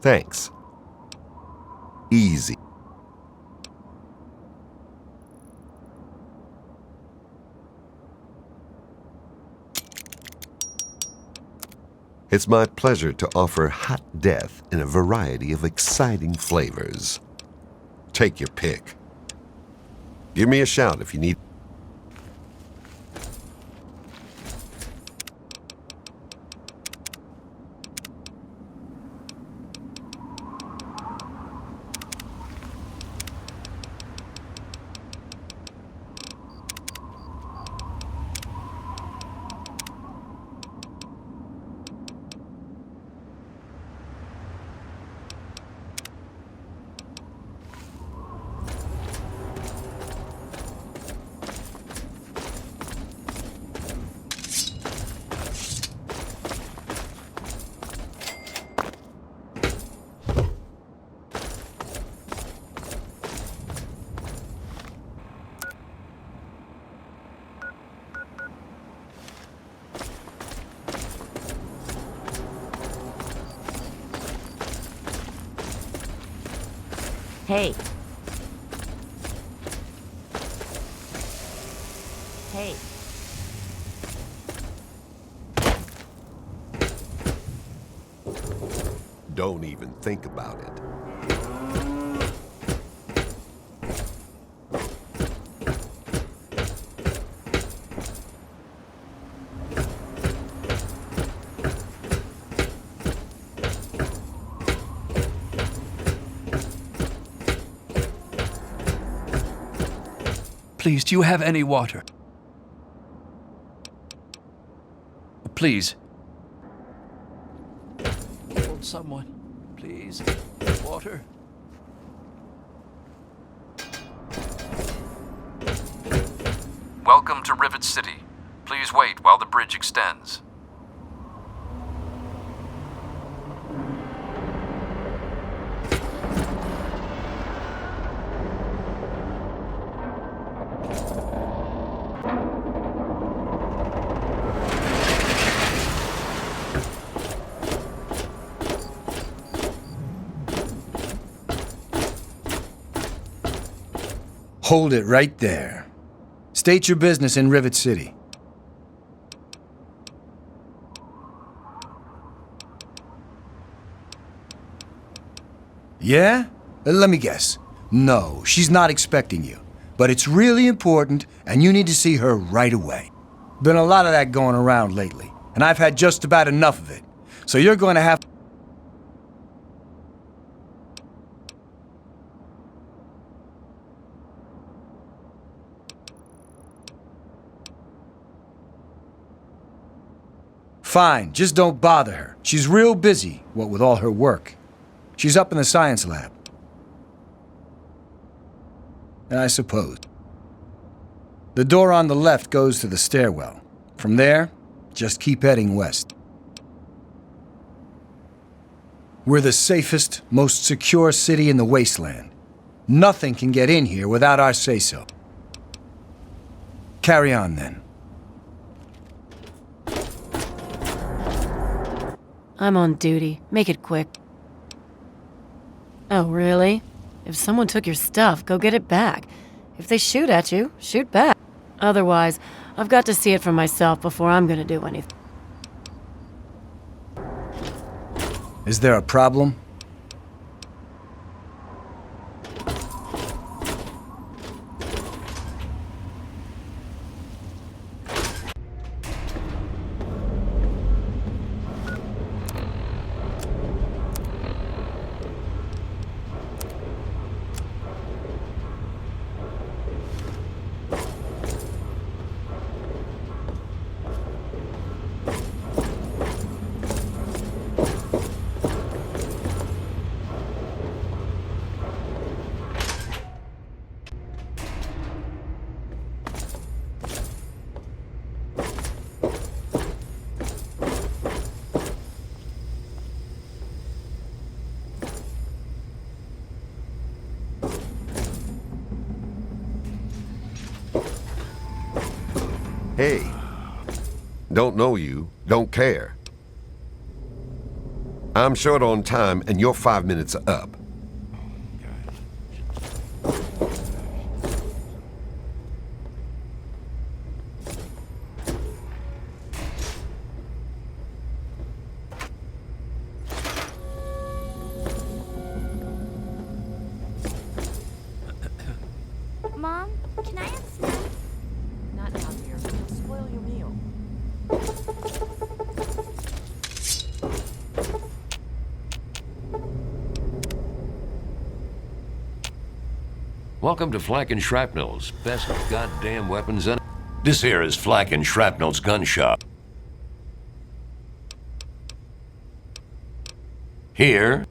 Speaker 21: Thanks. Easy. It's my pleasure to offer hot death in a variety of exciting flavors. Take your pick. Give me a shout if you need.
Speaker 16: Hey. Hey.
Speaker 21: Don't even think about it.
Speaker 17: Please, do you have any water? please. Hold someone, please. Water.
Speaker 7: Welcome to Rivet City. Please wait while the bridge extends.
Speaker 1: Hold it right there. State your business in Rivet City. Yeah? Let me guess. No, she's not expecting you. But it's really important, and you need to see her right away. Been a lot of that going around lately, and I've had just about enough of it. So you're going to have... Fine, just don't bother her. She's real busy, what with all her work. She's up in the science lab. I suppose. The door on the left goes to the stairwell. From there, just keep heading west. We're the safest, most secure city in the wasteland. Nothing can get in here without our say-so. Carry on, then.
Speaker 8: I'm on duty. Make it quick. Oh, really? If someone took your stuff, go get it back. If they shoot at you, shoot back. Otherwise, I've got to see it for myself before I'm gonna do anything.
Speaker 1: Is there a problem?
Speaker 21: Hey, don't know you, don't care. I'm short on time and your 5 minutes are up.
Speaker 23: Mom, can I have snacks?
Speaker 16: Not out here. You'll spoil your meal.
Speaker 14: Welcome to Flak and Shrapnel's best goddamn weapons in. This here is Flak and Shrapnel's gun shop. Here.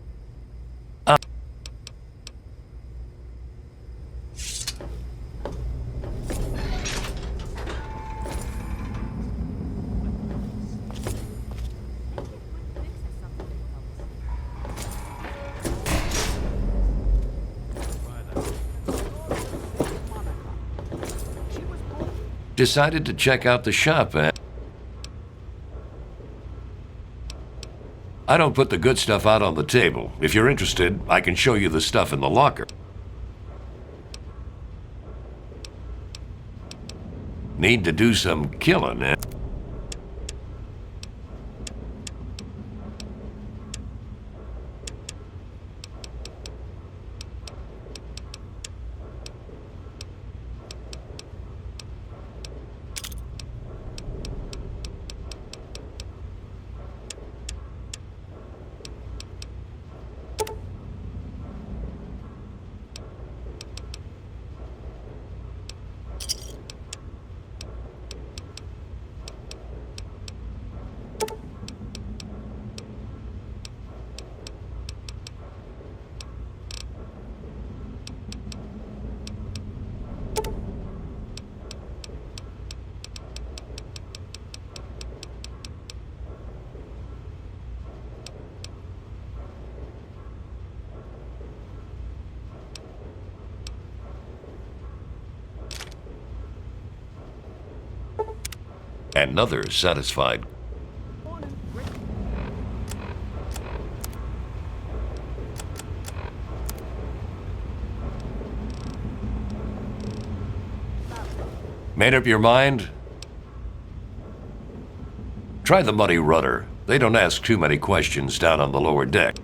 Speaker 14: Decided to check out the shop, eh? I don't put the good stuff out on the table. If you're interested, I can show you the stuff in the locker. Need to do some killing, eh? Another satisfied. Made up your mind? Try the muddy rudder. They don't ask too many questions down on the lower deck.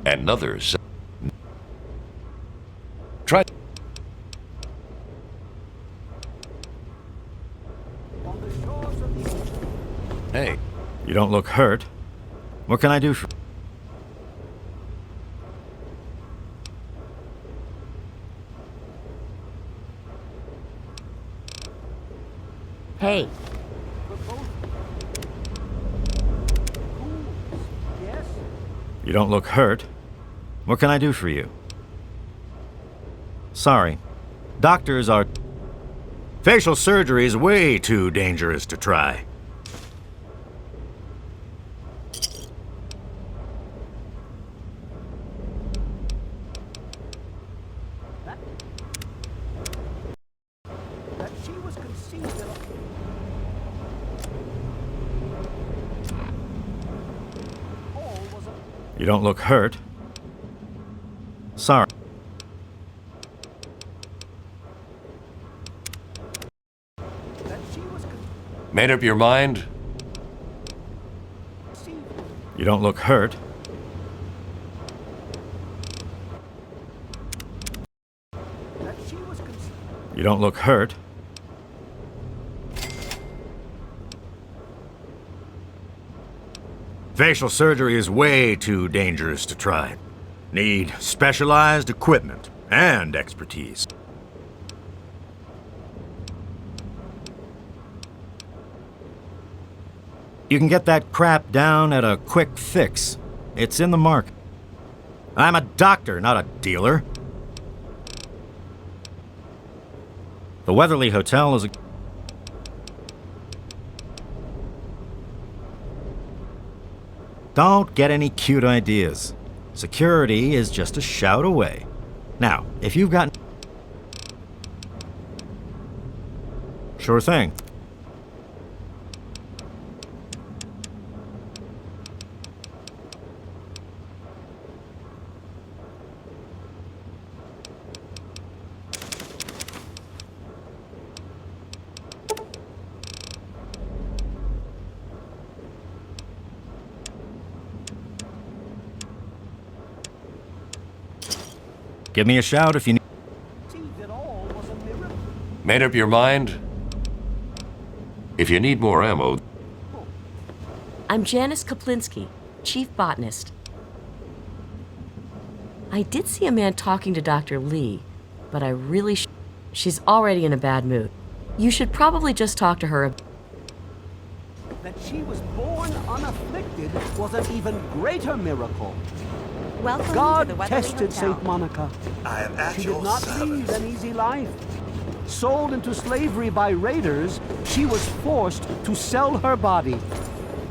Speaker 14: Another. Try. Hey.
Speaker 20: You don't look hurt. What can I do for...
Speaker 16: Hey.
Speaker 20: You don't look hurt. What can I do for you? Sorry. Doctors are... Facial surgery is way too dangerous to try. You don't look hurt. Sorry.
Speaker 14: Made up your mind?
Speaker 20: You don't look hurt. You don't look hurt. Facial surgery is way too dangerous to try. Need specialized equipment and expertise. You can get that crap down at a quick fix. It's in the market. I'm a doctor, not a dealer. The Weatherly Hotel is a... Don't get any cute ideas. Security is just a shout away. Now, if you've got... Sure thing. Give me a shout if you need...
Speaker 14: Made up your mind? If you need more ammo...
Speaker 16: I'm Janice Kaplinsky, Chief Botanist. I did see a man talking to Dr. Lee, but I really she's already in a bad mood. You should probably just talk to her.
Speaker 15: That she was born unafflicted was an even greater miracle.
Speaker 9: Welcome
Speaker 15: God
Speaker 9: to the Weatherly
Speaker 15: tested
Speaker 9: Hotel.
Speaker 15: St. Monica.
Speaker 11: I am at
Speaker 15: She
Speaker 11: your
Speaker 15: did not
Speaker 11: service.
Speaker 15: lead an easy life. Sold into slavery by raiders, she was forced to sell her body.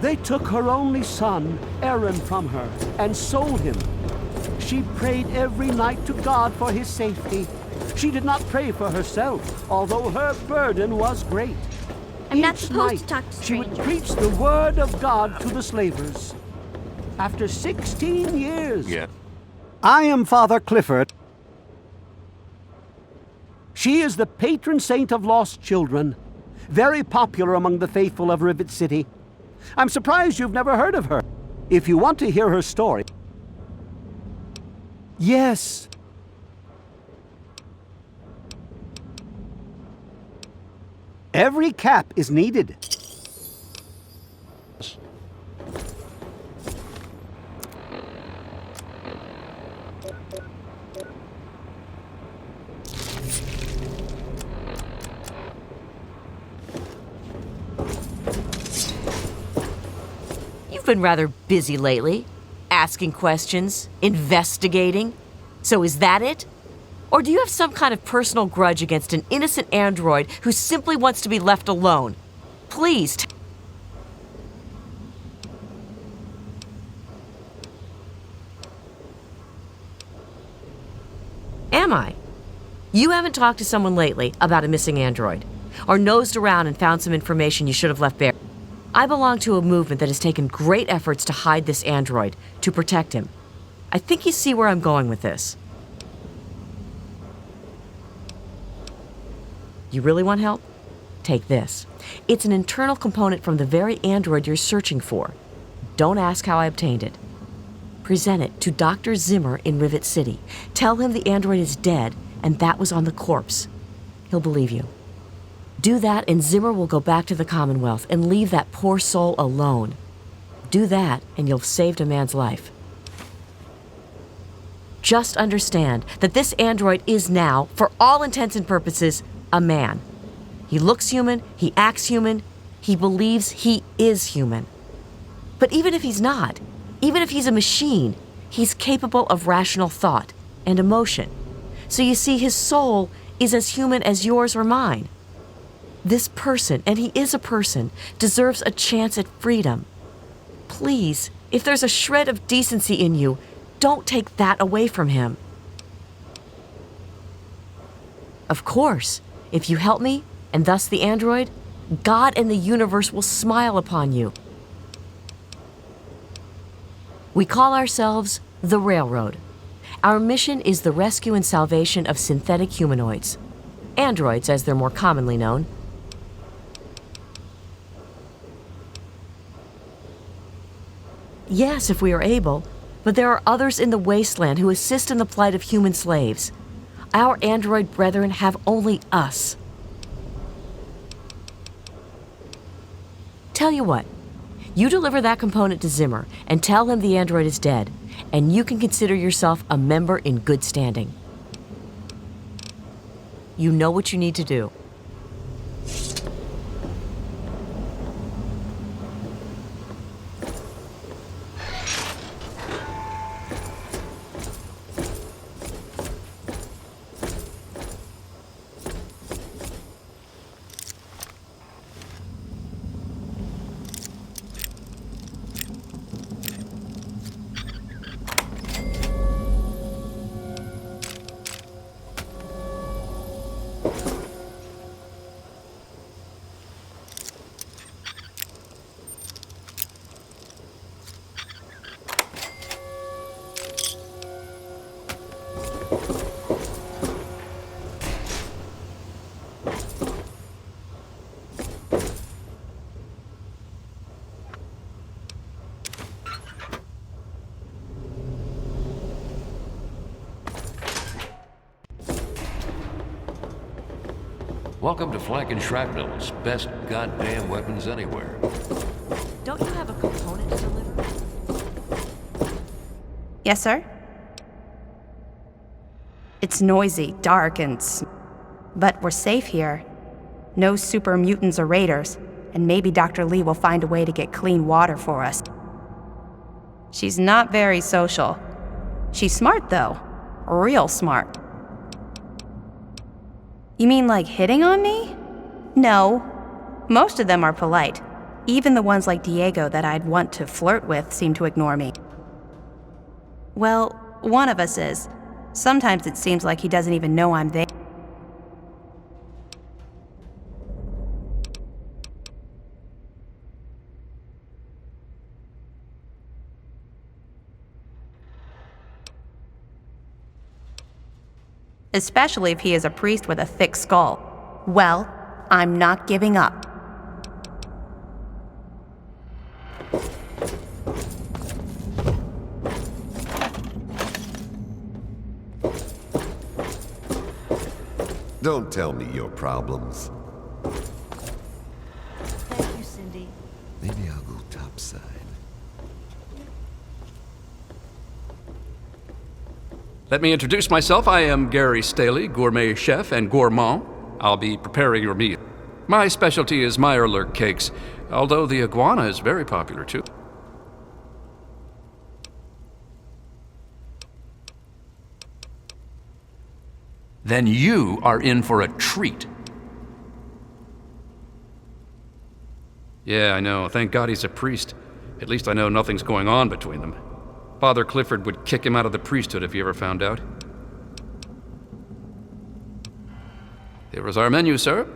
Speaker 15: They took her only son, Aaron, from her and sold him. She prayed every night to God for his safety. She did not pray for herself, although her burden was great.
Speaker 23: I'm not
Speaker 15: Each
Speaker 23: supposed
Speaker 15: night,
Speaker 23: to talk to
Speaker 15: she would
Speaker 23: strangers.
Speaker 15: preach the word of God to the slavers. After 16 years, I am Father Clifford. She is the patron saint of lost children, very popular among the faithful of Rivet City. I'm surprised you've never heard of her. If you want to hear her story... Yes. Every cap is needed.
Speaker 16: You've been rather busy lately, asking questions, investigating. So is that it? Or do you have some kind of personal grudge against an innocent android who simply wants to be left alone? Please. Am I? You haven't talked to someone lately about a missing android, or nosed around and found some information you should have left buried. I belong to a movement that has taken great efforts to hide this android, to protect him. I think you see where I'm going with this. You really want help? Take this. It's an internal component from the very android you're searching for. Don't ask how I obtained it. Present it to Dr. Zimmer in Rivet City. Tell him the android is dead and that was on the corpse. He'll believe you. Do that and Zimmer will go back to the Commonwealth and leave that poor soul alone. Do that and you'll have saved a man's life. Just understand that this android is now, for all intents and purposes, a man. He looks human, he acts human, he believes he is human. But even if he's not, even if he's a machine, he's capable of rational thought and emotion. So you see, his soul is as human as yours or mine. This person, and he is a person, deserves a chance at freedom. Please, if there's a shred of decency in you, don't take that away from him. Of course, if you help me, and thus the android, God and the universe will smile upon you. We call ourselves the Railroad. Our mission is the rescue and salvation of synthetic humanoids. Androids, as they're more commonly known. Yes, if we are able, but there are others in the wasteland who assist in the plight of human slaves. Our android brethren have only us. Tell you what, you deliver that component to Zimmer and tell him the android is dead, and you can consider yourself a member in good standing. You know what you need to do.
Speaker 14: Welcome to Flanking Shrapnel's best goddamn weapons anywhere.
Speaker 16: Don't you have a component to deliver?
Speaker 9: Yes, sir? It's noisy, dark, but we're safe here. No super mutants or raiders, and maybe Dr. Lee will find a way to get clean water for us. She's not very social. She's smart, though. Real smart. You mean like hitting on me? No. Most of them are polite. Even the ones like Diego that I'd want to flirt with seem to ignore me. Well, one of us is. Sometimes it seems like he doesn't even know I'm there. especially if he is a priest with a thick skull. Well, I'm not giving up.
Speaker 21: Don't tell me your problems.
Speaker 19: Thank you, Cindy.
Speaker 21: Maybe I'll go topside.
Speaker 17: Let me introduce myself. I am Gary Staley, gourmet chef and gourmand. I'll be preparing your meal. My specialty is Meyerlurk cakes, although the iguana is very popular too. Then you are in for a treat. Yeah, I know. Thank God he's a priest. At least I know nothing's going on between them. Father Clifford would kick him out of the priesthood if he ever found out. Here is our menu, sir.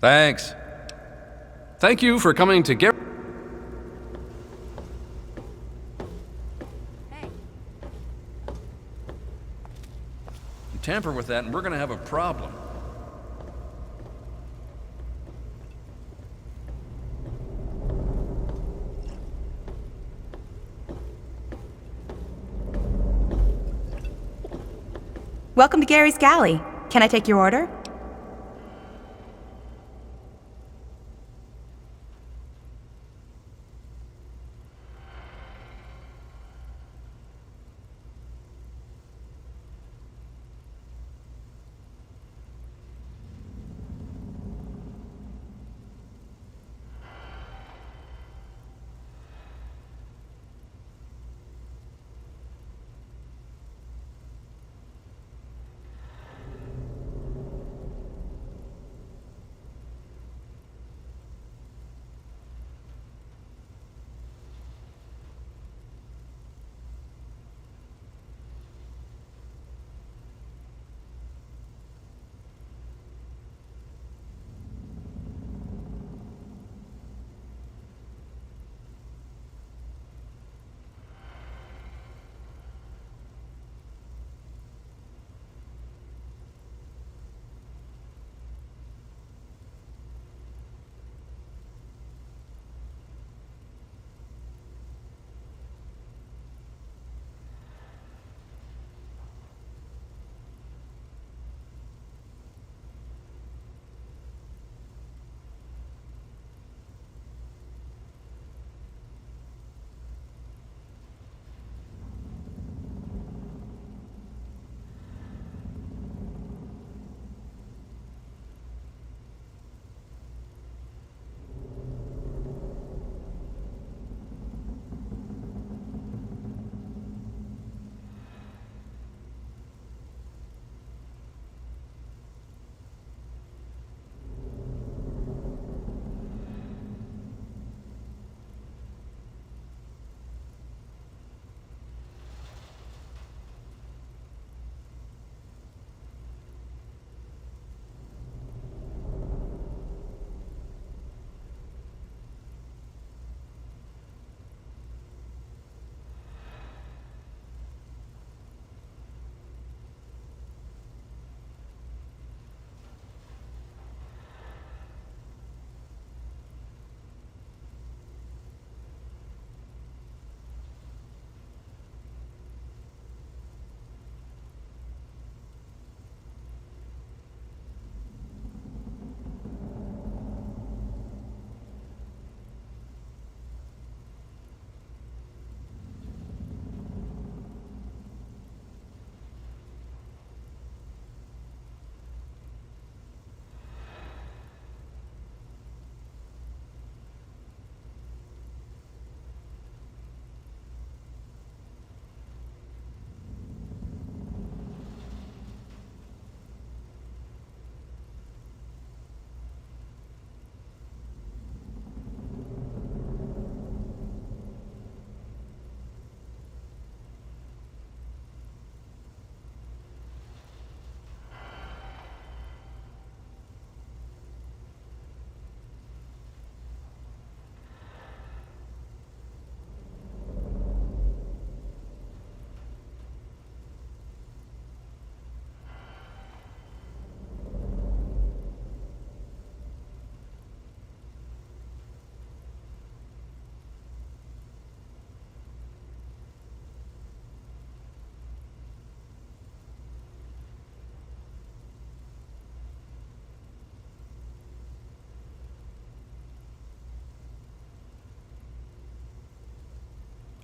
Speaker 17: Thanks. Thank you for coming to Gary. You tamper with that and we're gonna have a problem.
Speaker 9: Welcome to Gary's Galley. Can I take your order?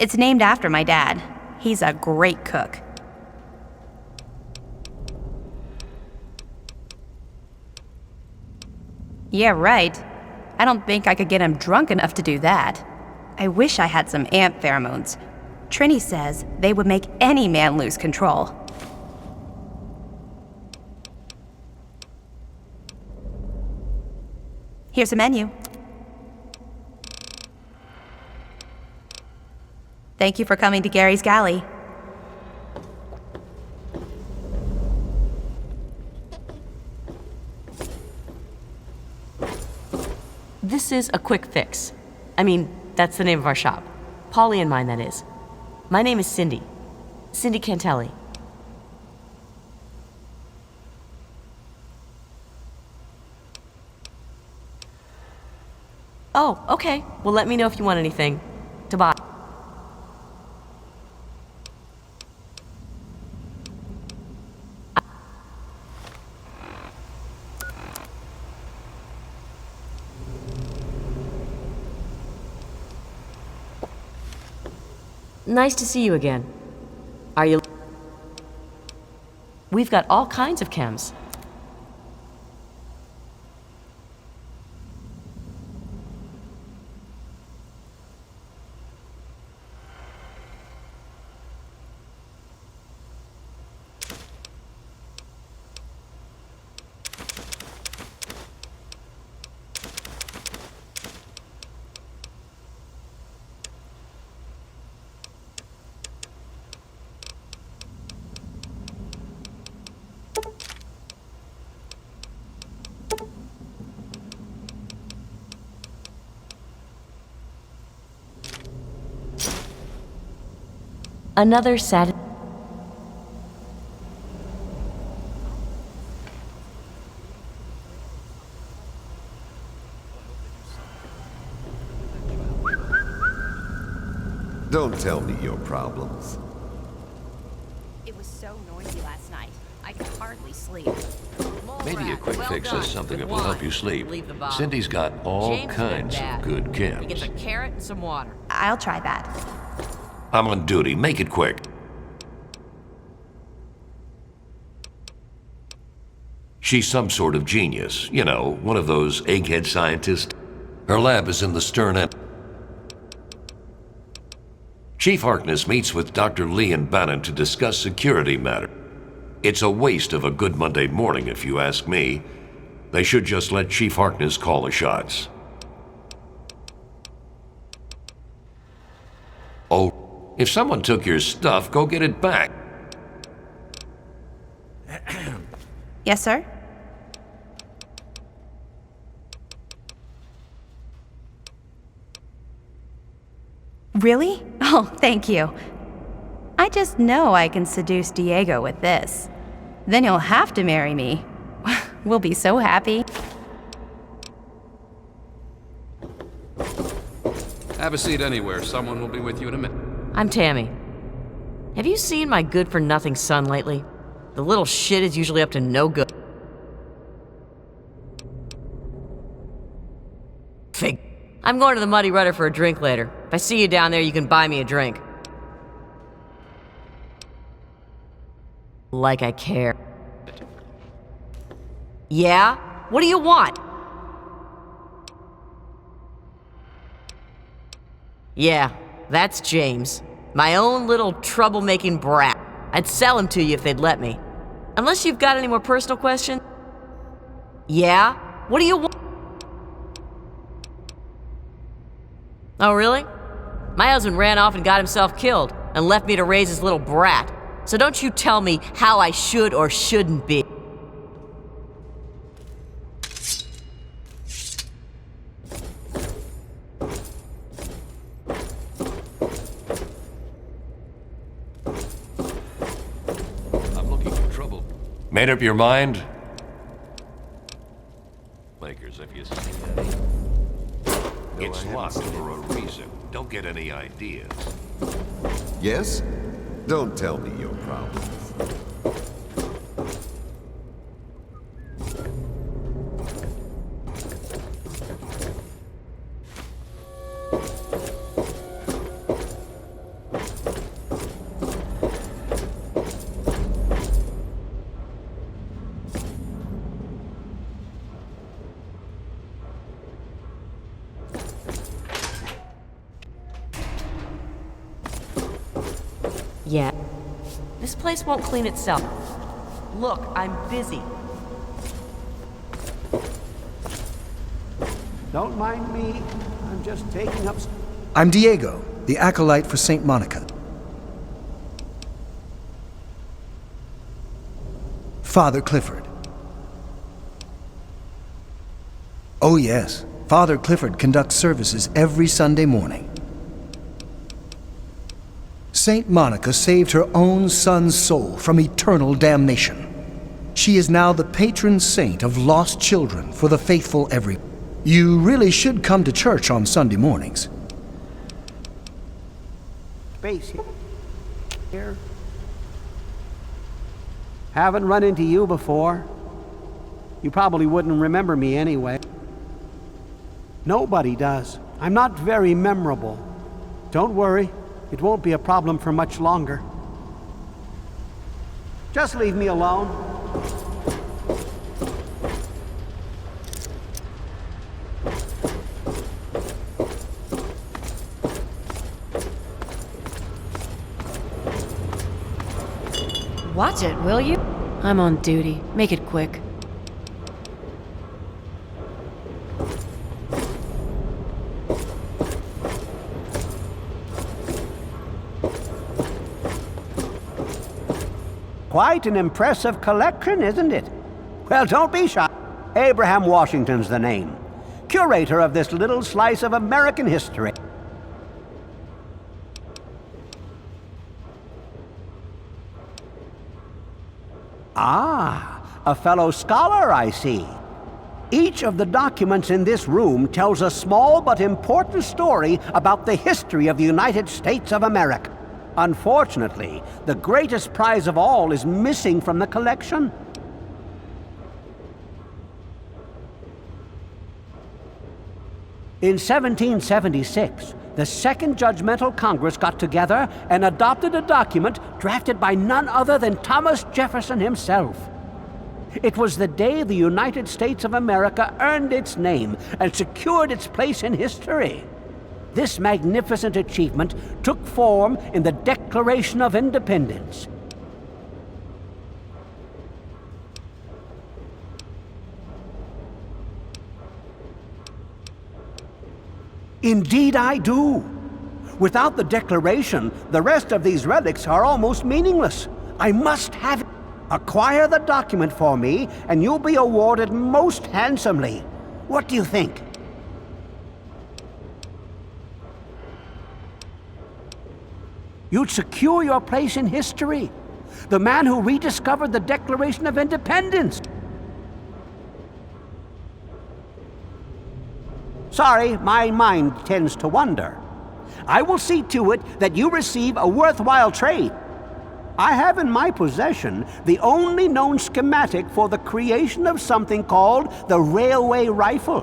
Speaker 9: It's named after my dad. He's a great cook. Yeah, right. I don't think I could get him drunk enough to do that. I wish I had some ant pheromones. Trini says they would make any man lose control. Here's a menu. Thank you for coming to Gary's Galley.
Speaker 16: This is a quick fix. I mean, that's the name of our shop. Polly and mine, that is. My name is Cindy. Cindy Cantelli. Oh, okay. Well, let me know if you want anything to buy. Nice to see you again. Are you... We've got all kinds of chems. Another sad...
Speaker 21: Don't tell me your problems.
Speaker 10: It was so noisy last night. I could hardly sleep.
Speaker 14: Maybe a quick fix is something that will help you sleep.
Speaker 10: Leave the bottle.
Speaker 14: Cindy's got all
Speaker 10: James
Speaker 14: kinds
Speaker 10: did
Speaker 14: of
Speaker 10: that.
Speaker 14: good
Speaker 10: He gets
Speaker 14: chems.
Speaker 10: a carrot and some water.
Speaker 9: I'll try that.
Speaker 14: I'm on duty. Make it quick. She's some sort of genius. You know, one of those egghead scientists. Her lab is in the stern end. Chief Harkness meets with Dr. Lee and Bannon to discuss security matter. It's a waste of a good Monday morning, if you ask me. They should just let Chief Harkness call the shots. Oh, if someone took your stuff, go get it back.
Speaker 9: Yes, sir? Really? Oh, thank you. I just know I can seduce Diego with this. Then you'll have to marry me. We'll be so happy.
Speaker 17: Have a seat anywhere. Someone will be with you in a minute.
Speaker 16: I'm Tammy. Have you seen my good-for-nothing son lately? The little shit is usually up to no good. Fig. I'm going to the Muddy Rudder for a drink later. If I see you down there, you can buy me a drink. Like I care. Yeah? What do you want? Yeah, that's James. My own little troublemaking brat. I'd sell him to you if they'd let me. Unless you've got any more personal questions? Yeah? What do you want? Oh, really? My husband ran off and got himself killed and left me to raise his little brat. So don't you tell me how I should or shouldn't be.
Speaker 14: I'm looking for trouble. Made up your mind? Lakers, have you seen that? It's locked for a reason. Don't get any ideas.
Speaker 21: Yes? Don't tell me your problems.
Speaker 16: Yeah. This place won't clean itself. Look, I'm busy.
Speaker 15: Don't mind me. I'm just taking up...
Speaker 3: I'm Diego, the acolyte for St. Monica. Father Clifford. Oh yes, Father Clifford conducts services every Sunday morning. St. Monica saved her own son's soul from eternal damnation. She is now the patron saint of lost children for the faithful every... You really should come to church on Sunday mornings.
Speaker 15: Space here. Haven't run into you before. You probably wouldn't remember me anyway. Nobody does. I'm not very memorable. Don't worry, it won't be a problem for much longer. Just leave me alone.
Speaker 8: Watch it, will you? I'm on duty. Make it quick.
Speaker 15: Quite an impressive collection, isn't it? Well, don't be shy. Abraham Washington's the name. Curator of this little slice of American history. Ah, a fellow scholar, I see. Each of the documents in this room tells a small but important story about the history of the United States of America. Unfortunately, the greatest prize of all is missing from the collection. In 1776, the Second Judgmental Congress got together and adopted a document drafted by none other than Thomas Jefferson himself. It was the day the United States of America earned its name and secured its place in history. This magnificent achievement took form in the Declaration of Independence. Indeed I do. Without the Declaration, the rest of these relics are almost meaningless. I must have it. Acquire the document for me, and you'll be awarded most handsomely. What do you think? You'd secure your place in history. The man who rediscovered the Declaration of Independence. Sorry, my mind tends to wander. I will see to it that you receive a worthwhile trade. I have in my possession the only known schematic for the creation of something called the railway rifle.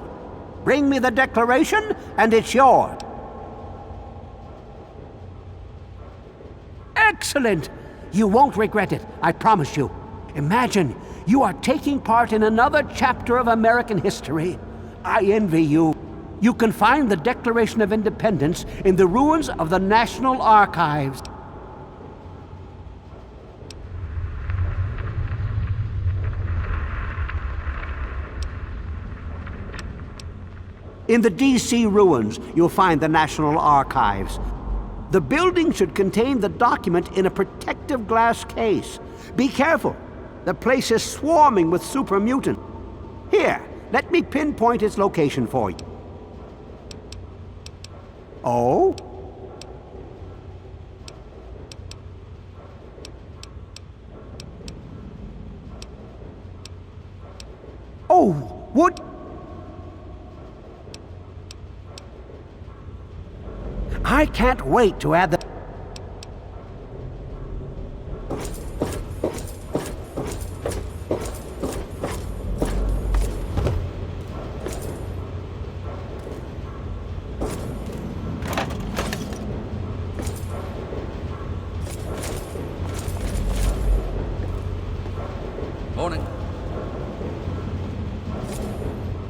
Speaker 15: Bring me the Declaration, and it's yours. Excellent! You won't regret it, I promise you. Imagine, you are taking part in another chapter of American history. I envy you. You can find the Declaration of Independence in the ruins of the National Archives. In the D.C. ruins, you'll find the National Archives. The building should contain the document in a protective glass case. Be careful. The place is swarming with super mutant. Here, let me pinpoint its location for you. Oh? Oh, would... I can't wait to add the...
Speaker 17: Morning.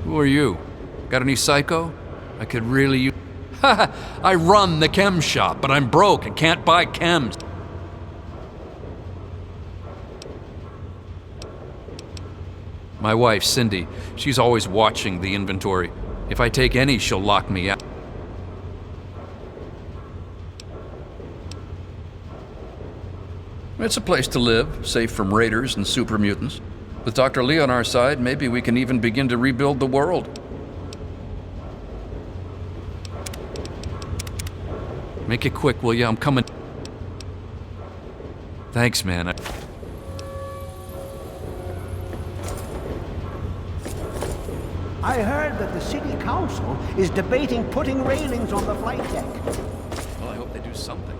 Speaker 17: Who are you? Got any psycho? I could really use... I run the chem shop, but I'm broke and can't buy chems. My wife, Cindy, she's always watching the inventory. If I take any, she'll lock me out. It's a place to live, safe from raiders and super mutants. With Dr. Lee on our side, maybe we can even begin to rebuild the world. Make it quick, will you? I'm coming. Thanks, man.
Speaker 15: I heard that the city council is debating putting railings on the flight deck.
Speaker 17: Well, I hope they do something.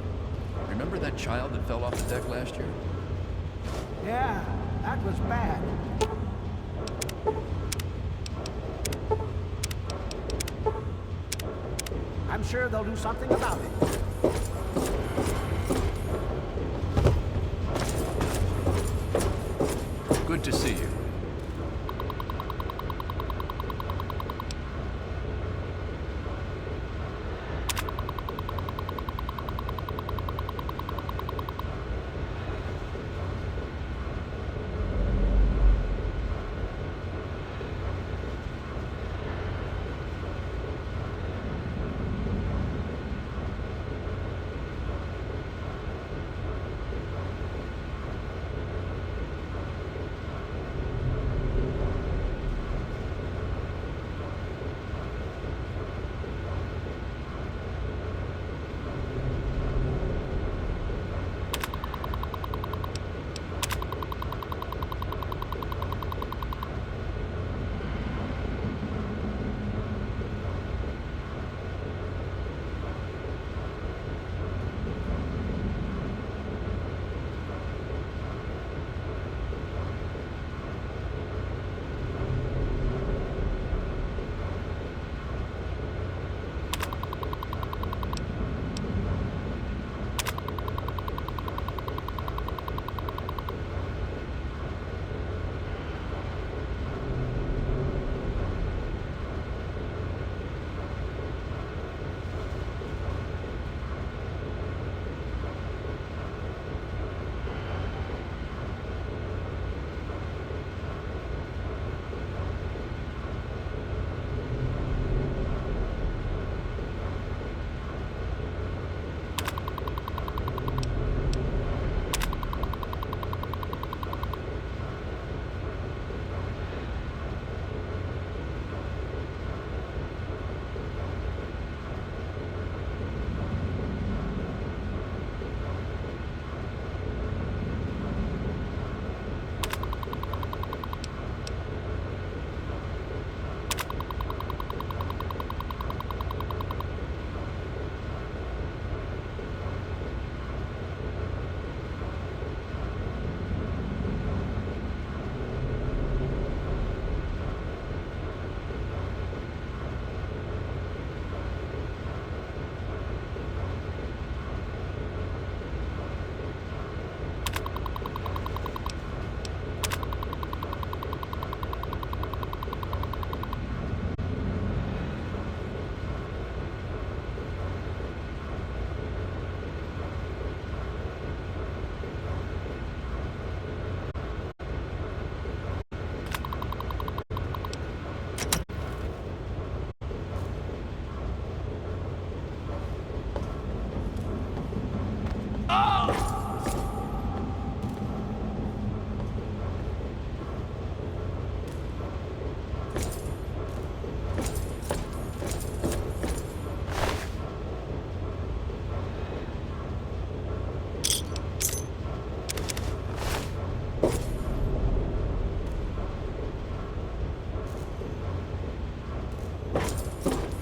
Speaker 17: Remember that child that fell off the deck last year?
Speaker 15: Yeah, that was bad. I'm sure they'll do something about it.
Speaker 17: Good to see you.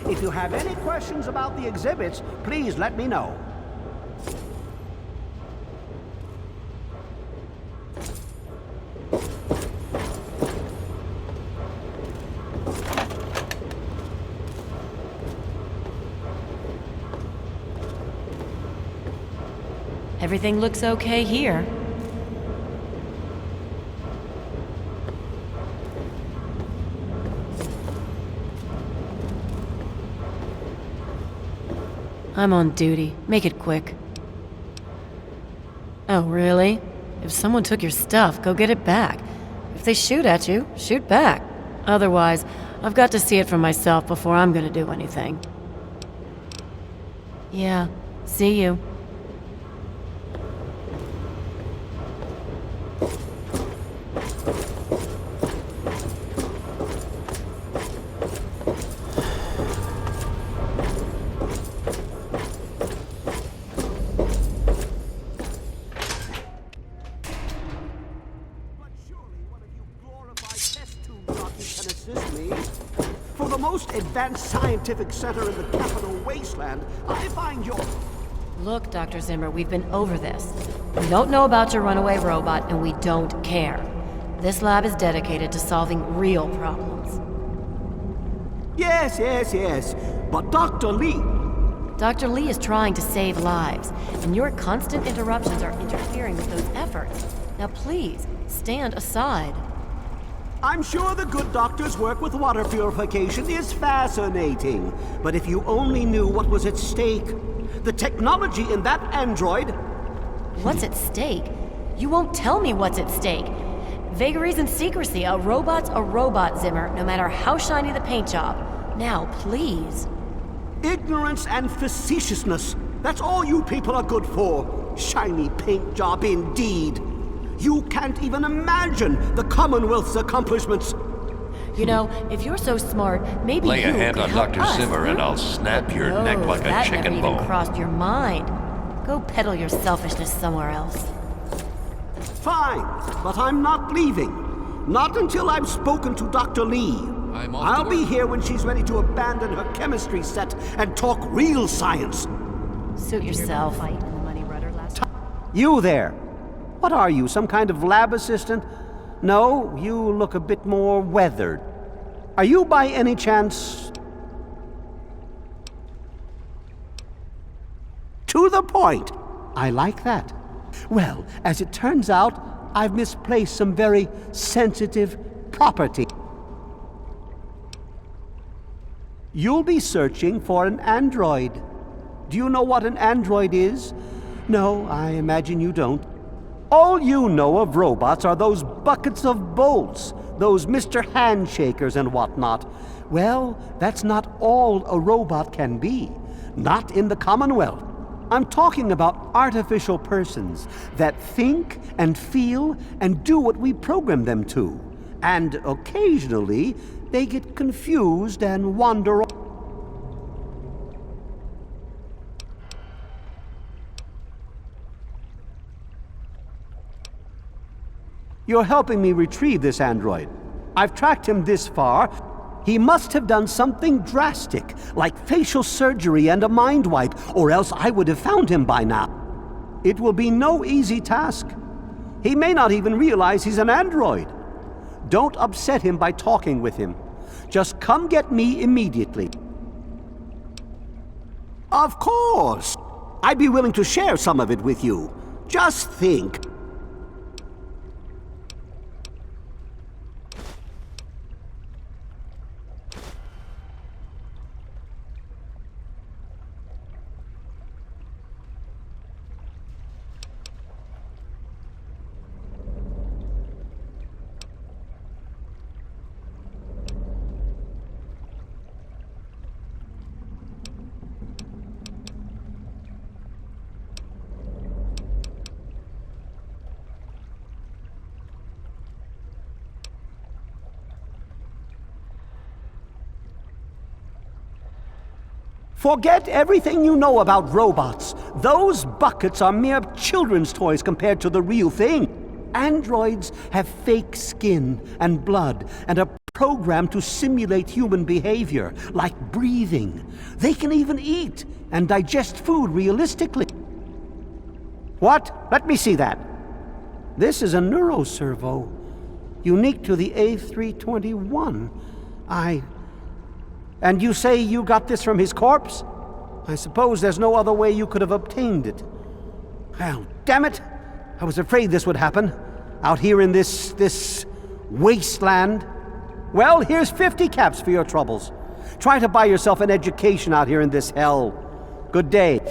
Speaker 15: If you have any questions about the exhibits, please let me know.
Speaker 8: Everything looks okay here. I'm on duty. Make it quick. Oh, really? If someone took your stuff, go get it back. If they they shoot at you, shoot back. Otherwise, I've got to see it for myself before I'm gonna do anything. Yeah, see you.
Speaker 15: For the most advanced scientific center in the capital wasteland, I find your...
Speaker 8: Look, Dr. Zimmer, we've been over this. We don't know about your runaway robot, and we don't care. This lab is dedicated to solving real problems.
Speaker 15: Yes. But Dr. Lee...
Speaker 8: Dr. Lee is trying to save lives, and your constant interruptions are interfering with those efforts. Now please, stand aside.
Speaker 15: I'm sure the good doctor's work with water purification is fascinating. But if you only knew what was at stake, the technology in that android...
Speaker 8: What's at stake? You won't tell me what's at stake. Vagaries and secrecy. A robot's a robot, Zimmer, no matter how shiny the paint job. Now, please.
Speaker 15: Ignorance and facetiousness. That's all you people are good for. Shiny paint job indeed. You can't even imagine the Commonwealth's accomplishments.
Speaker 8: You know, if you're so smart, maybe
Speaker 14: Lay
Speaker 8: you
Speaker 14: a hand
Speaker 8: could
Speaker 14: on
Speaker 8: help
Speaker 14: Dr.
Speaker 8: us,
Speaker 14: Zimmer and I'll snap your
Speaker 8: No,
Speaker 14: neck like a
Speaker 8: that
Speaker 14: chicken
Speaker 8: never even
Speaker 14: bone.
Speaker 8: crossed your mind. Go peddle your selfishness somewhere else.
Speaker 15: Fine, but I'm not leaving. Not until I've spoken to Dr. Lee. I'll be here when she's ready to abandon her chemistry set and talk real science.
Speaker 8: Suit yourself.
Speaker 15: You there. What are you, some kind of lab assistant? No, you look a bit more weathered. Are you by any chance... To the point. I like that. Well, as it turns out, I've misplaced some very sensitive property. You'll be searching for an android. Do you know what an android is? No, I imagine you don't. All you know of robots are those buckets of bolts, those Mr. Handshakers and whatnot. Well, that's not all a robot can be. Not in the Commonwealth. I'm talking about artificial persons that think and feel and do what we program them to. And occasionally, they get confused and wander off. You're helping me retrieve this android. I've tracked him this far. He must have done something drastic, like facial surgery and a mind wipe, or else I would have found him by now. It will be no easy task. He may not even realize he's an android. Don't upset him by talking with him. Just come get me immediately. Of course! I'd be willing to share some of it with you. Just think. Forget everything you know about robots. Those buckets are mere children's toys compared to the real thing. Androids have fake skin and blood and are programmed to simulate human behavior, like breathing. They can even eat and digest food realistically. What? Let me see that. This is a neuroservo, unique to the A321. And you say you got this from his corpse? I suppose there's no other way you could have obtained it. Well, damn it! I was afraid this would happen. Out here in this wasteland. Well, here's 50 caps for your troubles. Try to buy yourself an education out here in this hell. Good day.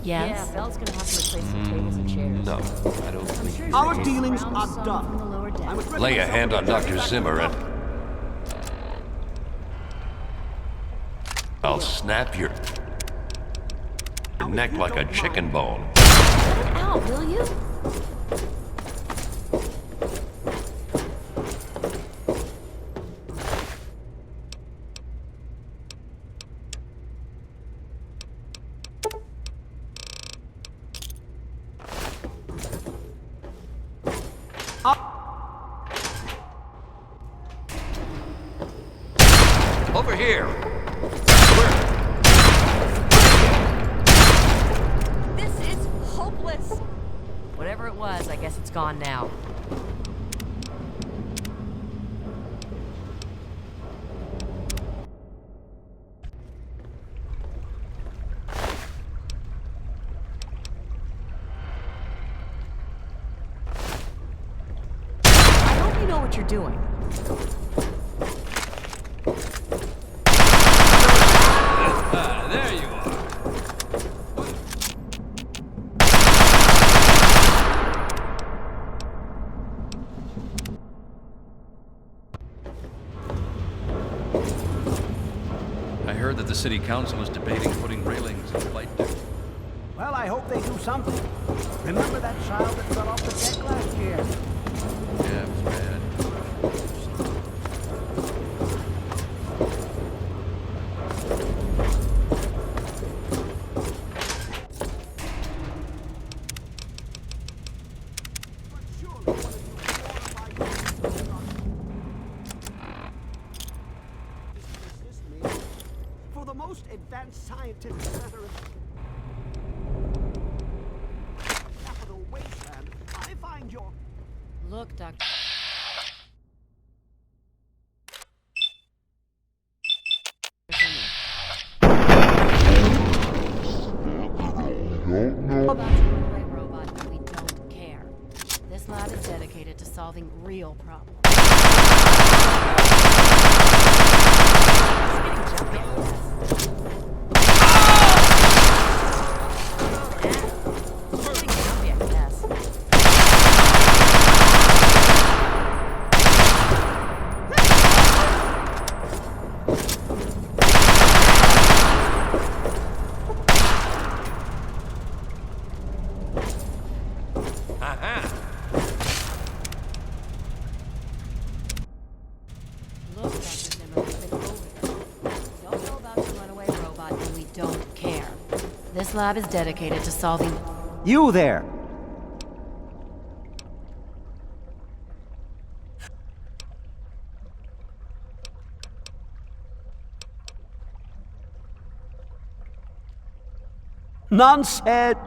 Speaker 8: Yes? Yeah, Belle's gonna have to replace some tables and chairs.
Speaker 14: No, I don't think...
Speaker 15: Our dealings are done.
Speaker 8: desk.
Speaker 14: Lay a hand on Dr. Zimmer and I'll snap your neck like a chicken bone.
Speaker 8: Get out, will you?
Speaker 14: Over here.
Speaker 16: This is hopeless. Whatever it was, I guess it's gone now. I hope you know what you're doing.
Speaker 4: There you are.
Speaker 17: I heard that the city council is debating putting railings in flight deck.
Speaker 15: Well, I hope they do something. Remember that child that fell off the deck last year?
Speaker 17: Yeah, it was bad.
Speaker 15: For the most advanced scientific center of capital wasteland, I find your...
Speaker 8: Look, Doctor. About the runaway robot, and we don't care. This lab is dedicated to solving real problems. Look, Dr. Zimmer, we've been over this. We don't know about the runaway robot, and we don't care. This lab is dedicated to solving...
Speaker 15: You there! Nonsense!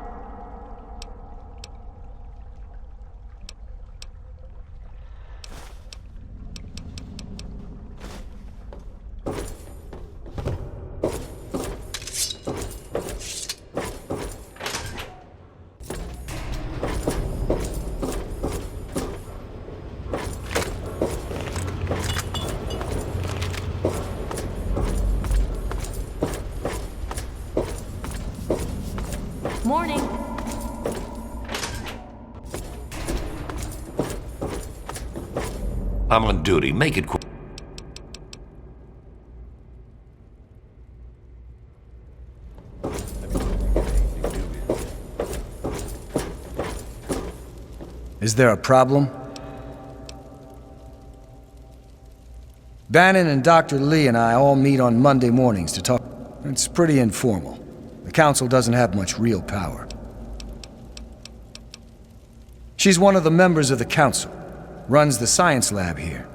Speaker 8: Morning.
Speaker 14: I'm on duty. Make it quick.
Speaker 3: Is there a problem? Bannon and Dr. Lee and I all meet on Monday mornings to talk. It's pretty informal. The council doesn't have much real power. She's one of the members of the council, runs the science lab here.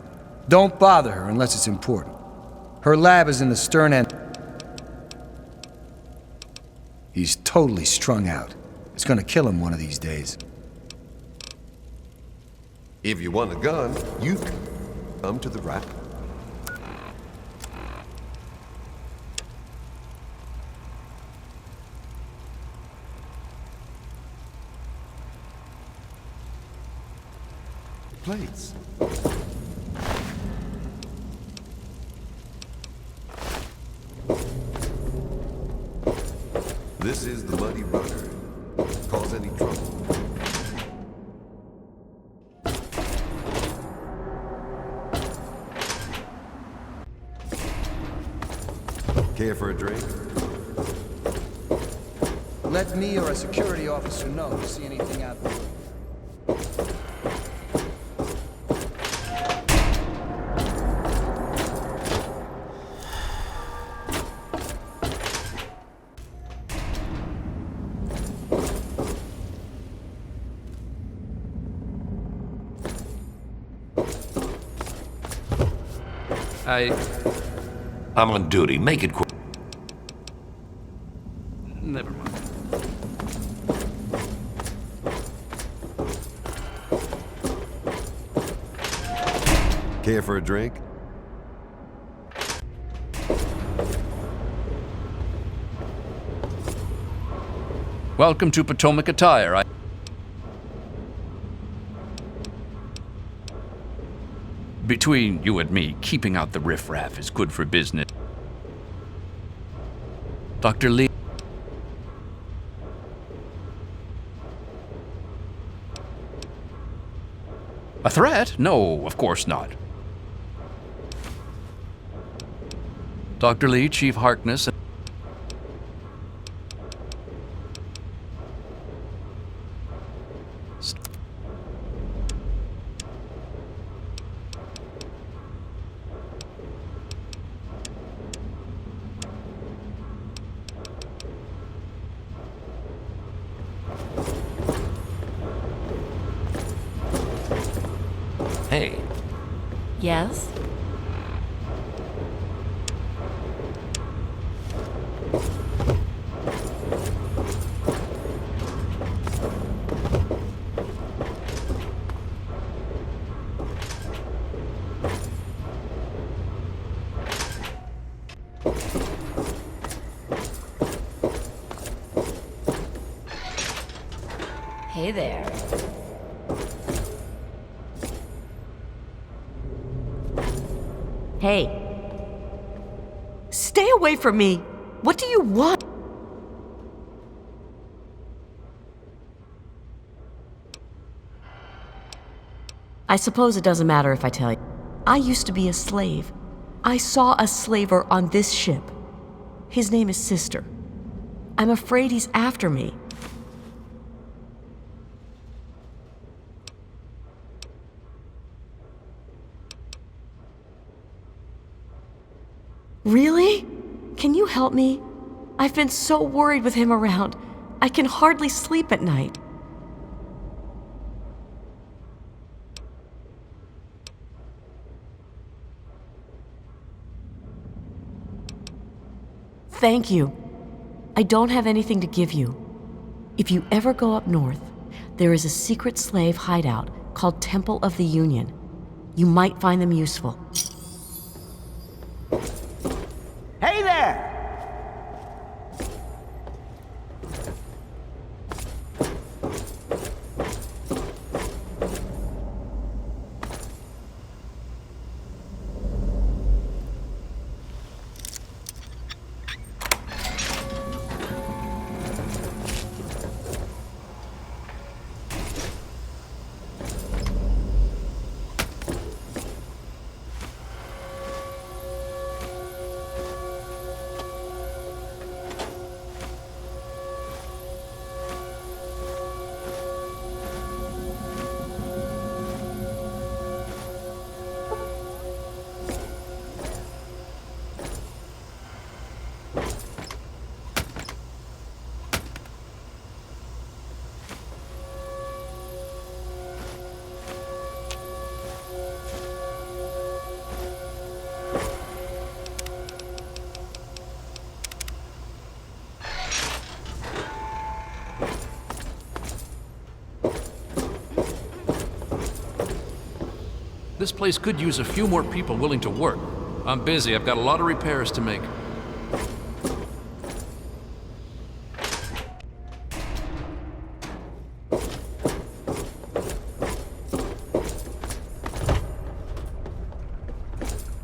Speaker 3: Don't bother her unless it's important. Her lab is in the stern end. He's totally strung out. It's gonna kill him one of these days.
Speaker 21: If you want a gun, you come to the right. Plates. This is the muddy rudder. Cause any trouble. Care for a drink?
Speaker 3: Let me or a security officer know if you see anything out there.
Speaker 14: I'm on duty. Make it quick.
Speaker 17: Never mind.
Speaker 21: Care for a drink?
Speaker 17: Welcome to Potomac Attire. Between you and me, keeping out the riffraff is good for business. Dr. Lee. A threat? No, of course not. Dr. Lee, Chief Harkness.
Speaker 14: Hey.
Speaker 8: Yes? Hey there.
Speaker 16: Hey. Stay away from me. What do you want? I suppose it doesn't matter if I tell you. I used to be a slave. I saw a slaver on this ship. His name is Sister. I'm afraid he's after me. Really? Can you help me? I've been so worried with him around. I can hardly sleep at night. Thank you. I don't have anything to give you. If you ever go up north, there is a secret slave hideout called Temple of the Union. You might find them useful.
Speaker 15: Hey there!
Speaker 17: This place could use a few more people willing to work. I'm busy. I've got a lot of repairs to make.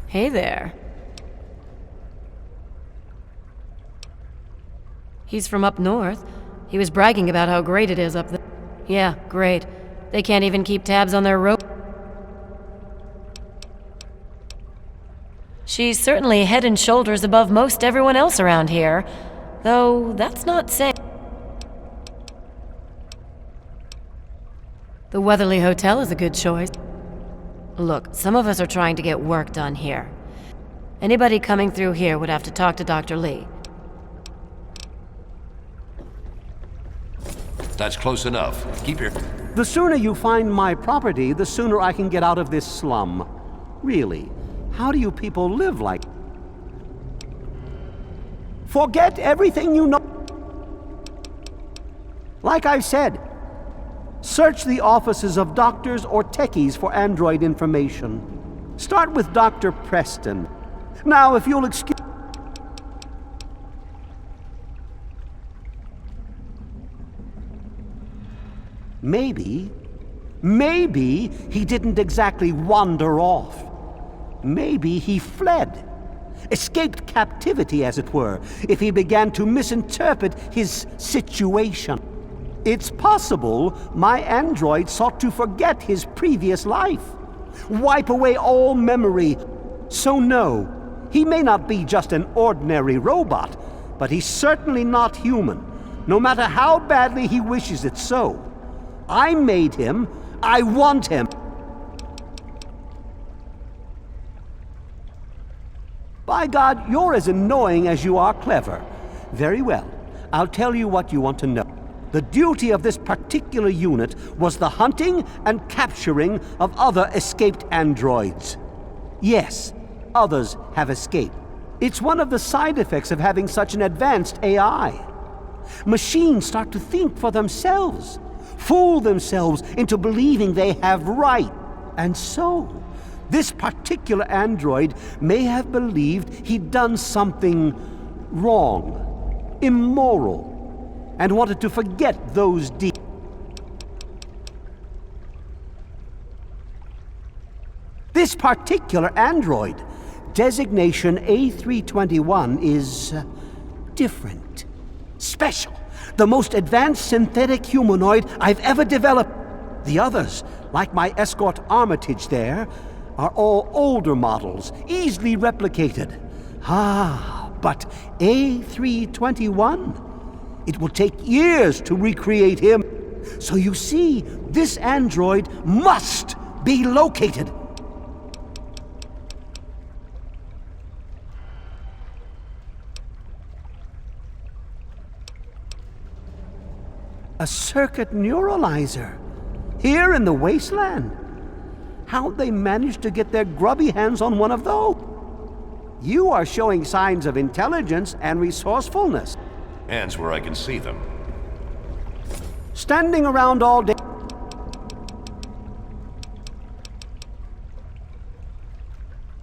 Speaker 8: Hey there. He's from up north. He was bragging about how great it is up there. Yeah, great. They can't even keep tabs on their rope. She's certainly head and shoulders above most everyone else around here, though that's not saying. The Weatherly Hotel is a good choice. Look, some of us are trying to get work done here. Anybody coming through here would have to talk to Dr. Lee.
Speaker 14: That's close enough. Keep your...
Speaker 15: The sooner you find my property, the sooner I can get out of this slum. Really, how do you people live like... Forget everything you know. Like I've said, search the offices of doctors or techies for android information. Start with Dr. Preston. Now, if you'll excuse... Maybe he didn't exactly wander off. Maybe he fled. Escaped captivity, as it were, if he began to misinterpret his situation. It's possible my android sought to forget his previous life, wipe away all memory. So no, he may not be just an ordinary robot, but he's certainly not human, no matter how badly he wishes it so. I made him. I want him. By God, you're as annoying as you are clever. Very well. I'll tell you what you want to know. The duty of this particular unit was the hunting and capturing of other escaped androids. Yes, others have escaped. It's one of the side effects of having such an advanced AI. Machines start to think for themselves, fool themselves into believing they have right. And so, this particular android may have believed he'd done something wrong, immoral, and wanted to forget those deeds. This particular android, designation A321, is different, special. The most advanced synthetic humanoid I've ever developed. The others, like my escort Armitage there, are all older models, easily replicated. But A321? It will take years to recreate him. So you see, this android must be located. A circuit neuralizer, here in the wasteland. How'd they manage to get their grubby hands on one of those? You are showing signs of intelligence and resourcefulness.
Speaker 14: Hands where I can see them.
Speaker 15: Standing around all day.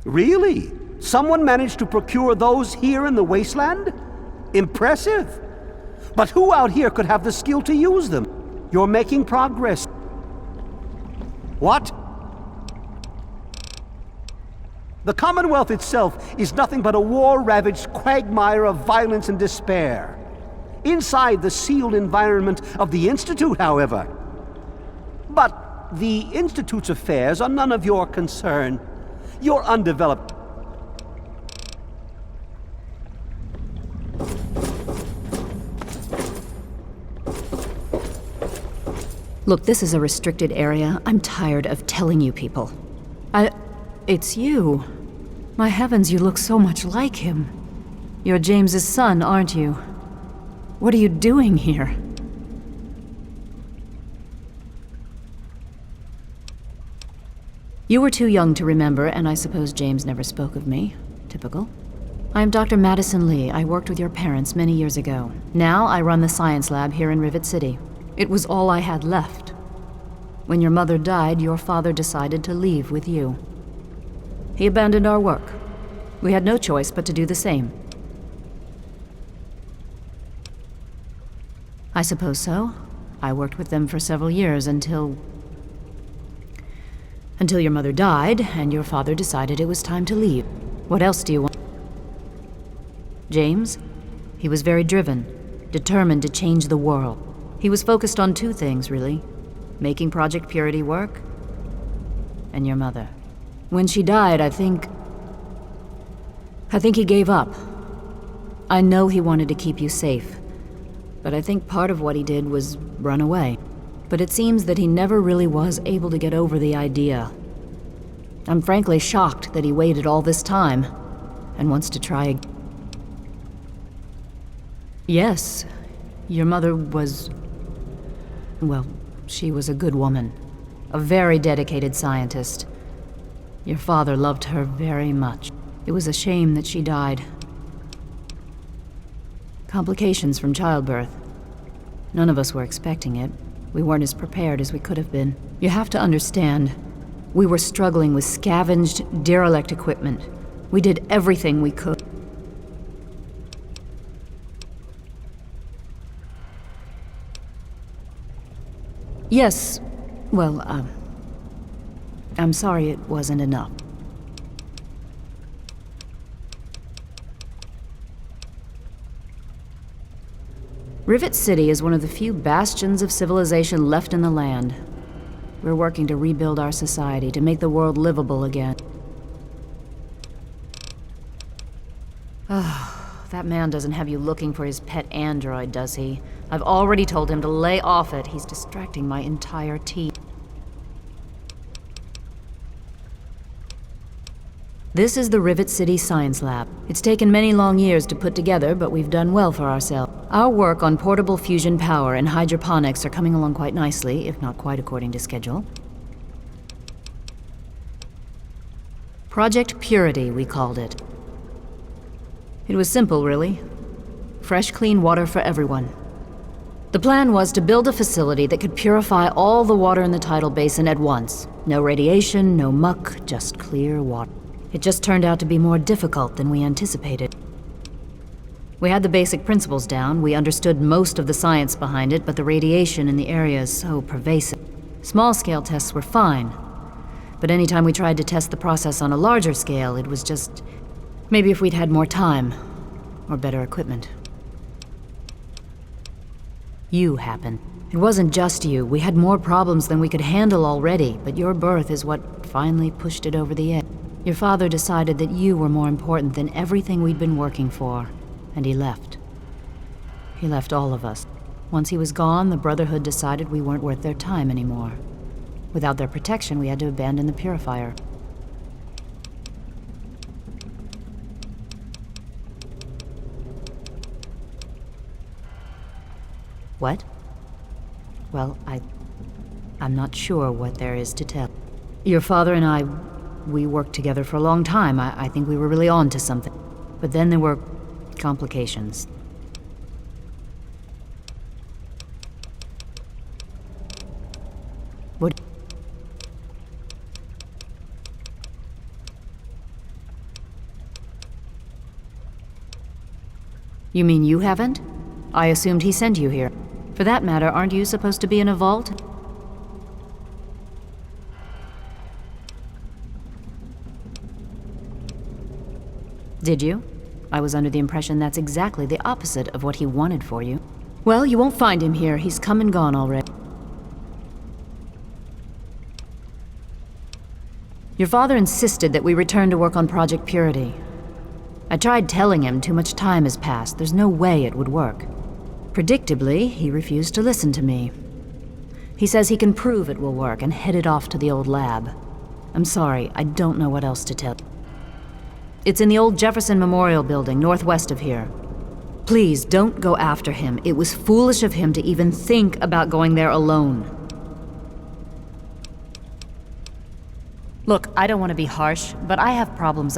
Speaker 15: Really? Someone managed to procure those here in the wasteland? Impressive. But who out here could have the skill to use them? You're making progress. What? The Commonwealth itself is nothing but a war-ravaged quagmire of violence and despair. Inside the sealed environment of the Institute, however. But the Institute's affairs are none of your concern. You're undeveloped.
Speaker 19: Look, this is a restricted area. I'm tired of telling you people. It's you. My heavens, you look so much like him. You're James's son, aren't you? What are you doing here? You were too young to remember, and I suppose James never spoke of me. Typical. I'm Dr. Madison Lee. I worked with your parents many years ago. Now I run the science lab here in Rivet City. It was all I had left. When your mother died, your father decided to leave with you. He abandoned our work. We had no choice but to do the same. I suppose so. I worked with them for several years until your mother died and your father decided it was time to leave. What else do you want? James? He was very driven, determined to change the world. He was focused on two things, really. Making Project Purity work, and your mother. When she died, I think I think he gave up. I know he wanted to keep you safe, but I think part of what he did was run away. But it seems that he never really was able to get over the idea. I'm frankly shocked that he waited all this time and wants to try again. Yes, your mother was... well, she was a good woman. A very dedicated scientist. Your father loved her very much. It was a shame that she died. Complications from childbirth. None of us were expecting it. We weren't as prepared as we could have been. You have to understand, we were struggling with scavenged, derelict equipment. We did everything we could. Yes, well, I'm sorry it wasn't enough. Rivet City is one of the few bastions of civilization left in the land. We're working to rebuild our society, to make the world livable again. That man doesn't have you looking for his pet android, does he? I've already told him to lay off it. He's distracting my entire team. This is the Rivet City Science Lab. It's taken many long years to put together, but we've done well for ourselves. Our work on portable fusion power and hydroponics are coming along quite nicely, if not quite according to schedule. Project Purity, we called it. It was simple, really. Fresh, clean water for everyone. The plan was to build a facility that could purify all the water in the tidal basin at once. No radiation, no muck, just clear water. It just turned out to be more difficult than we anticipated. We had the basic principles down, we understood most of the science behind it, but the radiation in the area is so pervasive. Small-scale tests were fine, but anytime we tried to test the process on a larger scale, it was just... maybe if we'd had more time, or better equipment. You happened. It wasn't just you. We had more problems than we could handle already, but your birth is what finally pushed it over the edge. Your father decided that you were more important than everything we'd been working for, and he left. He left all of us. Once he was gone, the Brotherhood decided we weren't worth their time anymore. Without their protection, we had to abandon the purifier. What? Well, I'm not sure what there is to tell. Your father and I, we worked together for a long time. I think we were really on to something. But then there were complications. What? You mean you haven't? I assumed he sent you here. For that matter, aren't you supposed to be in a vault? Did you? I was under the impression that's exactly the opposite of what he wanted for you. Well, you won't find him here. He's come and gone already. Your father insisted that we return to work on Project Purity. I tried telling him too much time has passed. There's no way it would work. Predictably, he refused to listen to me. He says he can prove it will work and headed off to the old lab. I'm sorry, I don't know what else to tell. It's in the old Jefferson Memorial Building, northwest of here. Please, don't go after him. It was foolish of him to even think about going there alone. Look, I don't want to be harsh, but I have problems.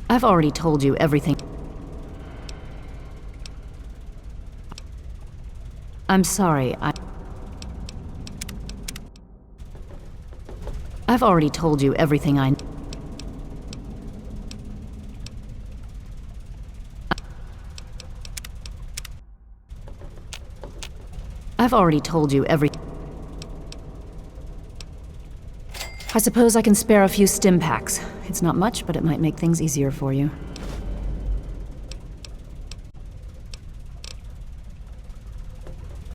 Speaker 19: I've already told you everything. I'm sorry, I've already told you everything I... I've already told you every... I suppose I can spare a few stim packs. It's not much, but it might make things easier for you.